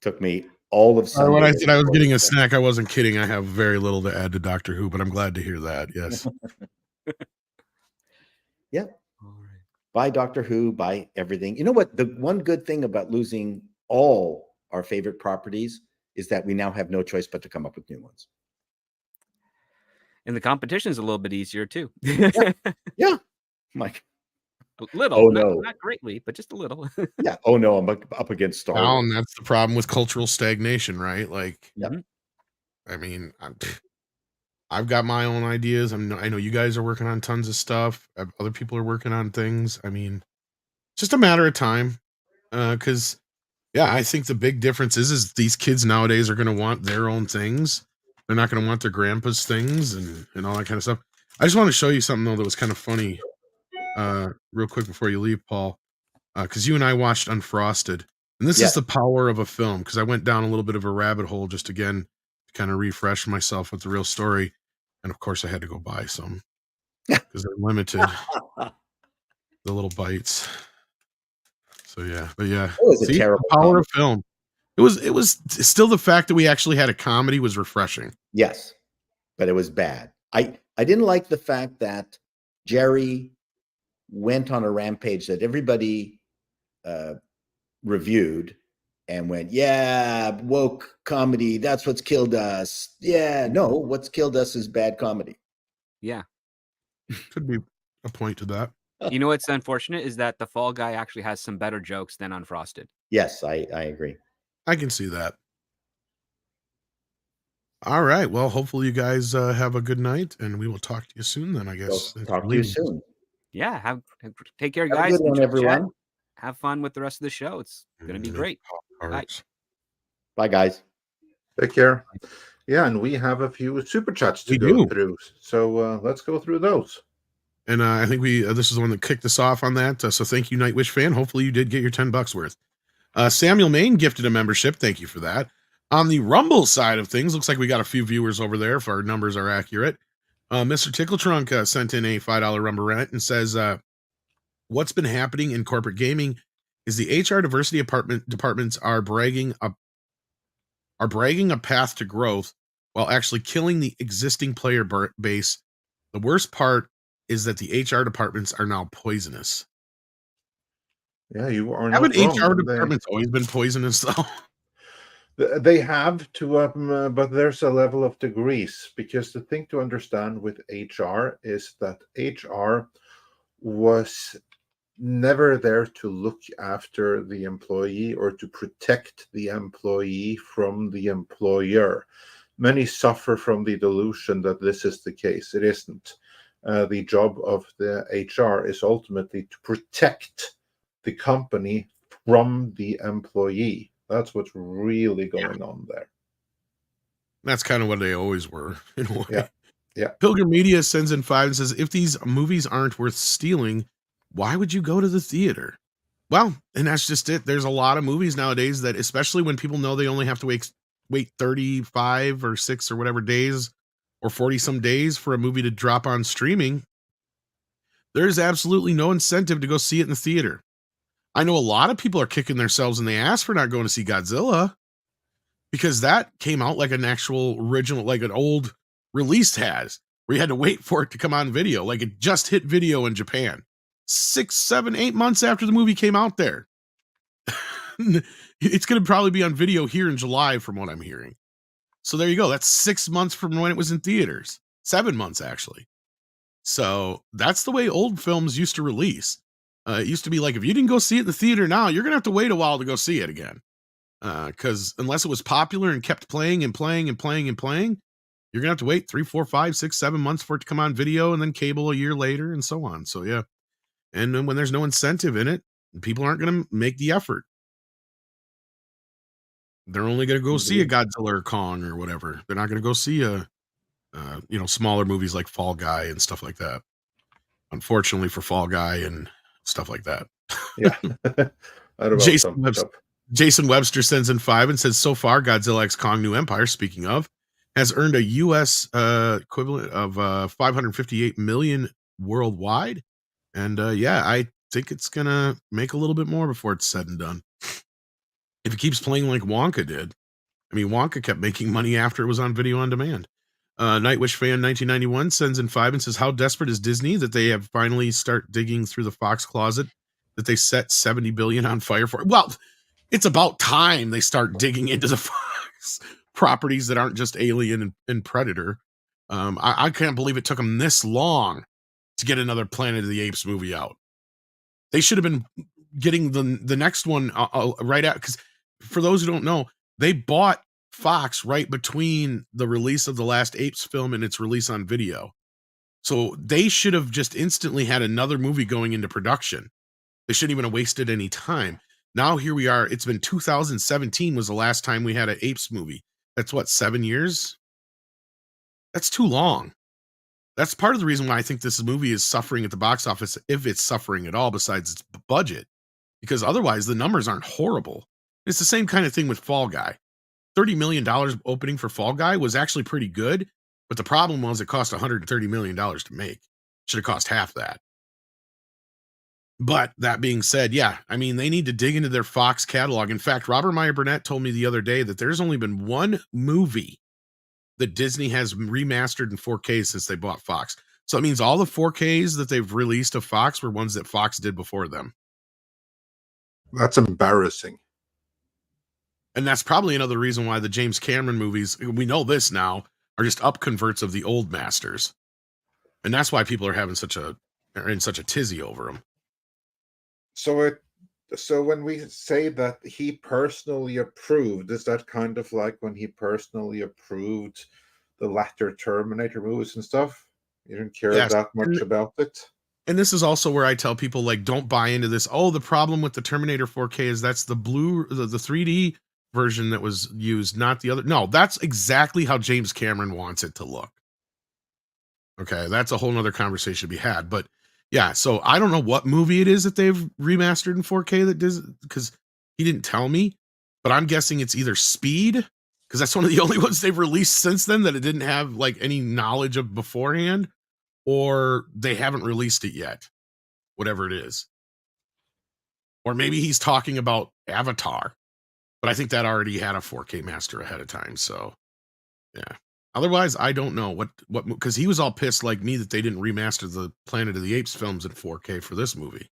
Took me all of Sunday. When I to said I was record getting it. a snack, I wasn't kidding. I have very little to add to Doctor Who, but I'm glad to hear that. Yes. Yeah. All right. Buy Doctor Who, buy everything. You know what? The one good thing about losing all our favorite properties is that we now have no choice but to come up with new ones. And the competition's a little bit easier too. Yeah. Mike. Little, Oh, not, no. not greatly, but just a little. Yeah. Oh no, I'm up against Star Well, Wars. and that's the problem with cultural stagnation, right? Like, Yep. I mean, I've got my own ideas. I know you guys are working on tons of stuff. Other people are working on things. I mean, it's just a matter of time. Because, yeah, I think the big difference is these kids nowadays are going to want their own things. They're not going to want their grandpa's things and all that kind of stuff. I just want to show you something, though, that was kind of funny real quick before you leave, Paul. Because you and I watched Unfrosted. And this is the power of a film, because I went down a little bit of a rabbit hole just again to kind of refresh myself with the real story. And of course, I had to go buy some because they're limited, the little bites. So yeah, but yeah, It was a see, terrible the power comedy. of film. It was still the fact that we actually had a comedy was refreshing. Yes, but it was bad. I didn't like the fact that Jerry went on a rampage that everybody reviewed and went, yeah, woke comedy, that's what's killed us. Yeah, no, what's killed us is bad comedy. Yeah. Could be a point to that. You know what's unfortunate is that the Fall Guy actually has some better jokes than Unfrosted. Yes, I agree. I can see that. All right. Well, hopefully you guys have a good night, and we will talk to you soon. Then I guess. We'll talk to you soon. Yeah. Take care, Have guys. a good one, Enjoy the chat. everyone. Have fun with the rest of the show. It's going to be great. Bye. Bye, guys. Take care. Yeah, and we have a few super chats to go through. So let's go through those. And I think this is the one that kicked us off on that. So thank you, Nightwish fan. Hopefully you did get your $10 worth. Samuel Main gifted a membership. Thank you for that. On the Rumble side of things, looks like we got a few viewers over there if our numbers are accurate. Mr. Tickletrunk sent in a $5 Rumble rent and says, what's been happening in corporate gaming is the HR diversity departments are bragging a path to growth while actually killing the existing player base. The worst part is that the HR departments are now poisonous. Yeah, you are Haven't not wrong. HR departments always been poisonous, though? They have to, but there's a level of degrees, because the thing to understand with HR is that HR was never there to look after the employee or to protect the employee from the employer. Many suffer from the delusion that this is the case. It isn't. The job of the HR is ultimately to protect the company from the employee. That's what's really going on there. That's kind of what they always were, in a way. Yeah. Pilgrim Media sends in 5 and says, if these movies aren't worth stealing, why would you go to the theater? Well, and that's just it. There's a lot of movies nowadays that, especially when people know they only have to wait 35 or 6 or whatever days or 40 some days for a movie to drop on streaming, there's absolutely no incentive to go see it in the theater. I know a lot of people are kicking themselves in the ass for not going to see Godzilla, because that came out like an actual original, like an old release has, where you had to wait for it to come on video. Like it just hit video in Japan 6, 7, 8 months after the movie came out there. It's going to probably be on video here in July, from what I'm hearing. So there you go. That's 6 months from when it was in theaters. 7 months, actually. So that's the way old films used to release. It used to be like, if you didn't go see it in the theater now, you're going to have to wait a while to go see it again. Because unless it was popular and kept playing and playing and playing and playing, you're gonna have to wait 3, 4, 5, 6, 7 months for it to come on video, and then cable a year later, and so on. So yeah, and then when there's no incentive in it, people aren't gonna make the effort. They're only gonna go see a Godzilla or Kong or whatever. They're not gonna go see a smaller movies like Fall Guy and stuff like that. Unfortunately for Fall Guy and stuff like that. Yeah. Jason Webster sends in 5 and says, so far, Godzilla X Kong New Empire, speaking of, has earned a U.S. Equivalent of 558 million worldwide. And yeah, I think it's going to make a little bit more before it's said and done. If it keeps playing like Wonka did. I mean, Wonka kept making money after it was on video on demand. Nightwish Fan 1991 sends in 5 and says, how desperate is Disney that they have finally start digging through the Fox closet that they set 70 billion on fire for? Well, it's about time they start digging into the Fox properties that aren't just Alien and Predator. I can't believe it took them this long to get another Planet of the Apes movie out. They should have been getting the next one right out, because for those who don't know, they bought Fox right between the release of the last Apes film and its release on video. So they should have just instantly had another movie going into production. They shouldn't even have wasted any time. Now here we are. It's been 2017 was the last time we had an Apes movie. That's what, 7 years? That's too long. That's part of the reason why I think this movie is suffering at the box office, if it's suffering at all, besides its budget, because otherwise the numbers aren't horrible. It's the same kind of thing with Fall Guy. $30 million opening for Fall Guy was actually pretty good, but the problem was it cost $130 million to make. Should have cost half that. But that being said, yeah, I mean, they need to dig into their Fox catalog. In fact, Robert Meyer Burnett told me the other day that there's only been one movie that Disney has remastered in 4K since they bought Fox. So it means all the 4Ks that they've released of Fox were ones that Fox did before them. That's embarrassing. And that's probably another reason why the James Cameron movies, we know this now, are just up converts of the old masters. And that's why people are in such a tizzy over them. So when we say that he personally approved, is that kind of like when he personally approved the latter Terminator movies and stuff? You didn't care that much about it? And this is also where I tell people, like, don't buy into this. Oh, the problem with the Terminator 4K is that's the 3D version that was used, not the other. No, that's exactly how James Cameron wants it to look. Okay, that's a whole nother conversation to be had. But yeah, so I don't know what movie it is that they've remastered in 4K that does, because he didn't tell me, but I'm guessing it's either Speed, because that's one of the only ones they've released since then that it didn't have like any knowledge of beforehand, or they haven't released it yet, whatever it is. Or maybe he's talking about Avatar, but I think that already had a 4K master ahead of time. So yeah. Otherwise, I don't know what because he was all pissed like me that they didn't remaster the Planet of the Apes films in 4K for this movie.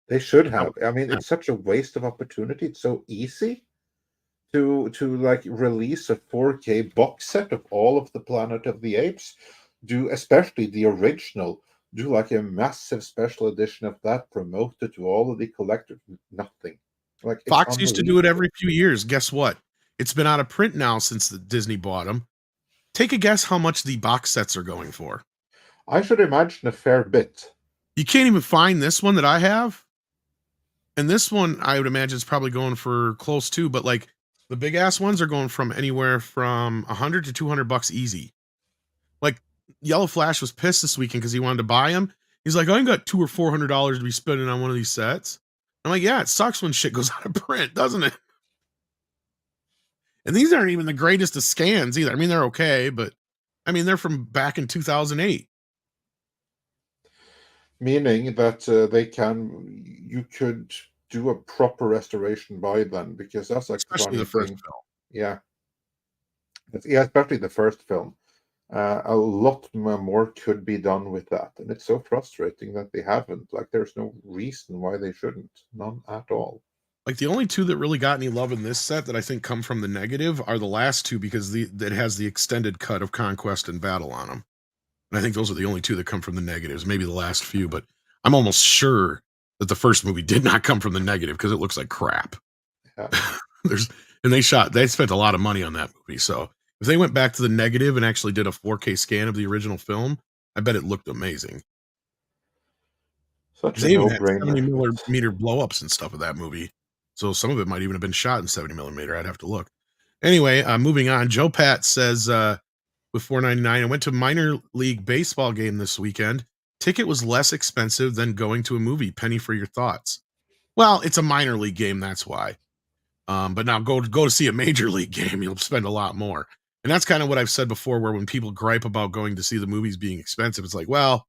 They should have. I mean, it's such a waste of opportunity. It's so easy to like release a 4K box set of all of the Planet of the Apes. Do especially the original. Do like a massive special edition of that, promote it to all of the collectors. Nothing. Like Fox used to do it every few years. Guess what? It's been out of print now since Disney bought them. Take a guess how much the box sets are going for. I should imagine a fair bit. You can't even find this one that I have. And this one, I would imagine, is probably going for close to, but like the big ass ones are going from anywhere from $100 to $200 easy. Like Yellow Flash was pissed this weekend because he wanted to buy them. He's like, I ain't got $200 or $400 to be spending on one of these sets. I'm like, yeah, it sucks when shit goes out of print, doesn't it? And these aren't even the greatest of scans either. I mean, they're okay, but I mean, they're from back in 2008. Meaning that you could do a proper restoration by then, because that's like especially the first film. Yeah, especially the first film. A lot more could be done with that, and it's so frustrating that they haven't. Like, there's no reason why they shouldn't. None at all. Like, the only two that really got any love in this set that I think come from the negative are the last two, because it has the extended cut of Conquest and Battle on them. And I think those are the only two that come from the negatives, maybe the last few, but I'm almost sure that the first movie did not come from the negative because it looks like crap. Yeah. And they spent a lot of money on that movie. So if they went back to the negative and actually did a 4K scan of the original film, I bet it looked amazing. Such a They even had no-brainer. 70 millimeter blow-ups and stuff of that movie. So some of it might even have been shot in 70 millimeter. I'd have to look. Anyway, moving on. Joe Pat says, with $4.99, I went to a minor league baseball game this weekend. Ticket was less expensive than going to a movie. Penny for your thoughts. Well, it's a minor league game, that's why. But now go to see a major league game, you'll spend a lot more. And that's kind of what I've said before, where when people gripe about going to see the movies being expensive, it's like, well,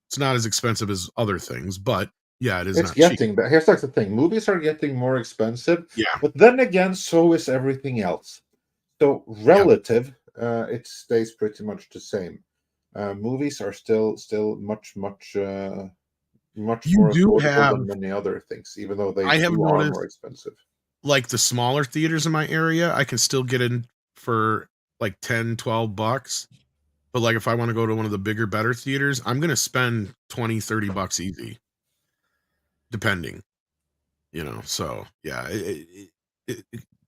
it's not as expensive as other things, but yeah, it's not cheap. But here's the thing: movies are getting more expensive. Yeah. But then again, so is everything else. So relative, it stays pretty much the same. Movies are still much more affordable than many other things, even though they are more expensive. Like the smaller theaters in my area, I can still get in for like $10-$12. But like if I want to go to one of the bigger, better theaters, I'm going to spend $20-$30 easy, depending, so yeah,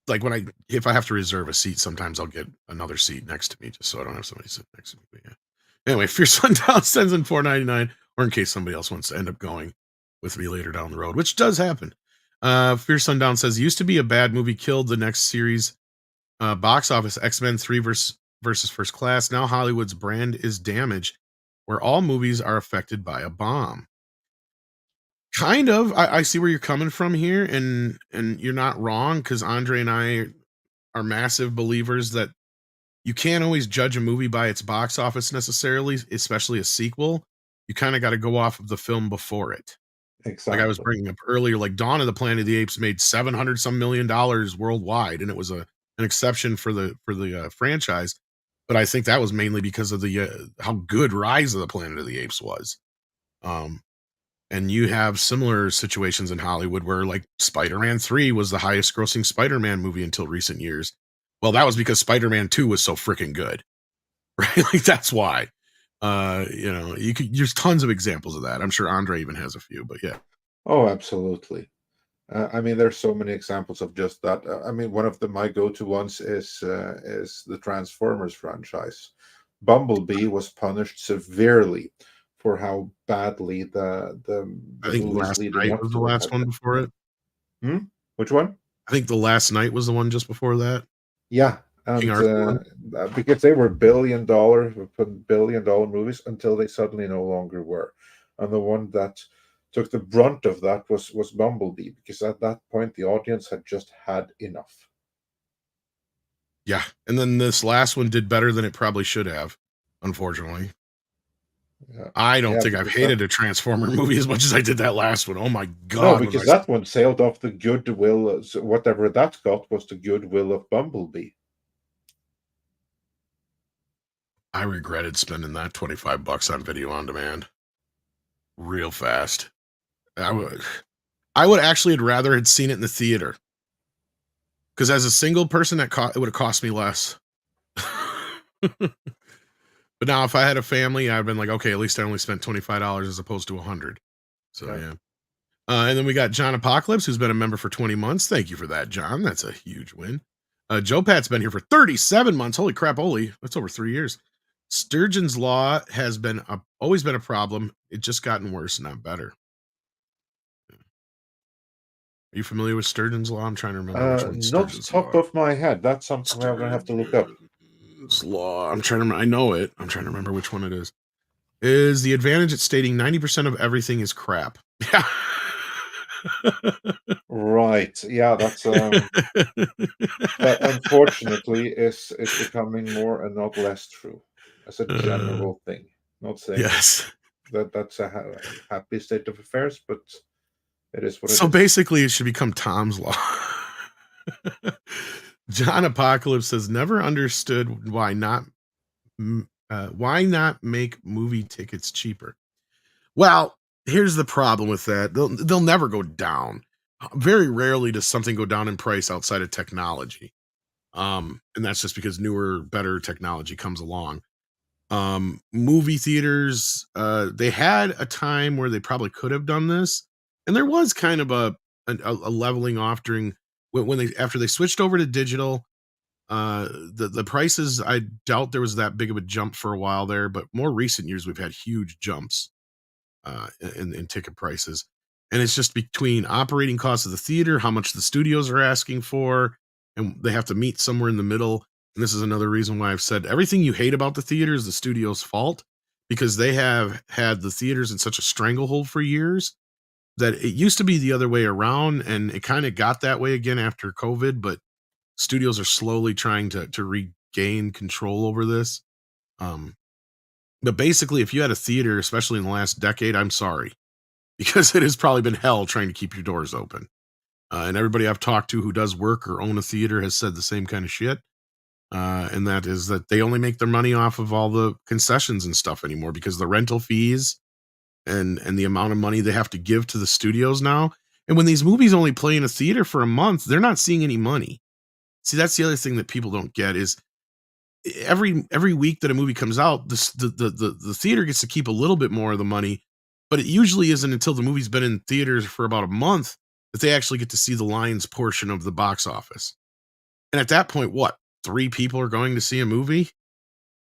like if I have to reserve a seat, sometimes I'll get another seat next to me just so I don't have somebody sit next to me. But yeah. Anyway, Fierce Sundown sends in $4.99, or in case somebody else wants to end up going with me later down the road, which does happen. Fierce Sundown says, used to be a bad movie, killed the next series box office, X-Men 3 versus First Class. Now Hollywood's brand is damaged, where all movies are affected by a bomb. Kind of. I see where you're coming from here, and you're not wrong, because Andre and I are massive believers that you can't always judge a movie by its box office necessarily, especially a sequel. You kind of got to go off of the film before it. Exactly. Like I was bringing up earlier, like Dawn of the Planet of the Apes made $700-some million worldwide, and it was an exception for the franchise. But I think that was mainly because of the how good Rise of the Planet of the Apes was. And you have similar situations in Hollywood where like Spider-Man 3 was the highest grossing Spider-Man movie until recent years. Well, that was because Spider-Man 2 was so freaking good, right? Like that's why. There's tons of examples of that. I'm sure Andre even has a few, but yeah. Oh, absolutely. There's so many examples of just that. One of my go-to ones is the Transformers franchise. Bumblebee was punished severely for how badly the I think Last Night was the last one before it. Which one? I think The Last Night was the one just before that. Yeah, and because they were billion-dollar movies until they suddenly no longer were, and the one that took the brunt of that was Bumblebee, because at that point the audience had just had enough. Yeah, and then this last one did better than it probably should have, unfortunately. Yeah. I don't think I've hated a Transformer movie as much as I did that last one. Oh my god! No, because that one sailed off the goodwill. Whatever that got was the goodwill of Bumblebee. I regretted spending that $25 on video on demand real fast. I would actually had rather had seen it in the theater, because as a single person, it would have cost me less. But now if I had a family, I've been like, okay, at least I only spent $25 as opposed to $100. So yeah. And then we got John Apocalypse, who's been a member for 20 months. Thank you for that, John. That's a huge win. Joe Pat's been here for 37 months. Holy crap, that's over 3 years. Sturgeon's Law has been always been a problem. It's just gotten worse, not better. Are you familiar with Sturgeon's Law? I'm trying to remember which one's not top of my head. That's something I'm gonna have to look up. Law. I'm trying to. I know it. I'm trying to remember which one it is. Is the advantage at stating 90% of everything is crap? Yeah. Right. Yeah. That's that unfortunately is becoming more and not less true as a general thing. Not saying yes that's a happy state of affairs, but it is what it is. So basically, it should become Tom's Law. John Apocalypse has never understood why not make movie tickets cheaper. Well, here's the problem with that. They'll never go down. Very rarely does something go down in price outside of technology. And that's just because newer, better technology comes along. Movie theaters, they had a time where they probably could have done this. And there was kind of a leveling off during after they switched over to digital, the prices, I doubt there was that big of a jump for a while there, but more recent years we've had huge jumps in ticket prices. And it's just between operating costs of the theater, how much the studios are asking for, and they have to meet somewhere in the middle. And this is another reason why I've said everything you hate about the theater is the studio's fault, because they have had the theaters in such a stranglehold for years that it used to be the other way around, and it kind of got that way again after COVID, but studios are slowly trying to regain control over this. But basically, if you had a theater, especially in the last decade, I'm sorry, because it has probably been hell trying to keep your doors open. And everybody I've talked to who does work or own a theater has said the same kind of shit. And that is that they only make their money off of all the concessions and stuff anymore, because the rental fees and the amount of money they have to give to the studios now. And when these movies only play in a theater for a month, they're not seeing any money. See, that's the other thing that people don't get is every week that a movie comes out, the theater gets to keep a little bit more of the money, but it usually isn't until the movie's been in theaters for about a month that they actually get to see the lion's portion of the box office. And at that point, what, 3 people are going to see a movie?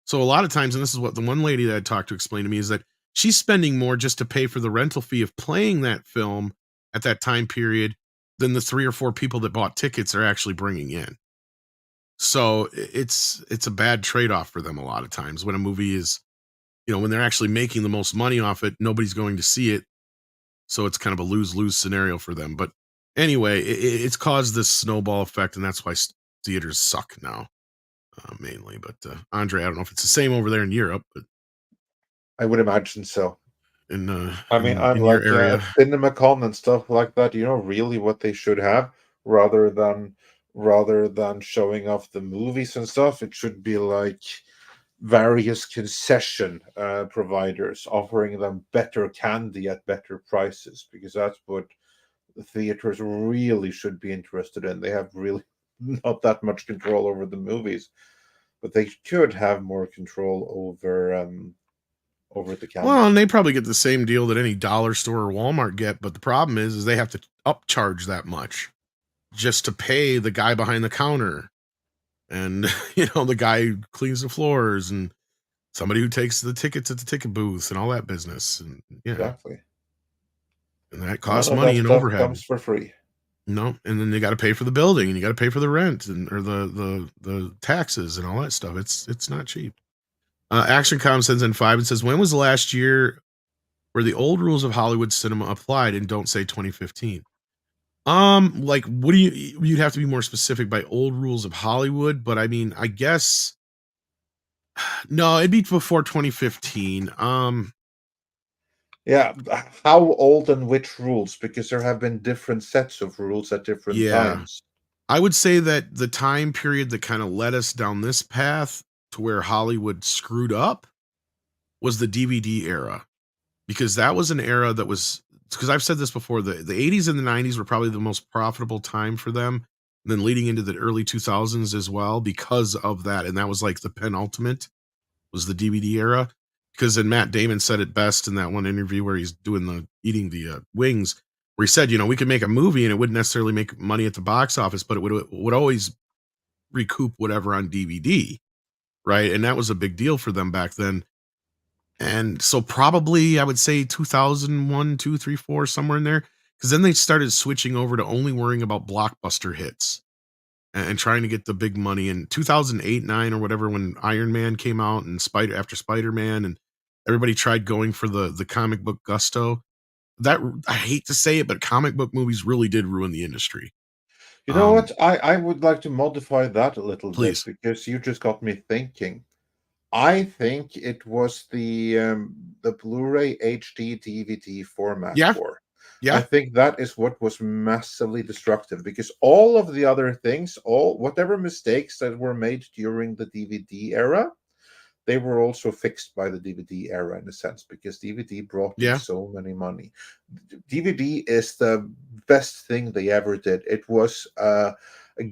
So a lot of times, and this is what the one lady that I talked to explained to me, is that she's spending more just to pay for the rental fee of playing that film at that time period than the 3 or 4 people that bought tickets are actually bringing in. So it's a bad trade-off for them a lot of times when a movie is, when they're actually making the most money off it, nobody's going to see it. So it's kind of a lose-lose scenario for them. But anyway, it's caused this snowball effect, and that's why theaters suck now, mainly. But Andre, I don't know if it's the same over there in Europe, but I would imagine so. in I'm your like area, CinemaCon and stuff like that. Really what they should have, rather than showing off the movies and stuff, it should be like various concession providers offering them better candy at better prices, because that's what the theaters really should be interested in. They have really not that much control over the movies, but they should have more control over the candy. well, and they probably get the same deal that any dollar store or Walmart get, but the problem is they have to upcharge that much just to pay the guy behind the counter, and the guy who cleans the floors, and somebody who takes the tickets at the ticket booth and all that business. And Exactly. and that costs None of money that and stuff overhead. comes for free. No, and then you got to pay for the building, and you got to pay for the rent, or the taxes and all that stuff. It's not cheap. ActionCom sends in 5 and says, when was the last year where the old rules of Hollywood cinema applied, and don't say 2015? Like, what do you'd have to be more specific by old rules of Hollywood, but I mean, I guess no, it'd be before 2015. Yeah, how old and which rules? Because there have been different sets of rules at different Yeah. times. I would say that the time period that kind of led us down this path to where Hollywood screwed up was the DVD era, because that was an era that was, because I've said this before, the 80s and the 90s were probably the most profitable time for them, and then leading into the early 2000s as well because of that. And that was like the penultimate was the DVD era, because then Matt Damon said it best in that one interview where he's eating the wings, where he said, we could make a movie and it wouldn't necessarily make money at the box office, but it would always recoup whatever on DVD, right? And that was a big deal for them back then. And so probably I would say 2001, 2, 3, 4, somewhere in there, because then they started switching over to only worrying about blockbuster hits and trying to get the big money. In 2008, 9 or whatever, when Iron Man came out and after Spider-Man, and everybody tried going for the comic book gusto. That, I hate to say it, but comic book movies really did ruin the industry. You know what? I would like to modify that a little Please. bit, because you just got me thinking. I think it was the Blu-ray HD DVD format war. Yeah. I think that is what was massively destructive, because all of the other things, whatever mistakes that were made during the DVD era, they were also fixed by the DVD era in a sense, because DVD brought in so many money. DVD is the best thing they ever did. It was a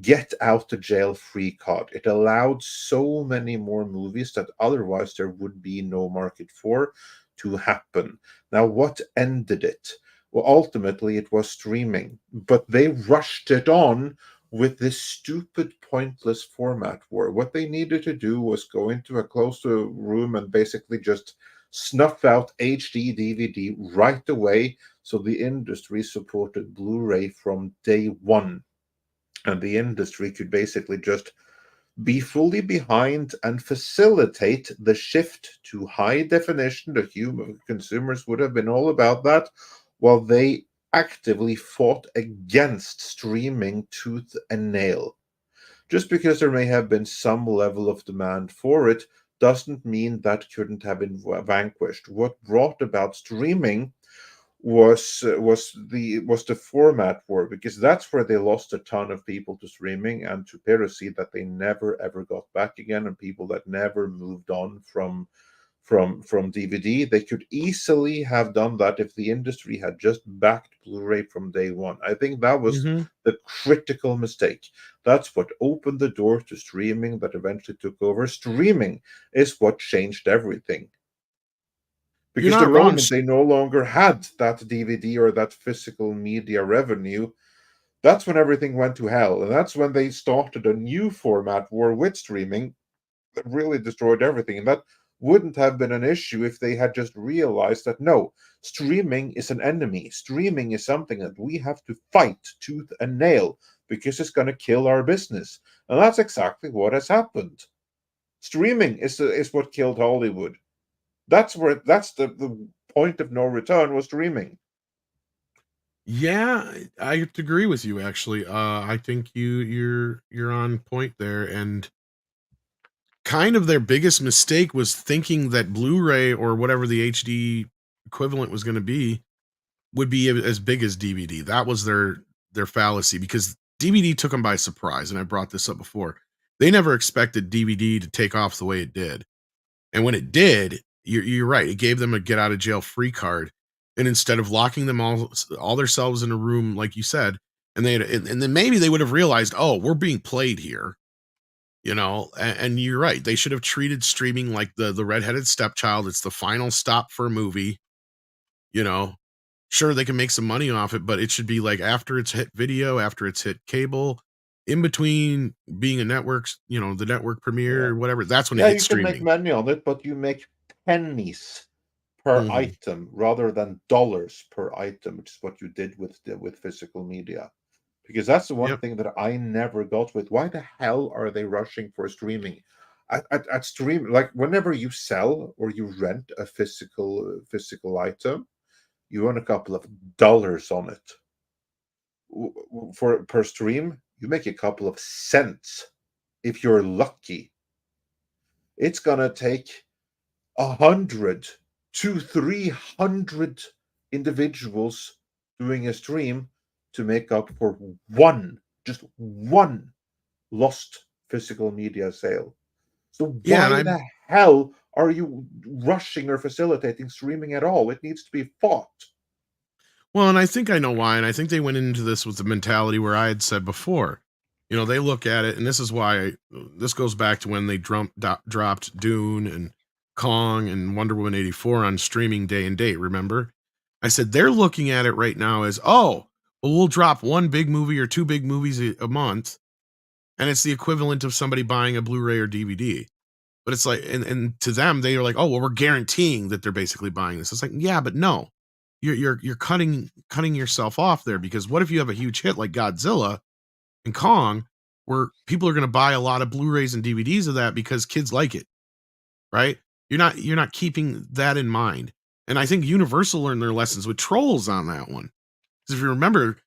get out to jail free card. It allowed so many more movies that otherwise there would be no market for to happen. Now, what ended it? Well, ultimately it was streaming, but they rushed it on with this stupid, pointless format war. What they needed to do was go into a closed room and basically just snuff out HD DVD right away, so the industry supported Blu-ray from day one. And the industry could basically just be fully behind and facilitate the shift to high definition. The human consumers would have been all about that, while they actively fought against streaming tooth and nail. Just because there may have been some level of demand for it doesn't mean that couldn't have been vanquished. What brought about streaming was the format war, because that's where they lost a ton of people to streaming and to piracy that they never ever got back again, and people that never moved on from DVD. They could easily have done that if the industry had just backed Blu-ray from day one. I think that was the critical mistake. That's what opened the door to streaming that eventually took over. Streaming is what changed everything. Because the moment they no longer had that DVD or that physical media revenue, that's when everything went to hell. And that's when they started a new format war with streaming that really destroyed everything. And that wouldn't have been an issue if they had just realized that no, streaming is an enemy. Streaming is something that we have to fight tooth and nail because it's going to kill our business. And that's exactly what has happened. Streaming is what killed Hollywood. That's the point of no return was streaming. Yeah, I have to agree with you. Actually, I think you're on point there, and kind of their biggest mistake was thinking that Blu-ray or whatever the HD equivalent was going to be would be as big as DVD. That was their fallacy, because DVD took them by surprise, and I brought this up before. They never expected DVD to take off the way it did, and when it did, you're right. It gave them a get out of jail free card, and instead of locking them all themselves in a room, like you said, and then maybe they would have realized, oh, we're being played here, and you're right. They should have treated streaming like the redheaded stepchild. It's the final stop for a movie. Sure, they can make some money off it, but it should be like after it's hit video, after it's hit cable, in between being a network, the network premiere or whatever. That's when it hits streaming. You can make money on it, but you make pennies per item rather than dollars per item, which is what you did with physical media. Because that's the one thing that I never got with. Why the hell are they rushing for streaming? At stream, like whenever you sell or you rent a physical item, you earn a couple of dollars on it. For per stream, you make a couple of cents if you're lucky. It's gonna take 100 to 300 individuals doing a stream to make up for just one lost physical media sale. So why the hell are you rushing or facilitating streaming at all? It needs to be fought. Well, and I think I know why. And I think they went into this with the mentality where I had said before, they look at it, and this is why this goes back to when they dropped Dune and Kong and Wonder Woman 84 on streaming day and date. Remember? I said they're looking at it right now as, oh, well, we'll drop one big movie or two big movies a month, and it's the equivalent of somebody buying a Blu-ray or DVD. But it's like, and to them, they are like, oh, well, we're guaranteeing that they're basically buying this. It's like, yeah, but no, you're cutting yourself off there, because what if you have a huge hit like Godzilla and Kong, where people are going to buy a lot of Blu-rays and DVDs of that because kids like it, right? You're not keeping that in mind. And I think Universal learned their lessons with Trolls on that one. Because if you remember,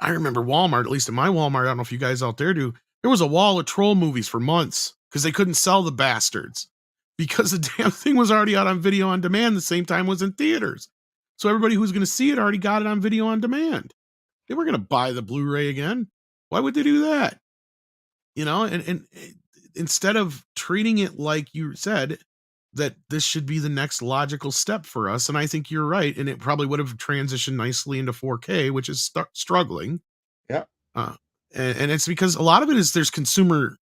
I remember Walmart, at least at my Walmart, I don't know if you guys out there do, there was a wall of Troll movies for months because they couldn't sell the bastards, because the damn thing was already out on video on demand the same time it was in theaters. So everybody who was going to see it already got it on video on demand. They weren't going to buy the Blu-ray again. Why would they do that? And instead of treating it like you said, that this should be the next logical step for us. And I think you're right. And it probably would have transitioned nicely into 4K, which is struggling. Yeah. And it's because a lot of it is there's consumer.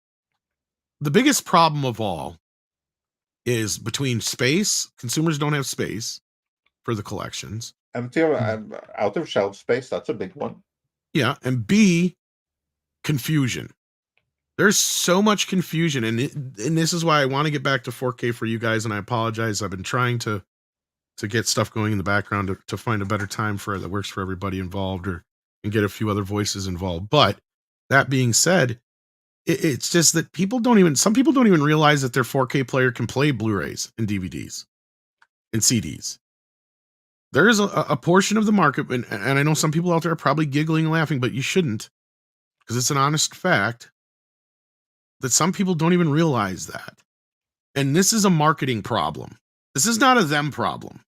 The biggest problem of all is between space. Consumers don't have space for the collections. Empty, out of shelf space. That's a big one. Yeah. And B, confusion. There's so much confusion, and this is why I want to get back to 4K for you guys, and I apologize. I've been trying to get stuff going in the background to find a better time for it that works for everybody involved, and get a few other voices involved. But that being said, it's just that some people don't even realize that their 4K player can play Blu-rays and DVDs and CDs. There is a portion of the market, and I know some people out there are probably giggling and laughing, but you shouldn't, because it's an honest fact that some people don't even realize that. And this is a marketing problem. This is not a them problem.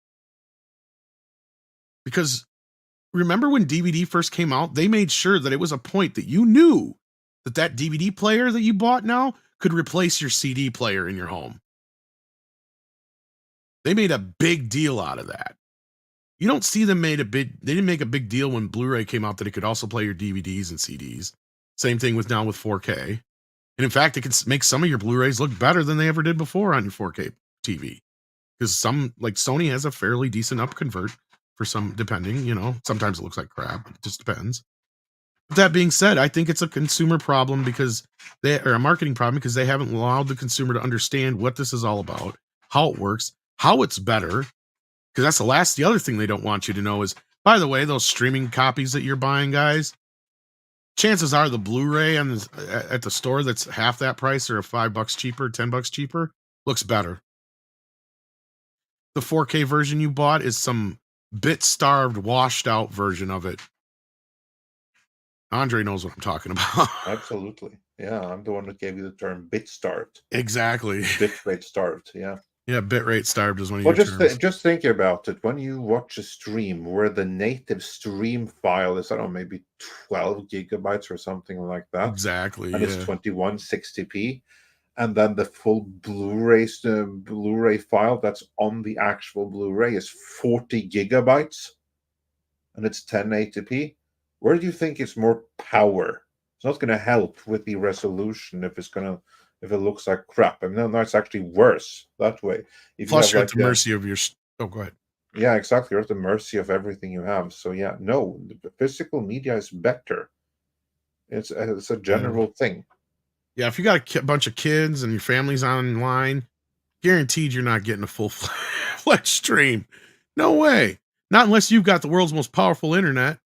Because remember when DVD first came out, they made sure that it was a point that you knew that DVD player that you bought now could replace your CD player in your home. They made a big deal out of that. You don't see them they didn't make a big deal when Blu-ray came out that it could also play your DVDs and CDs. Same thing with 4K. And in fact, it can make some of your Blu-rays look better than they ever did before on your 4K TV. Because some, like Sony, has a fairly decent upconvert for some, depending, sometimes it looks like crap. It just depends. But that being said, I think it's a consumer problem or a marketing problem because they haven't allowed the consumer to understand what this is all about, how it works, how it's better. Because that's the other thing they don't want you to know is, by the way, those streaming copies that you're buying, guys, chances are the Blu-ray at the store that's half that price or $5 cheaper, $10 cheaper, looks better. The 4K version you bought is some bit-starved, washed-out version of it. Andre knows what I'm talking about. Absolutely. Yeah, I'm the one that gave you the term bit-starved. Exactly. Bitrate starved, yeah. Yeah, bitrate starved is one of your terms. Just think about it. When you watch a stream where the native stream file is, I don't know, maybe 12 gigabytes or something like that. Exactly. And it's 2160p. And then the full Blu-ray file that's on the actual Blu-ray is 40 gigabytes. And it's 1080p. Where do you think it's more power? It's not going to help with the resolution if it looks like crap. I mean, no, it's actually worse that way. Plus, you're at the mercy of your... Oh, go ahead. Yeah, exactly. You're at the mercy of everything you have. So, yeah, no, the physical media is better. It's a general thing. Yeah, if you got a bunch of kids and your family's online, guaranteed you're not getting a full-fledged stream. No way. Not unless you've got the world's most powerful internet.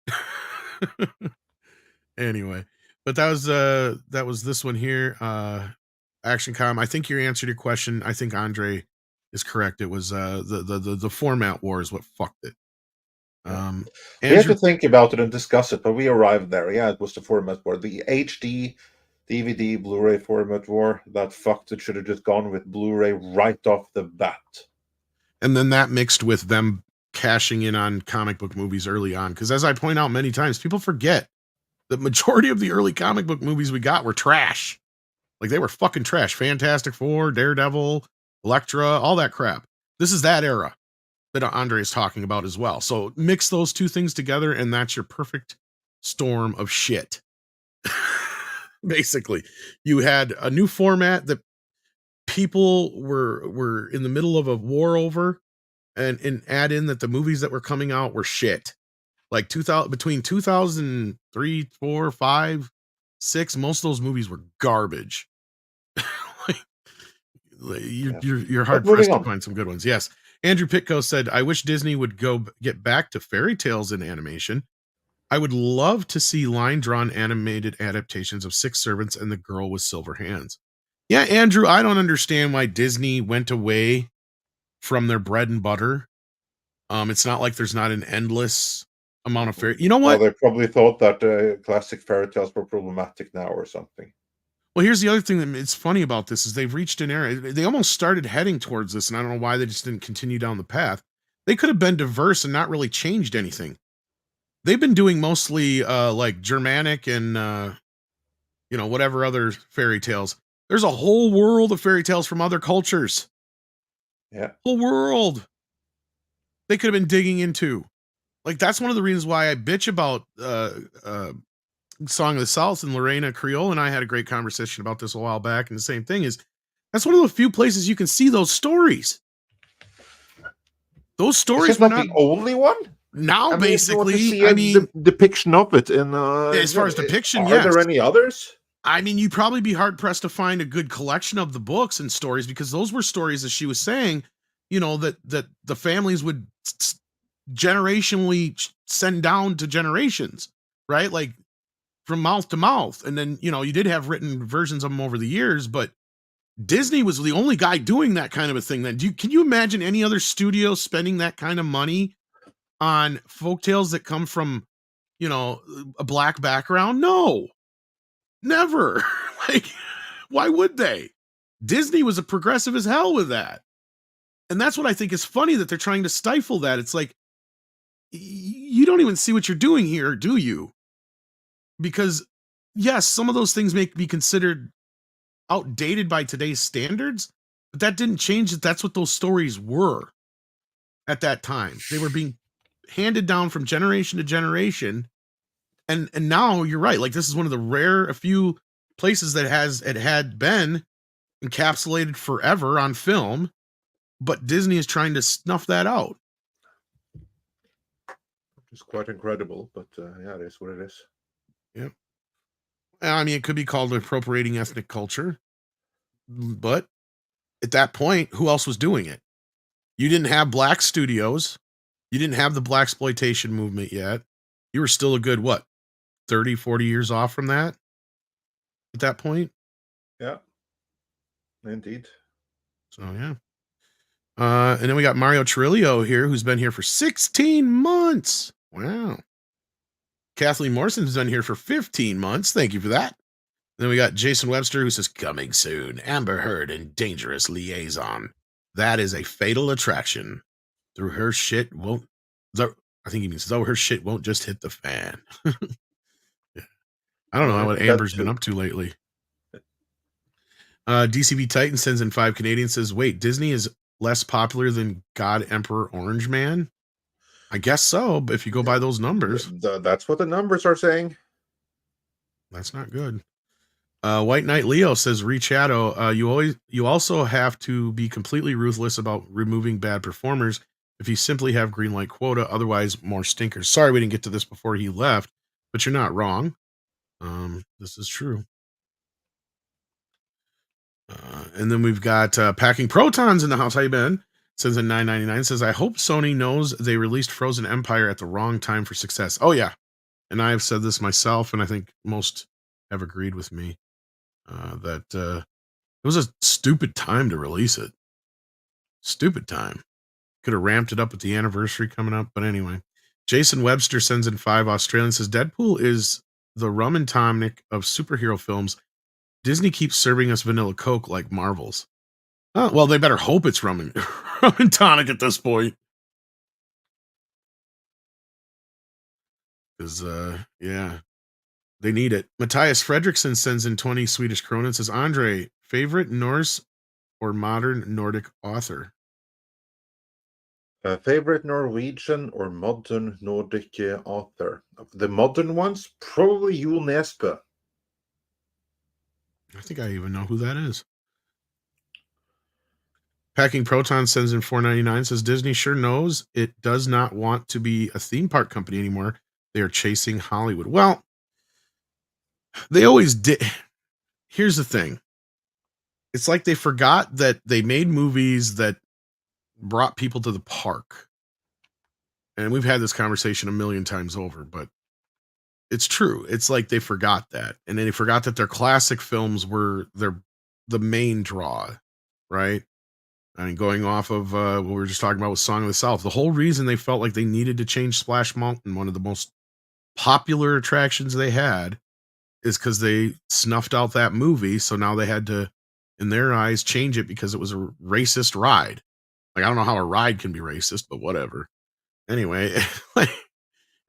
Anyway, but that was this one here. ActionCom. I think you answered your question. I think Andre is correct. It was the format war is what fucked it. We had to think about it and discuss it, but we arrived there. Yeah, it was the format war. The HD, DVD, Blu-ray format war that fucked it. Should have just gone with Blu-ray right off the bat. And then that mixed with them cashing in on comic book movies early on. Because as I point out many times, people forget the majority of the early comic book movies we got were trash. Like, they were fucking trash. Fantastic Four, Daredevil, Elektra, all that crap. This is that era that Andre is talking about as well. So mix those two things together, and that's your perfect storm of shit. Basically, you had a new format that people were in the middle of a war over, and add in that the movies that were coming out were shit. Like between 2003, 4, 5, 6, most of those movies were garbage. You're hard pressed to find some good ones. Yes. Andrew Pitko said, I wish Disney would get back to fairy tales in animation. I would love to see line-drawn animated adaptations of Six Servants and The Girl with Silver Hands. Yeah, Andrew, I don't understand why Disney went away from their bread and butter. It's not like there's not an endless amount of fairy. You know what? Well, they probably thought that classic fairy tales were problematic now or something. Well, here's the other thing that it's funny about this is they've reached an era. They almost started heading towards this, and I don't know why they just didn't continue down the path. They could have been diverse and not really changed anything. They've been doing mostly like Germanic and whatever other fairy tales. There's a whole world of fairy tales from other cultures. Yeah, whole world they could have been digging into. Like, that's one of the reasons why I bitch about Song of the South, and Lorena Creole and I had a great conversation about this a while back. And the same thing is, that's one of the few places you can see those stories. Those stories were not the only one. now if you want to basically, see I a mean, depiction of it in as far as depiction, are there yes. any others? I mean, you'd probably be hard pressed to find a good collection of the books and stories, because those were stories, as she was saying, that the families would generationally send down to generations, right? Like from mouth to mouth. And then, you did have written versions of them over the years, but Disney was the only guy doing that kind of a thing. Then can you imagine any other studio spending that kind of money on folktales that come from, a black background? No, never. Like, why would they? Disney was a progressive as hell with that. And that's what I think is funny, that they're trying to stifle that. It's like, you don't even see what you're doing here, do you? Because yes, some of those things may be considered outdated by today's standards, but that didn't change that that's what those stories were at that time. They were being handed down from generation to generation. And now you're right. Like, this is one of a few places that it had been encapsulated forever on film, but Disney is trying to snuff that out. It's quite incredible, but yeah, it is what it is. Yeah. I mean, it could be called appropriating ethnic culture, but at that point, who else was doing it? You didn't have black studios. You didn't have the blaxploitation movement yet. You were still a good, 30, 40 years off from that at that point? Yeah, indeed. So, yeah. And then we got Mario Trillo here, who's been here for 16 months. Wow. Kathleen Morrison's been here for 15 months. Thank you for that. And then we got Jason Webster, who says, coming soon, Amber Heard and Dangerous Liaison. That is a fatal attraction. Through her shit won't... I think he means, though her shit won't just hit the fan. Yeah. I don't know what Amber's been up to lately. DCB Titan sends in 5 Canadian, says, wait, Disney is less popular than God Emperor Orange Man? I guess so, but if you go by those numbers. That's what the numbers are saying. That's not good. White Knight Leo says, Chato, you also have to be completely ruthless about removing bad performers if you simply have green light quota, otherwise more stinkers. Sorry we didn't get to this before he left, but you're not wrong. This is true. And then we've got Packing Protons in the house. How you been? Says in 9.99, says, I hope Sony knows they released Frozen Empire at the wrong time for success. Oh yeah. And I've said this myself, and I think most have agreed with me that it was a stupid time to release it. Stupid time. Could have ramped it up with the anniversary coming up, but anyway. Jason Webster sends in 5 Australian, says, Deadpool is the rum and tonic of superhero films. Disney keeps serving us vanilla Coke like Marvel's. Oh, well, they better hope it's rum and tonic at this point. Because, yeah, they need it. Matthias Fredriksson sends in 20 Swedish krona and says, Andre, favorite Norse or modern Nordic author? Favorite Norwegian or modern Nordic author? The modern ones, probably Jul Nesbø. I think I even know who that is. Packing Proton sends in $4.99, says, Disney sure knows it does not want to be a theme park company anymore. They are chasing Hollywood. Well, they always did. Here's the thing. It's like they forgot that they made movies that brought people to the park. And we've had this conversation a million times over, but it's true. It's like they forgot that. And then they forgot that their classic films were the main draw, right? I mean, going off of what we were just talking about with Song of the South, the whole reason they felt like they needed to change Splash Mountain, one of the most popular attractions they had, is because they snuffed out that movie. So now they had to, in their eyes, change it because it was a racist ride. Like, I don't know how a ride can be racist, but whatever. Anyway,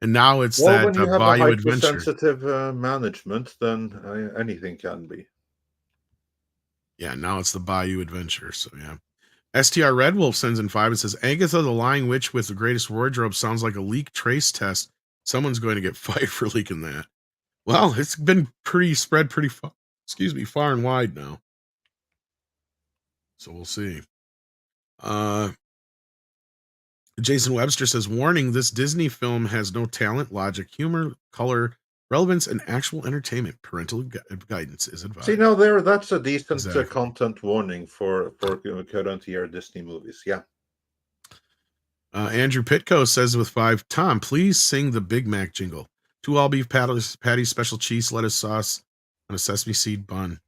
and now it's that when you have Bayou a Adventure. hypersensitive management, then anything can be. Yeah, now it's the Bayou Adventure. So yeah. STR Red Wolf sends in 5 and says, Agatha the Lying Witch with the Greatest Wardrobe sounds like a leak trace test. Someone's going to get fired for leaking that. Well, it's been spread pretty far and wide now. So we'll see. Jason Webster says, warning, this Disney film has no talent, logic, humor, color, relevance, and actual entertainment. Parental guidance is advised. See, now that's a decent content warning for current year Disney movies. Yeah. Andrew Pitko says with 5, Tom, please sing the Big Mac jingle. 2 all-beef patties, special cheese, lettuce sauce, on a sesame seed bun.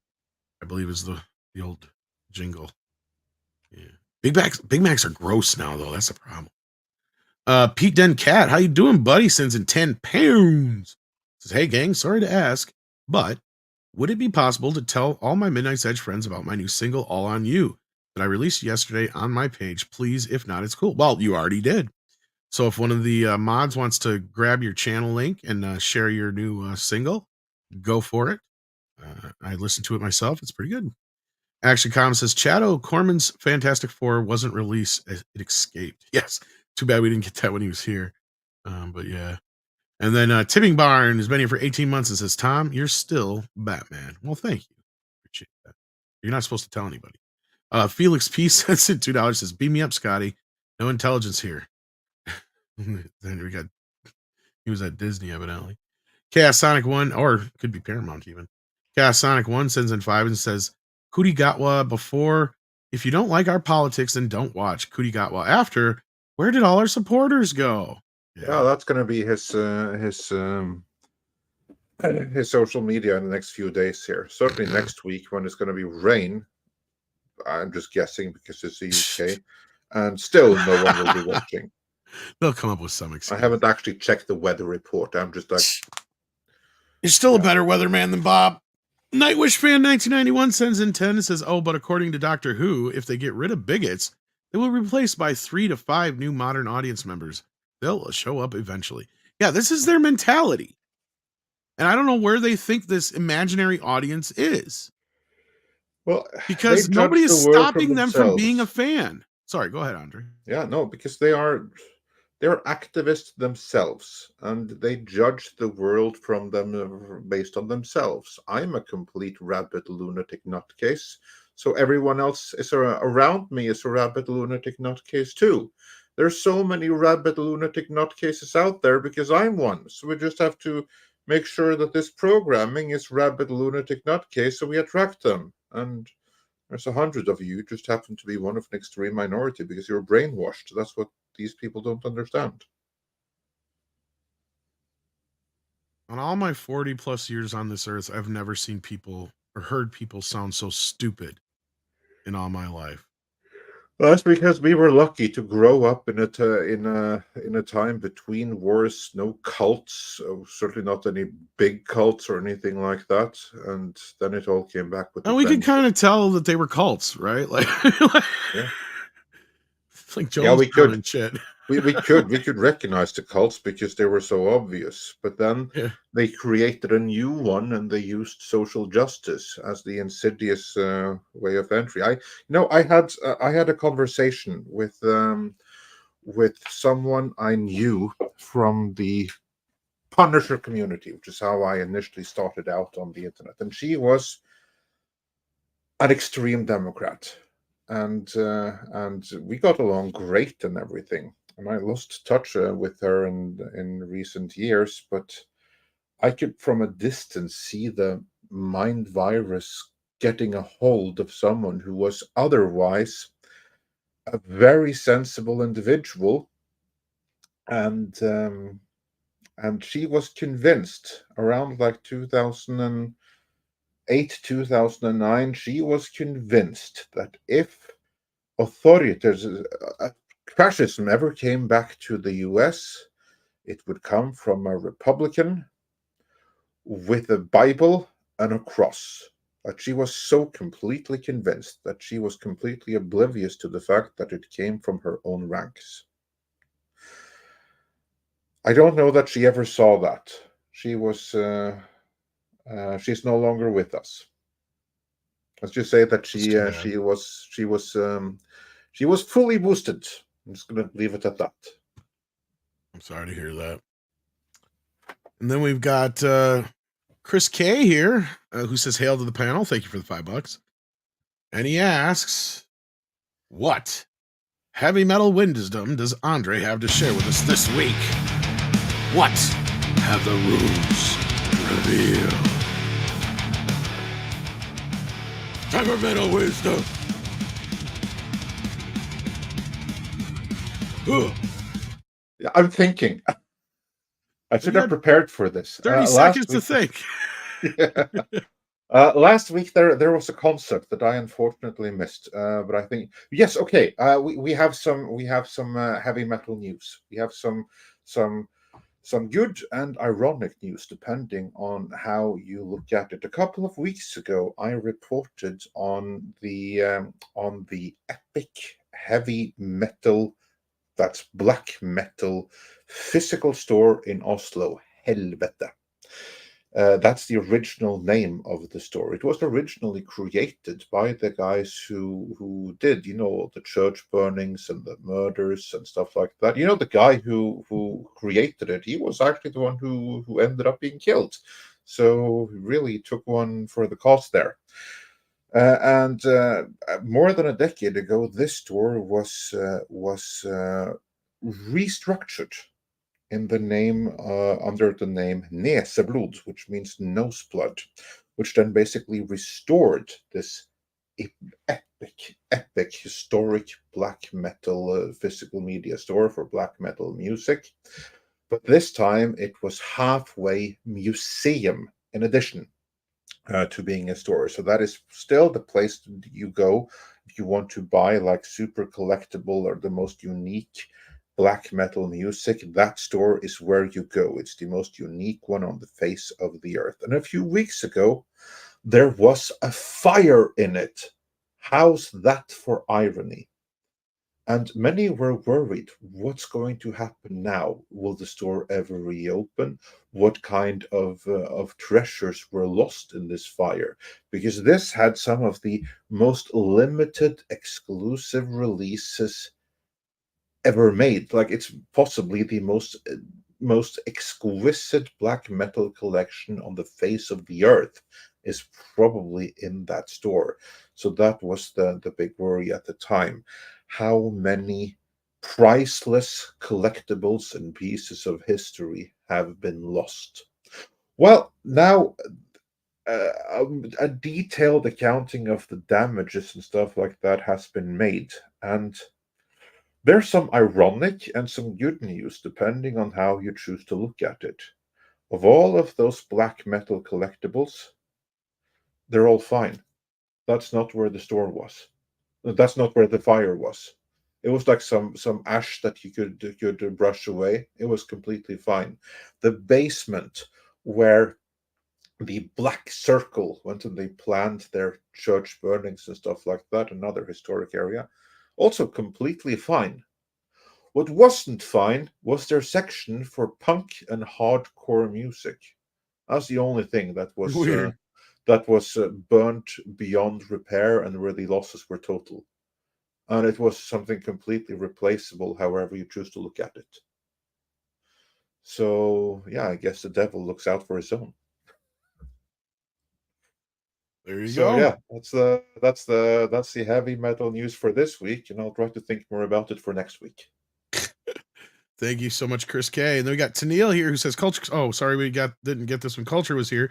I believe is the old jingle. Yeah. Big Macs are gross now, though. That's a problem. Pete Den Cat, how you doing, buddy? Sends in 10 pounds. Says, hey, gang, sorry to ask, but would it be possible to tell all my Midnight's Edge friends about my new single, All On You, that I released yesterday on my page? Please, if not, it's cool. Well, you already did. So if one of the mods wants to grab your channel link and share your new single, go for it. I listened to it myself. It's pretty good. Action Common says, Chato, Corman's Fantastic Four wasn't released. It escaped. Yes. Too bad we didn't get that when he was here. But yeah. And then Tipping Barn has been here for 18 months and says, Tom, you're still Batman. Well, thank you. Appreciate that. You're not supposed to tell anybody. Felix P sends in $2, says, beam me up, Scotty. No intelligence here. Then he was at Disney, evidently. Chaos Sonic 1, or could be Paramount even. Chaos Sonic 1 sends in 5 and says, Kudigatwa before. If you don't like our politics, then don't watch. Kudigatwa after. Where did all our supporters go? Yeah, that's going to be his social media in the next few days here. Certainly next week when it's going to be rain. I'm just guessing because it's the UK, and still no one will be watching. They'll come up with some excuse. I haven't actually checked the weather report. I'm just like, you're still a better weatherman than Bob. Nightwish fan 1991 sends in 10 and says, oh, but according to Doctor Who, if they get rid of bigots, they will be replaced by 3 to 5 new modern audience members. They'll show up eventually. Yeah, this is their mentality. And I don't know where they think this imaginary audience is. Well, because nobody is stopping them from being a fan. Sorry, go ahead, Andre. Yeah, no, because they're activists themselves, and they judge the world from them based on themselves. I'm a complete rabid lunatic nutcase, so everyone else is around me is a rabid lunatic nutcase too. There's so many rabid lunatic nutcases out there because I'm one. So we just have to make sure that this programming is rabid lunatic nutcase, so we attract them. And there's 100 of you. You just happen to be one of an extreme minority because you're brainwashed. That's what these people don't understand. On all my 40 plus years on this earth, I've never seen people or heard people sound so stupid in all my life. Well, that's because we were lucky to grow up in a time between wars, no cults, certainly not any big cults or anything like that, and then it all came back with. And we could kind of tell that they were cults, right? Like, yeah, it's like Jones we could and shit. we could recognize the cults because they were so obvious, but then they created a new one and they used social justice as the insidious way of entry. I had a conversation with someone I knew from the Punisher community, which is how I initially started out on the internet, and she was an extreme Democrat, and we got along great and everything. And I lost touch with her in recent years, but I could from a distance see the mind virus getting a hold of someone who was otherwise a very sensible individual, and she was convinced around like 2008, 2009, she was convinced that if authorities, fascism ever came back to the US, it would come from a Republican with a Bible and a cross. But she was so completely convinced that she was completely oblivious to the fact that it came from her own ranks. I don't know that she ever saw that. She was, she's no longer with us. Let's just say that she was fully boosted. I'm just going to leave it at that. I'm sorry to hear that. And then we've got Chris K here, who says, hail to the panel. Thank you for the $5. And he asks, what heavy metal wisdom does Andre have to share with us this week? What have the rules revealed? Time for metal wisdom. Yeah, I'm thinking. I should You have got prepared for this. 30 seconds to think. Yeah. Last week there was a concept that I unfortunately missed, but I think yes, okay. We have some heavy metal news. We have some good and ironic news depending on how you look at it. A couple of weeks ago, I reported on the epic heavy metal, that's black metal, physical store in Oslo, Helvete. That's the original name of the store. It was originally created by the guys who did, the church burnings and the murders and stuff like that. The guy who created it, he was actually the one who ended up being killed. So he really took one for the cause there. And more than a decade ago, this store was restructured in the name under the name Neseblod, which means nose blood, which then basically restored this epic historic black metal physical media store for black metal music. But this time it was halfway museum in addition to being a store. So that is still the place you go if you want to buy like super collectible or the most unique black metal music. That store is where you go. It's the most unique one on the face of the earth. And a few weeks ago, there was a fire in it. How's that for irony? And many were worried, what's going to happen now? Will the store ever reopen? What kind of treasures were lost in this fire? Because this had some of the most limited exclusive releases ever made. Like, it's possibly the most exquisite black metal collection on the face of the earth is probably in that store. So that was the big worry at the time. How many priceless collectibles and pieces of history have been lost? Well, now a detailed accounting of the damages and stuff like that has been made, and there's some ironic and some good news depending on how you choose to look at it. Of all of those black metal collectibles, they're all fine. That's not where the store was. That's not where the fire was. It was like some ash that you could brush away. It was completely fine. The basement where the Black Circle went and they planned their church burnings and stuff like that, another historic area, also completely fine. What wasn't fine was their section for punk and hardcore music. That's the only thing that was Weird. burnt beyond repair and where the losses were total. And it was something completely replaceable, however you choose to look at it. So yeah, I guess the devil looks out for his own. There you So go. yeah, that's the heavy metal news for this week, and I'll try to think more about it for next week. Thank you so much, Chris K. And then we got Tennille here who says culture. Oh, sorry, didn't get this when Culture was here.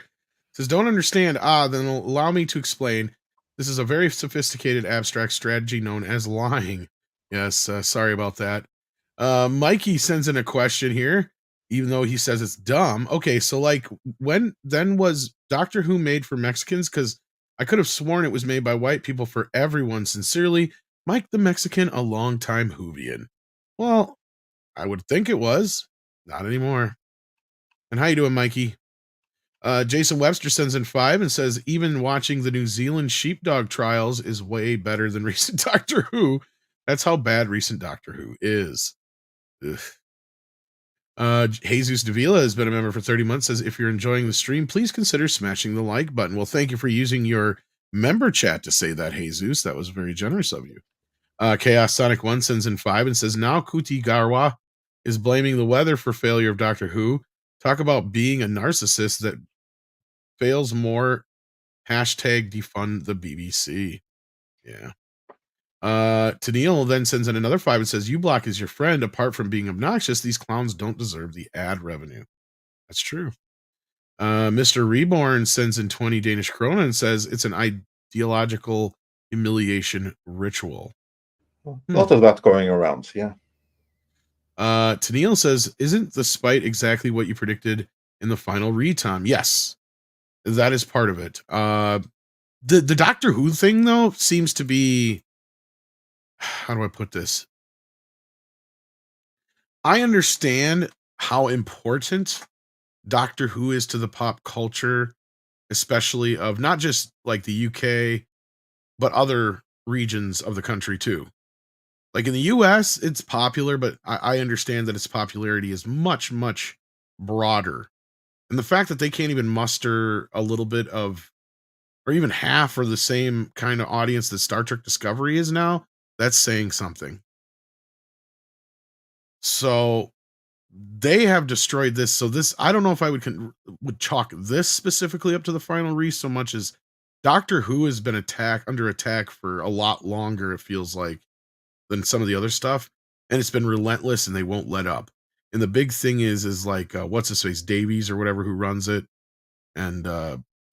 Says, don't understand. Then allow me to explain. This is a very sophisticated abstract strategy known as lying. Yes, sorry about that. Mikey sends in a question here, even though he says it's dumb. Okay, so like when then was Doctor Who made for Mexicans? Because I could have sworn it was made by white people for everyone. Sincerely, Mike the Mexican, a longtime Whovian. Well, I would think it was. Not anymore. And how you doing, Mikey? Jason Webster sends in 5 and says, even watching the New Zealand sheepdog trials is way better than recent Doctor Who. That's how bad recent Doctor Who is. Jesus Davila has been a member for 30 months, says, if you're enjoying the stream, please consider smashing the like button. Well, thank you for using your member chat to say that, Jesus. That was very generous of you. Chaos Sonic 1 sends in 5 and says, now Kuti Garwa is blaming the weather for failure of Doctor Who. Talk about being a narcissist that fails more. Hashtag defund the BBC. Yeah. Tennille then sends in another 5 and says, "uBlock is your friend. Apart from being obnoxious, these clowns don't deserve the ad revenue." That's true. Mr. Reborn sends in 20 Danish krona and says it's an ideological humiliation ritual. A lot of that going around, yeah. Tennille says, "Isn't the spite exactly what you predicted in the final read, Tom?" Yes, that is part of it. The Doctor Who thing, though, seems to be, how do I put this? I understand how important Doctor Who is to the pop culture, especially of not just like the UK, but other regions of the country too. Like in the US, it's popular, but I understand that its popularity is much, much broader. And the fact that they can't even muster a little bit of, or even half or the same kind of audience that Star Trek Discovery is now, that's saying something. So they have destroyed this. So this, I don't know if I would chalk this specifically up to the final re so much as Doctor Who has been under attack for a lot longer, it feels like, than some of the other stuff, and it's been relentless and they won't let up. And the big thing is like what's his face, Davies or whatever, who runs it, and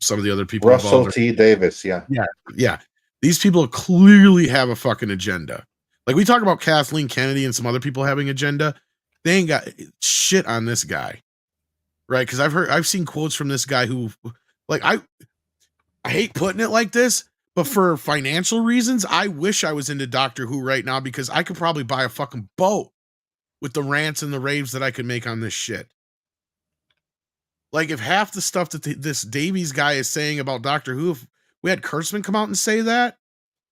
some of the other people Russell involved. T. Davis, yeah. Yeah. These people clearly have a fucking agenda. Like we talk about Kathleen Kennedy and some other people having agenda. They ain't got shit on this guy. Right? Because I've seen quotes from this guy who, like, I hate putting it like this, but for financial reasons, I wish I was into Doctor Who right now because I could probably buy a fucking boat with the rants and the raves that I could make on this shit. Like if half the stuff that this Davies guy is saying about Doctor Who, if we had Kurtzman come out and say that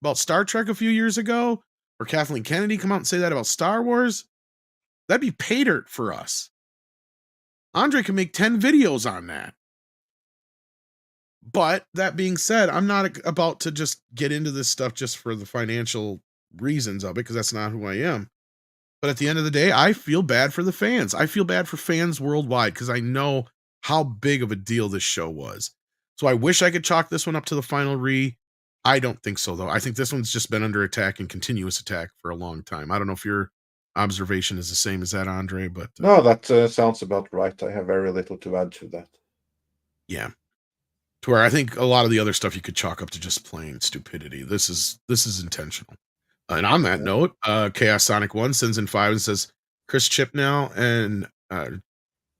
about Star Trek a few years ago, or Kathleen Kennedy come out and say that about Star Wars, that'd be pay dirt for us. Andre can make 10 videos on that. But that being said, I'm not about to just get into this stuff just for the financial reasons of it, because that's not who I am. But at the end of the day, I feel bad for the fans. I feel bad for fans worldwide because I know how big of a deal this show was. So I wish I could chalk this one up to the final re. I don't think so, though. I think this one's just been under attack and continuous attack for a long time. I don't know if your observation is the same as that, Andre, but no, that sounds about right. I have very little to add to that. Yeah. To where I think a lot of the other stuff you could chalk up to just plain stupidity. This is intentional. And on that note, Chaos Sonic 1 sends in 5 and says, "Chris Chibnall and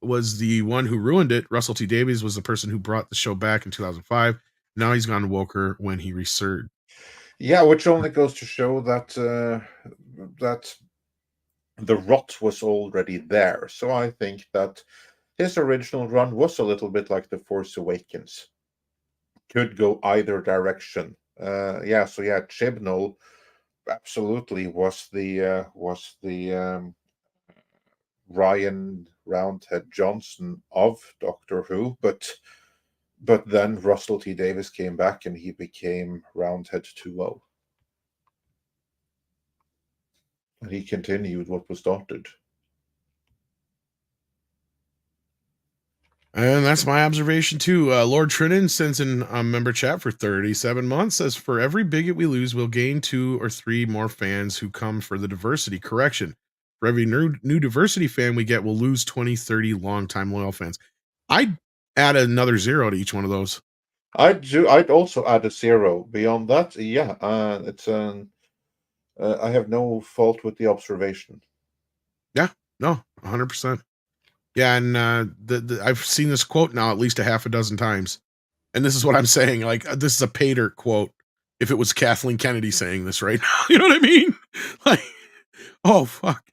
was the one who ruined it. Russell T. Davies was the person who brought the show back in 2005. Now he's gone woker when he resurged." Yeah, which only goes to show that that the rot was already there. So I think that his original run was a little bit like The Force Awakens. Could go either direction. Chibnall absolutely was the Ryan Roundhead Johnson of Doctor Who, but then Russell T. Davies came back and he became Roundhead 2.0. And he continued what was started. And that's my observation too. Lord Trinan sends in a member chat for 37 months, says, "For every bigot we lose, we'll gain 2 or 3 more fans who come for the diversity." Correction. For every new diversity fan we get, we'll lose 20, 30 longtime loyal fans. I'd add another 0 to each one of those. I'd also add a 0. Beyond that, yeah, it's I have no fault with the observation. Yeah, no, 100%. Yeah, and I've seen this quote now at least a half a dozen times. And this is what I'm saying. Like, this is a pay dirt quote if it was Kathleen Kennedy saying this right now. You know what I mean? Like, oh, fuck.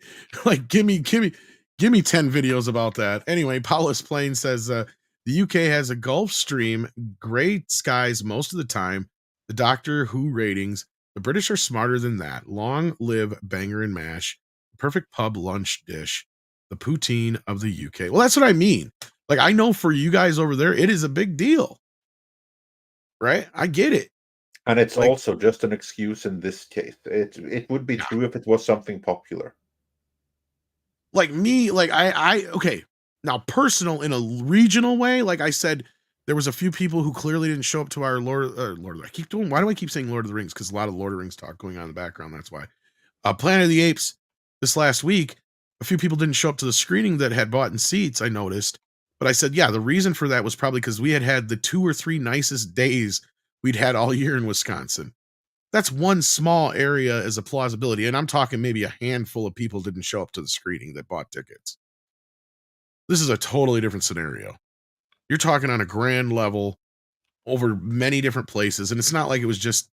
Like, give me 10 videos about that. Anyway, Paulus Plain says, the UK has a Gulf Stream, gray skies most of the time, the Doctor Who ratings. The British are smarter than that. Long live Banger and Mash, perfect pub lunch dish, the poutine of the UK. Well, that's what I mean. Like, I know for you guys over there, it is a big deal. Right? I get it. And it's also just an excuse in this case. It would be true if it was something popular. Like me, like I okay. Now, personal in a regional way, like I said, there was a few people who clearly didn't show up to our Lord. Why do I keep saying Lord of the Rings? Because a lot of Lord of the Rings talk going on in the background. That's why. Planet of the Apes this last week, a few people didn't show up to the screening that had bought in seats. I noticed, but I said, yeah, the reason for that was probably because we had the 2 or 3 nicest days we'd had all year in Wisconsin. That's one small area as a plausibility, and I'm talking maybe a handful of people didn't show up to the screening that bought tickets. This is a totally different scenario. You're talking on a grand level over many different places, and it's not like it was just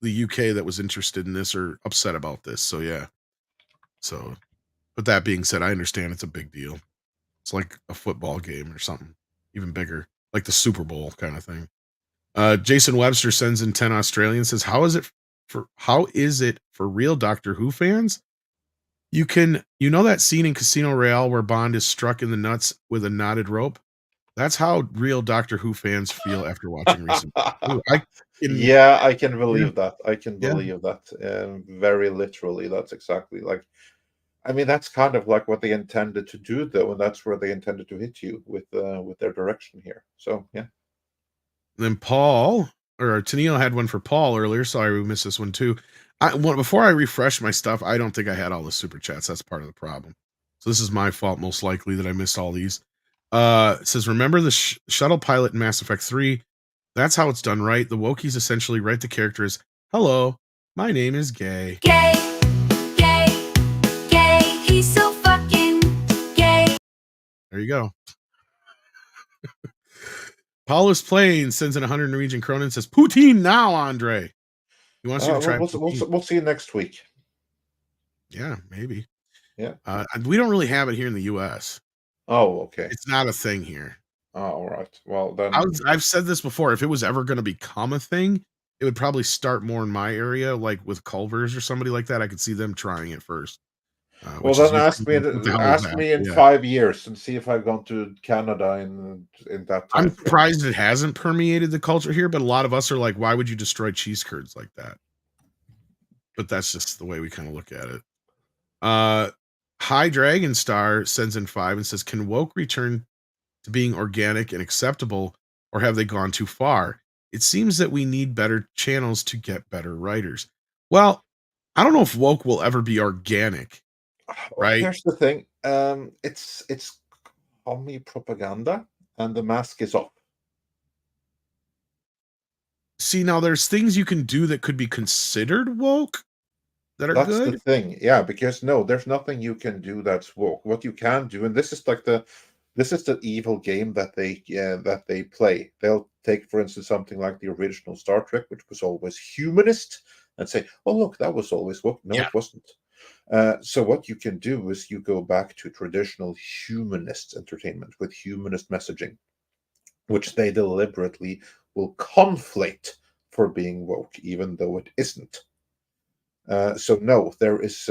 the UK that was interested in this or upset about this. So yeah. So, but that being said, I understand it's a big deal. It's like a football game or something even bigger, like the Super Bowl kind of thing. Jason Webster sends in 10 Australian, says, how is it for real Doctor Who fans? You know that scene in Casino Royale where Bond is struck in the nuts with a knotted rope? That's how real Doctor Who fans feel after watching recent. Yeah, I can believe that. I can believe that. Very literally, that's exactly like. I mean, that's kind of like what they intended to do, though, and that's where they intended to hit you with their direction here. So yeah. Then Paul or Tennille had one for Paul earlier. Sorry, we missed this one too. Before I refresh my stuff, I don't think I had all the super chats. That's part of the problem. So this is my fault, most likely, that I missed all these. It says, remember the shuttle pilot in Mass Effect 3? That's how it's done, right? The Wokies essentially write the character as, hello, my name is Gay. Gay, gay, gay, he's so fucking gay. There you go. Paulus Plain sends in 100 Norwegian krona and says, Poutine now, Andre. He wants you to try. We'll see you next week. Yeah, maybe. Yeah. We don't really have it here in the U.S. Oh, okay. It's not a thing here. Oh, all right. Well, then I've said this before. If it was ever going to become a thing, it would probably start more in my area, like with Culver's or somebody like that. I could see them trying it first. Well, then ask me in 5 years and see if I've gone to Canada in that time. I'm surprised it hasn't permeated the culture here, but a lot of us are like, why would you destroy cheese curds like that? But that's just the way we kind of look at it. High Dragon Star sends in 5 and says, can woke return to being organic and acceptable, or have they gone too far? It seems that we need better channels to get better writers. Well, I don't know if woke will ever be organic. Right. Here's the thing. It's commie propaganda, and the mask is off. See, now there's things you can do that could be considered woke that are good. That's the thing, yeah. Because no, there's nothing you can do that's woke. What you can do, and this is the evil game that they play. They'll take, for instance, something like the original Star Trek, which was always humanist, and say, "Oh, look, that was always woke." No, it wasn't. So what you can do is you go back to traditional humanist entertainment with humanist messaging, which they deliberately will conflate for being woke, even though it isn't. So no, there is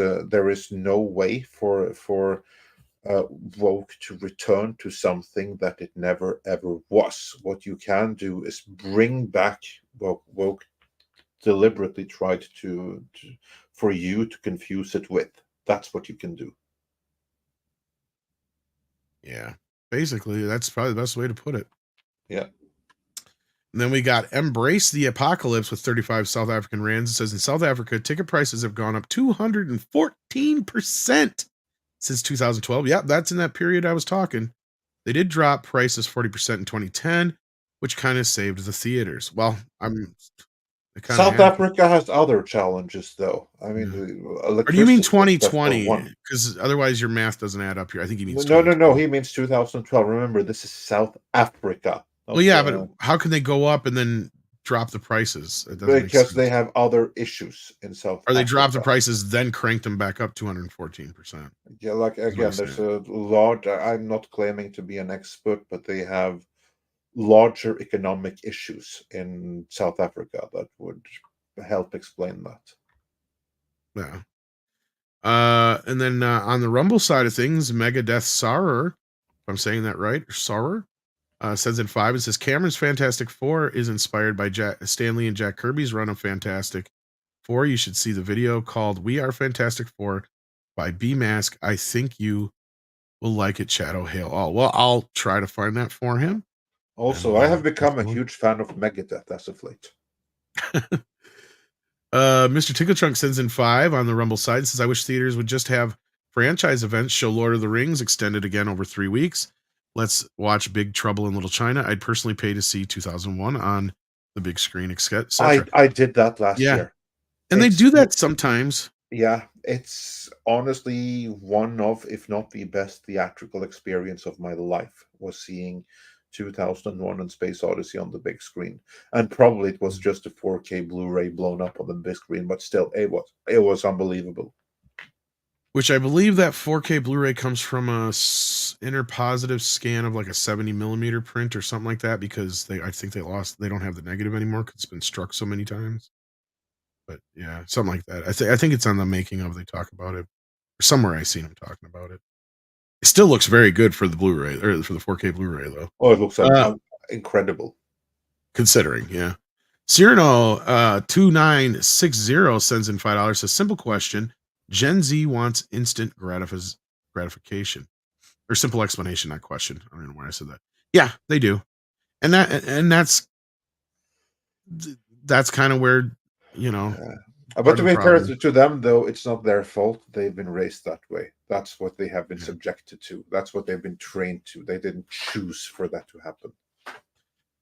no way for woke to return to something that it never ever was. What you can do is bring back woke deliberately tried to for you to confuse it with. That's what you can do. Yeah, basically, that's probably the best way to put it. Yeah. And then we got Embrace the Apocalypse with 35 South African rands. It says in South Africa, ticket prices have gone up 214% since 2012. Yeah, that's in that period I was talking. They did drop prices 40% in 2010, which kind of saved the theaters. Well, South Africa has other challenges, though. I mean, or do you mean 2020? Because otherwise, your math doesn't add up here. I think he means no. He means 2012. Remember, this is South Africa. Well, yeah, but how can they go up and then drop the prices? Because they have other issues in South Africa. Or they dropped the prices, then cranked them back up 214%. Yeah, like again, there's a large. I'm not claiming to be an expert, but they have larger economic issues in South Africa that would help explain that. Yeah. And then on the Rumble side of things, Megadeth Sarer, if I'm saying that right, Sarer, sends in 5 and says Cameron's Fantastic Four is inspired by Stan Lee and Jack Kirby's run of Fantastic Four. You should see the video called We Are Fantastic Four by B-Mask. I think you will like it, Chato Hale. Oh, well, I'll try to find that for him. Also, I have become a huge fan of Megadeth as of late. Mr. Tickle Trunk sends in 5 on the Rumble side and says, I wish theaters would just have franchise events, show Lord of the Rings extended again over 3 weeks. Let's watch Big Trouble in Little China. I'd personally pay to see 2001 on the big screen, etc. I did that last year. And they do that sometimes. Yeah, it's honestly one of, if not the best theatrical experience of my life, was seeing 2001 and Space Odyssey on the big screen. And probably it was just a 4K Blu-ray blown up on the big screen, but still, it was unbelievable. Which I believe that 4K Blu-ray comes from a inner positive scan of like a 70 millimeter print or something like that, because I think they don't have the negative anymore because it's been struck so many times. But yeah, something like that. I think it's on the making of, they talk about it. Somewhere I seen them talking about it. It still looks very good for the Blu-ray, or for the 4K Bluray though. Oh, it looks incredible. Considering, yeah. Cyrano 2960 sends in $5. Says, simple question. Gen Z wants instant gratification. Or simple explanation, not question. I don't know why I said that. Yeah, they do. And that's kind of where, But to be fair to them, though, it's not their fault. They've been raised that way. That's what they have been subjected to. That's what they've been trained to. They didn't choose for that to happen.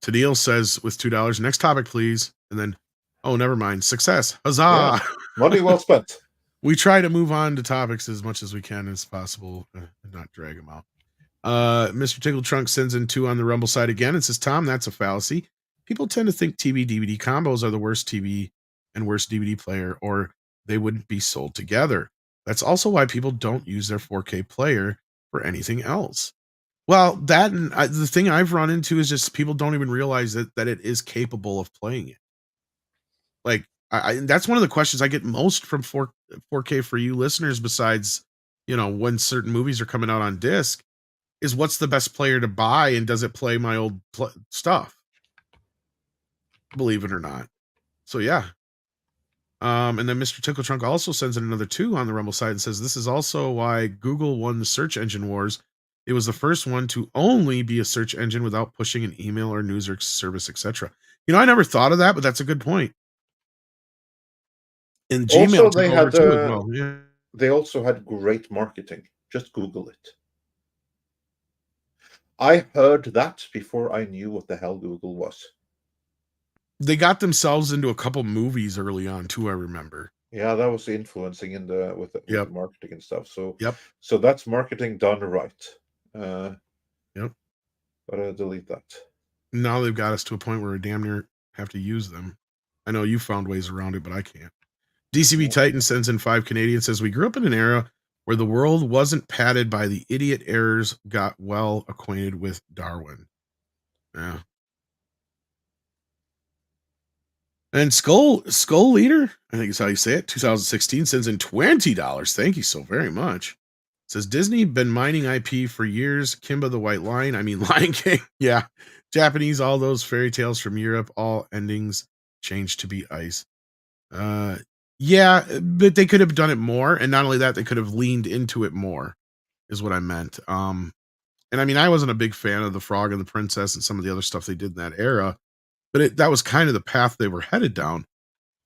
Tadil says with $2, next topic, please. And then, oh, never mind. Success. Huzzah. Yeah. Money well spent. We try to move on to topics as much as we can as possible and not drag them out. Mr. Tickle Trunk sends in 2 on the Rumble side again. It says, Tom, that's a fallacy. People tend to think TV DVD combos are the worst TV and worst DVD player, or they wouldn't be sold together. That's also why people don't use their 4K player for anything else. Well, that and the thing I've run into is just people don't even realize that it is capable of playing it. Like, that's one of the questions I get most from 4K for you listeners, besides, when certain movies are coming out on disc, is what's the best player to buy, and does it play my old stuff? Believe it or not. So, yeah. And then Mr. Tickle Trunk also sends in another 2 on the Rumble side and says, this is also why Google won the search engine wars. It was the first one to only be a search engine without pushing an email or news or service, etc. I never thought of that, but that's a good point. And Gmail also, they had too as well. Yeah. They also had great marketing. Just Google it. I heard that before I knew what the hell Google was. They got themselves into a couple movies early on too, I remember. Yeah, that was influencing with the marketing and stuff. So so that's marketing done right. But delete that. Now they've got us to a point where we damn near have to use them. I know you found ways around it, but I can't. DCB Titan sends in 5 Canadian, says, we grew up in an era where the world wasn't padded by the idiot errors, got well acquainted with Darwin. Yeah. And Skull Leader, I think is how you say it, 2016, sends in $20. Thank you so very much. Says, Disney been mining IP for years. Kimba the White Lion, Lion King. Yeah. Japanese, all those fairy tales from Europe, all endings changed to be ice. Yeah, but they could have done it more. And not only that, they could have leaned into it more, is what I meant. And I wasn't a big fan of The Frog and the Princess and some of the other stuff they did in that era, but that was kind of the path they were headed down.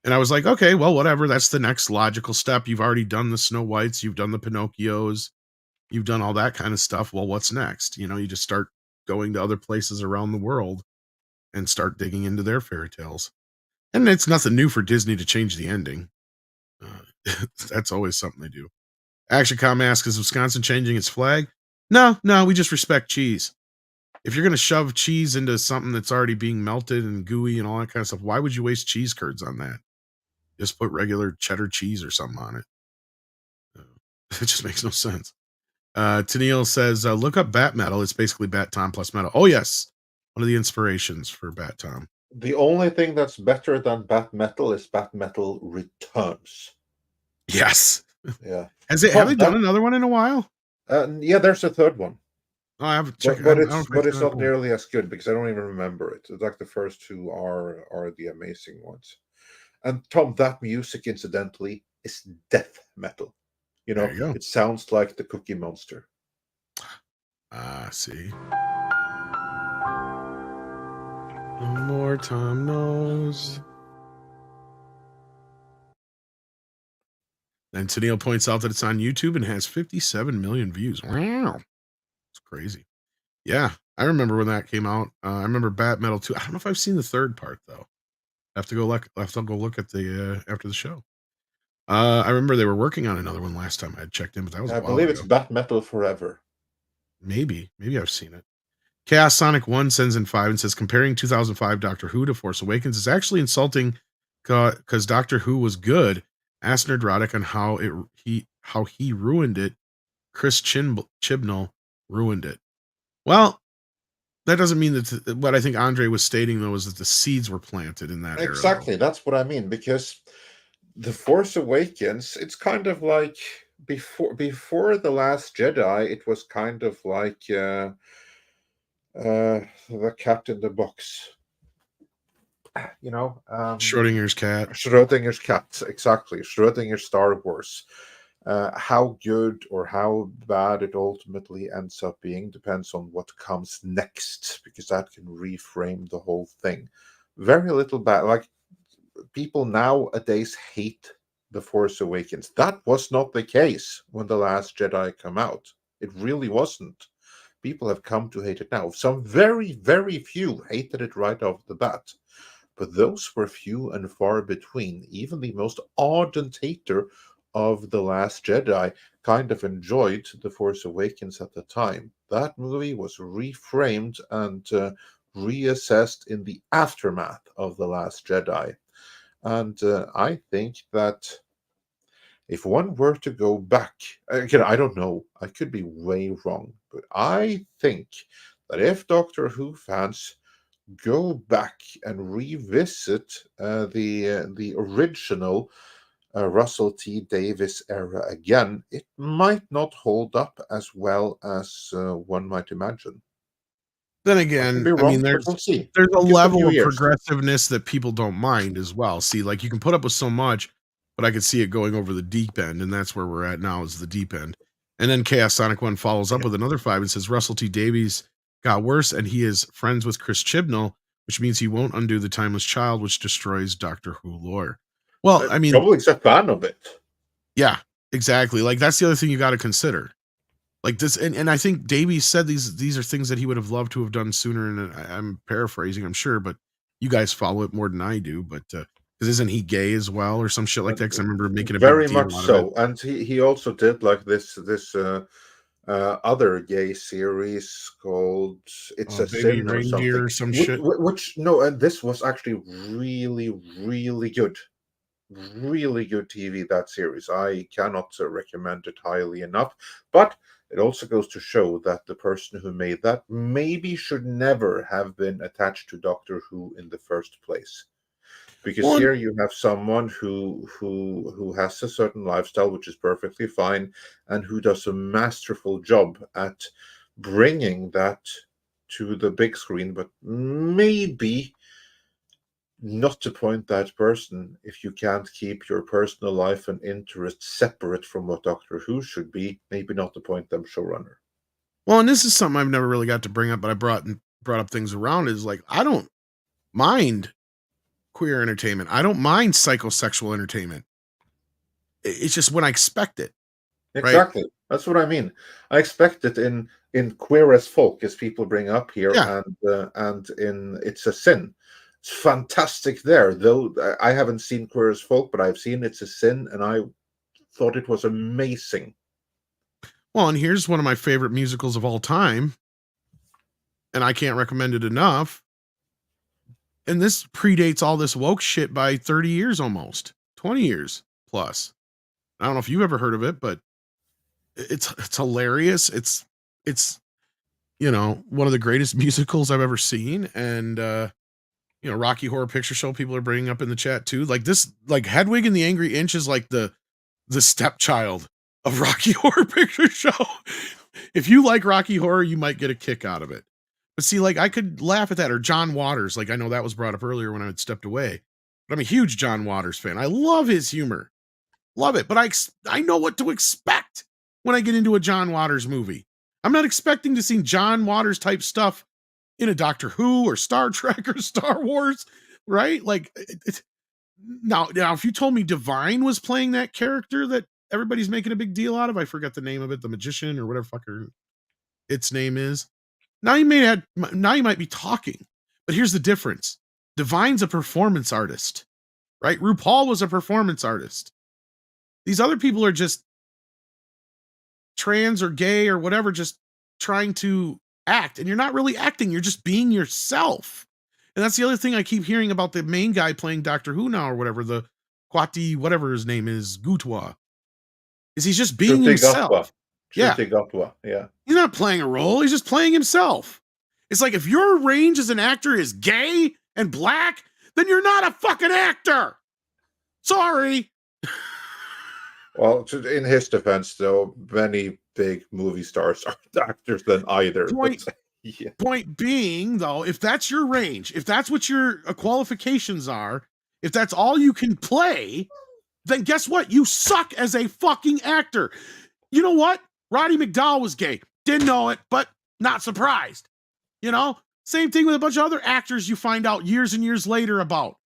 And I was like, okay, well, whatever. That's the next logical step. You've already done the Snow Whites. You've done the Pinocchios. You've done all that kind of stuff. Well, what's next? You just start going to other places around the world and start digging into their fairy tales. And it's nothing new for Disney to change the ending. That's always something they do. ActionCom asks, is Wisconsin changing its flag? No, we just respect cheese. If you're going to shove cheese into something that's already being melted and gooey and all that kind of stuff, why would you waste cheese curds on that? Just put regular cheddar cheese or something on it. It just makes no sense. Tennille says, look up Bat Metal. It's basically Bat Tom plus metal. Oh, yes. One of the inspirations for Bat Tom. The only thing that's better than Bat Metal is Bat Metal Returns. Yes. Yeah. Have they done another one in a while? Yeah, there's a third one. Oh, I haven't checked. But it's not nearly as good because I don't even remember it. It's like the first 2 are the amazing ones. And Tom, that music, incidentally, is death metal. It sounds like the Cookie Monster. See. The more Tom knows. And Tennille points out that it's on YouTube and has 57 million views. Wow. It's crazy. Yeah, I remember when that came out. I remember Bat Metal 2. I don't know if I've seen the third part, though. I have to go look at the after the show. I remember they were working on another one last time I had checked in, but that was a I while believe ago. it's Bat Metal Forever. Maybe I've seen it. Chaos Sonic 1 sends in 5 and says comparing 2005 Doctor Who to Force Awakens is actually insulting because Doctor Who was good. Ask Nerdrotic on how he ruined it. Chris Chibnall ruined it. Well, that doesn't mean that what I think Andre was stating, though, is that the seeds were planted in that era. Exactly, that's what I mean, because The Force Awakens, it's kind of like before The Last Jedi, it was kind of like the cat in the box. You know, Schrodinger's cat. Schrodinger's cat, exactly. Schrodinger's Star Wars. How good or how bad it ultimately ends up being depends on what comes next, because that can reframe the whole thing. Very little bad. Like, people nowadays hate The Force Awakens. That was not the case when The Last Jedi came out. It really wasn't. People have come to hate it now. Some very, very few hated it right off the bat. But those were few and far between. Even the most ardent hater of The Last Jedi kind of enjoyed The Force Awakens at the time. That movie was reframed and reassessed in the aftermath of The Last Jedi. And I think that if one were to go back, again, I don't know, I could be way wrong, but I think that if Doctor Who fans go back and revisit the original Russell T Davies era again, it might not hold up as well as one might imagine. Then I could again, be I wrong, mean, but we'll see. there's a Give it a level few of years. progressiveness that people don't mind as well. See, like you can put up with so much, but I could see it going over the deep end, and that's where we're at now is the deep end. And then Chaos Sonic 1 follows up with another 5 and says Russell T Davies got worse, and he is friends with Chris Chibnall, which means he won't undo the Timeless Child, which destroys Doctor Who lore. Well, I mean, Probably's a fan of it. yeah, exactly. Like that's the other thing you got to consider. Like this, and I think Davies said these are things that he would have loved to have done sooner. And I'm paraphrasing, I'm sure, but you guys follow it more than I do. But because isn't he gay as well, or some shit like that? Because I remember making a Very big deal much out so. of it. And he also did like this other gay series called It's a Baby Sin or Reindeer something. or some shit. Which no, and this was actually really, really good. Really good TV, that series. I cannot recommend it highly enough. But it also goes to show that the person who made that maybe should never have been attached to Doctor Who in the first place. Because Well, here you have someone who has a certain lifestyle, which is perfectly fine, and who does a masterful job at bringing that to the big screen, but maybe not to point that person if you can't keep your personal life and interests separate from what Doctor Who should be, maybe not to point them showrunner. well, and this is something I've never really got to bring up, but I brought up things around is like I don't mind queer entertainment. I don't mind psychosexual entertainment. It's just when I expect it. Exactly. Right? That's what I mean. I expect it in Queer as Folk, as people bring up here, Yeah. and in It's a Sin. It's fantastic there. Though I haven't seen Queer as Folk, but I've seen It's a Sin, and I thought it was amazing. Well, and here's one of my favorite musicals of all time, and I can't recommend it enough. And this predates all this woke shit by 30 years almost, 20 years plus. I don't know if you've ever heard of it, but it's hilarious. It's one of the greatest musicals I've ever seen. And Rocky Horror Picture Show people are bringing up in the chat too. Like this, like Hedwig and the Angry Inch is like the stepchild of Rocky Horror Picture Show. If you like Rocky Horror, you might get a kick out of it. But see, like I could laugh at that, or John Waters. Like I know that was brought up earlier when I had stepped away, but I'm a huge John Waters fan. I love his humor, love it. But I know what to expect when I get into a John Waters movie. I'm not expecting to see John Waters type stuff in a Doctor Who or Star Trek or Star Wars, right? Like, now, if you told me Divine was playing that character that everybody's making a big deal out of, I forgot the name of it, the magician or whatever fucker its name is. Now you might be talking, but here's the difference. Divine's a performance artist, right? RuPaul was a performance artist. These other people are just trans or gay or whatever, just trying to act, and you're not really acting. You're just being yourself. And that's the other thing I keep hearing about the main guy playing Doctor Who now or whatever, the Kwati, whatever his name is, Gutwa, is he's just being himself. Gutwa, yeah. He's not playing a role. He's just playing himself. It's like, if your range as an actor is gay and black, then you're not a fucking actor. Sorry. Well, in his defense, though, many big movie stars aren't actors than either. Point being, though, if that's your range, if that's what your qualifications are, if that's all you can play, then guess what? You suck as a fucking actor. You know what? Roddy McDowell was gay. Didn't know it, but not surprised. You know? Same thing with a bunch of other actors you find out years and years later about.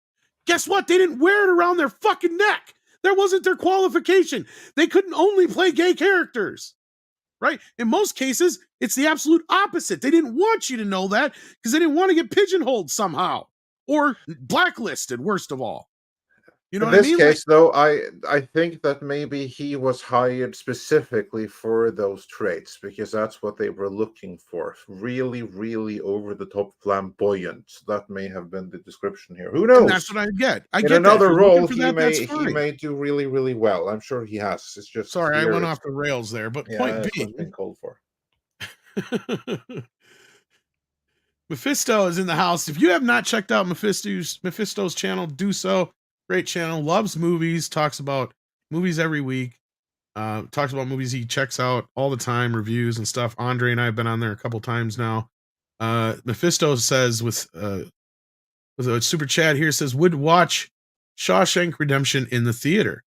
Guess what? They didn't wear it around their fucking neck. That wasn't their qualification. They couldn't only play gay characters, right? In most cases, it's the absolute opposite. They didn't want you to know that because they didn't want to get pigeonholed somehow or blacklisted, worst of all. You know in what this I mean? case, though, I think that maybe he was hired specifically for those traits because that's what they were looking for. Really, really over the top flamboyant. That may have been the description here. Who knows? And that's what I get. In another role, he may do really, really well. I'm sure he has. It's just sorry, I went off the rails there, but point being, been called for. Mephisto is in the house. If you have not checked out Mephisto's channel, do so. Great channel, loves movies, talks about movies every week, talks about movies he checks out all the time, reviews and stuff. Andre and I have been on there a couple times now. Mephisto says with a super chat here, says would watch Shawshank Redemption in the theater.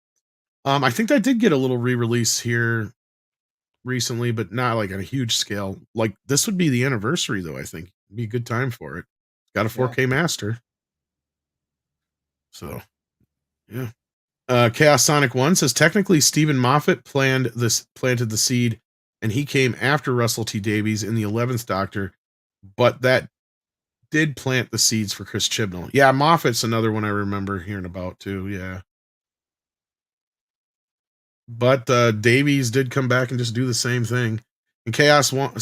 I think that did get a little re-release here recently, but not like on a huge scale. Like this would be the anniversary though. I think it'd be a good time for it. Got a 4K master. So yeah. Chaos Sonic 1 says technically Stephen Moffat planted the seed and he came after Russell T Davies in the 11th Doctor, but that did plant the seeds for Chris Chibnall. Yeah, Moffat's another one I remember hearing about too. Yeah. But Davies did come back and just do the same thing. And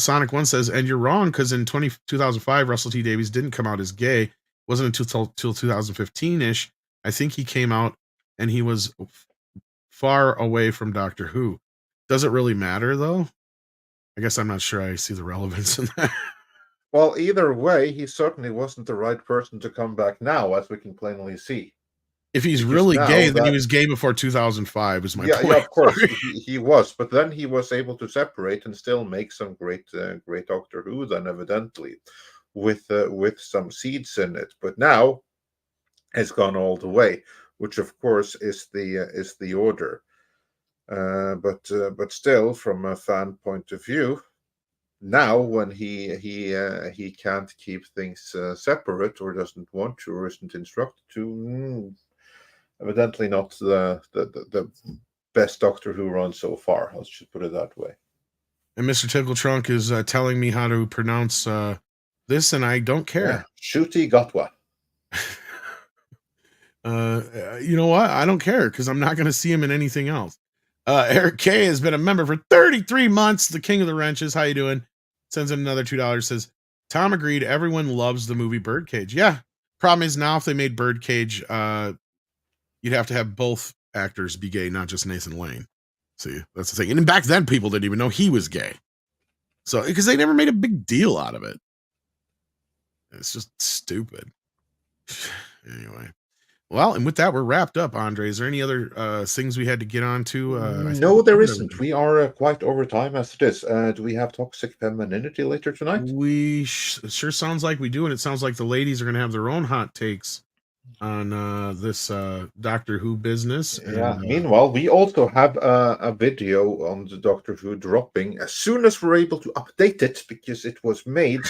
Sonic 1 says, and you're wrong, because in 2005, Russell T Davies didn't come out as gay. It wasn't until 2015-ish. I think he came out and he was far away from Doctor Who. Does it really matter, though? I guess I'm not sure I see the relevance in that. Well, either way, he certainly wasn't the right person to come back now, as we can plainly see. If he's really gay, then he was gay before 2005, is my point. Yeah, of course, he was. But then he was able to separate and still make some great Doctor Who, then evidently, with some seeds in it. But now, it's gone all the way, which of course is the order. But still, from a fan point of view, now when he can't keep things separate or doesn't want to or isn't instructed to, evidently not the best Doctor Who run so far. Let's just put it that way. And Mr. Tickle Trunk is telling me how to pronounce this, and I don't care. Shooty Gotwa. You know what? I don't care because I'm not going to see him in anything else. Eric K has been a member for 33 months. The king of the wrenches. How you doing? Sends in another $2. Says Tom agreed. Everyone loves the movie Birdcage. Yeah. Problem is now if they made Birdcage, you'd have to have both actors be gay, not just Nathan Lane. See, that's the thing. And back then, people didn't even know he was gay. So because they never made a big deal out of it. It's just stupid. Anyway. Well, and with that, we're wrapped up, Andre. Is there any other things we had to get on to? No, there isn't. We are quite over time as it is. Do we have Toxic Femininity later tonight? We sure sounds like we do, and it sounds like the ladies are going to have their own hot takes on this Doctor Who business. Yeah. And, meanwhile, we also have a video on the Doctor Who dropping as soon as we're able to update it, because it was made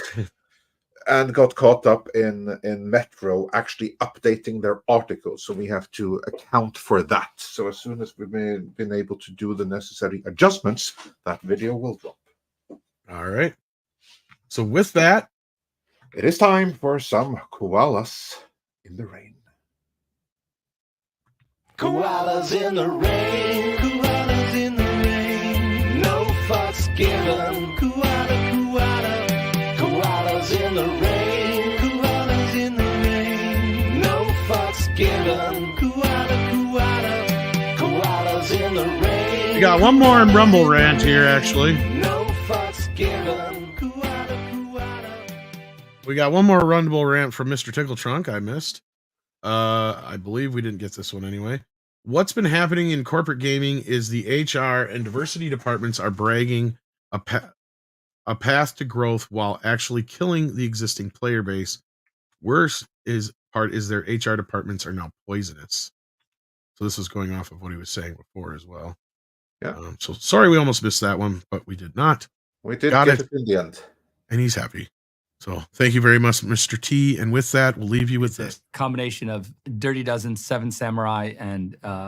and got caught up in Metro actually updating their articles. So we have to account for that. So as soon as we've been able to do the necessary adjustments, that video will drop. All right. So with that, it is time for some koalas in the rain. Koalas in the rain, koalas in the rain, no fucks given. Koala, koalas in the rain, koalas in the rain, no fucks given. Koala, koalas in the rain. we got one more Rumble rant here, actually. No fucks given. We got one more Rumble rant from Mr. Tickle Trunk I missed. I believe we didn't get this one anyway. What's been happening in corporate gaming is the HR and diversity departments are bragging a path to growth while actually killing the existing player base. Worse is their HR departments are now poisonous. So this was going off of what he was saying before as well. Yeah. So sorry we almost missed that one, but we did not. We did get it in the end. And he's happy. So thank you very much, Mr. T. And with that, we'll leave you with this combination of Dirty Dozen, Seven Samurai, and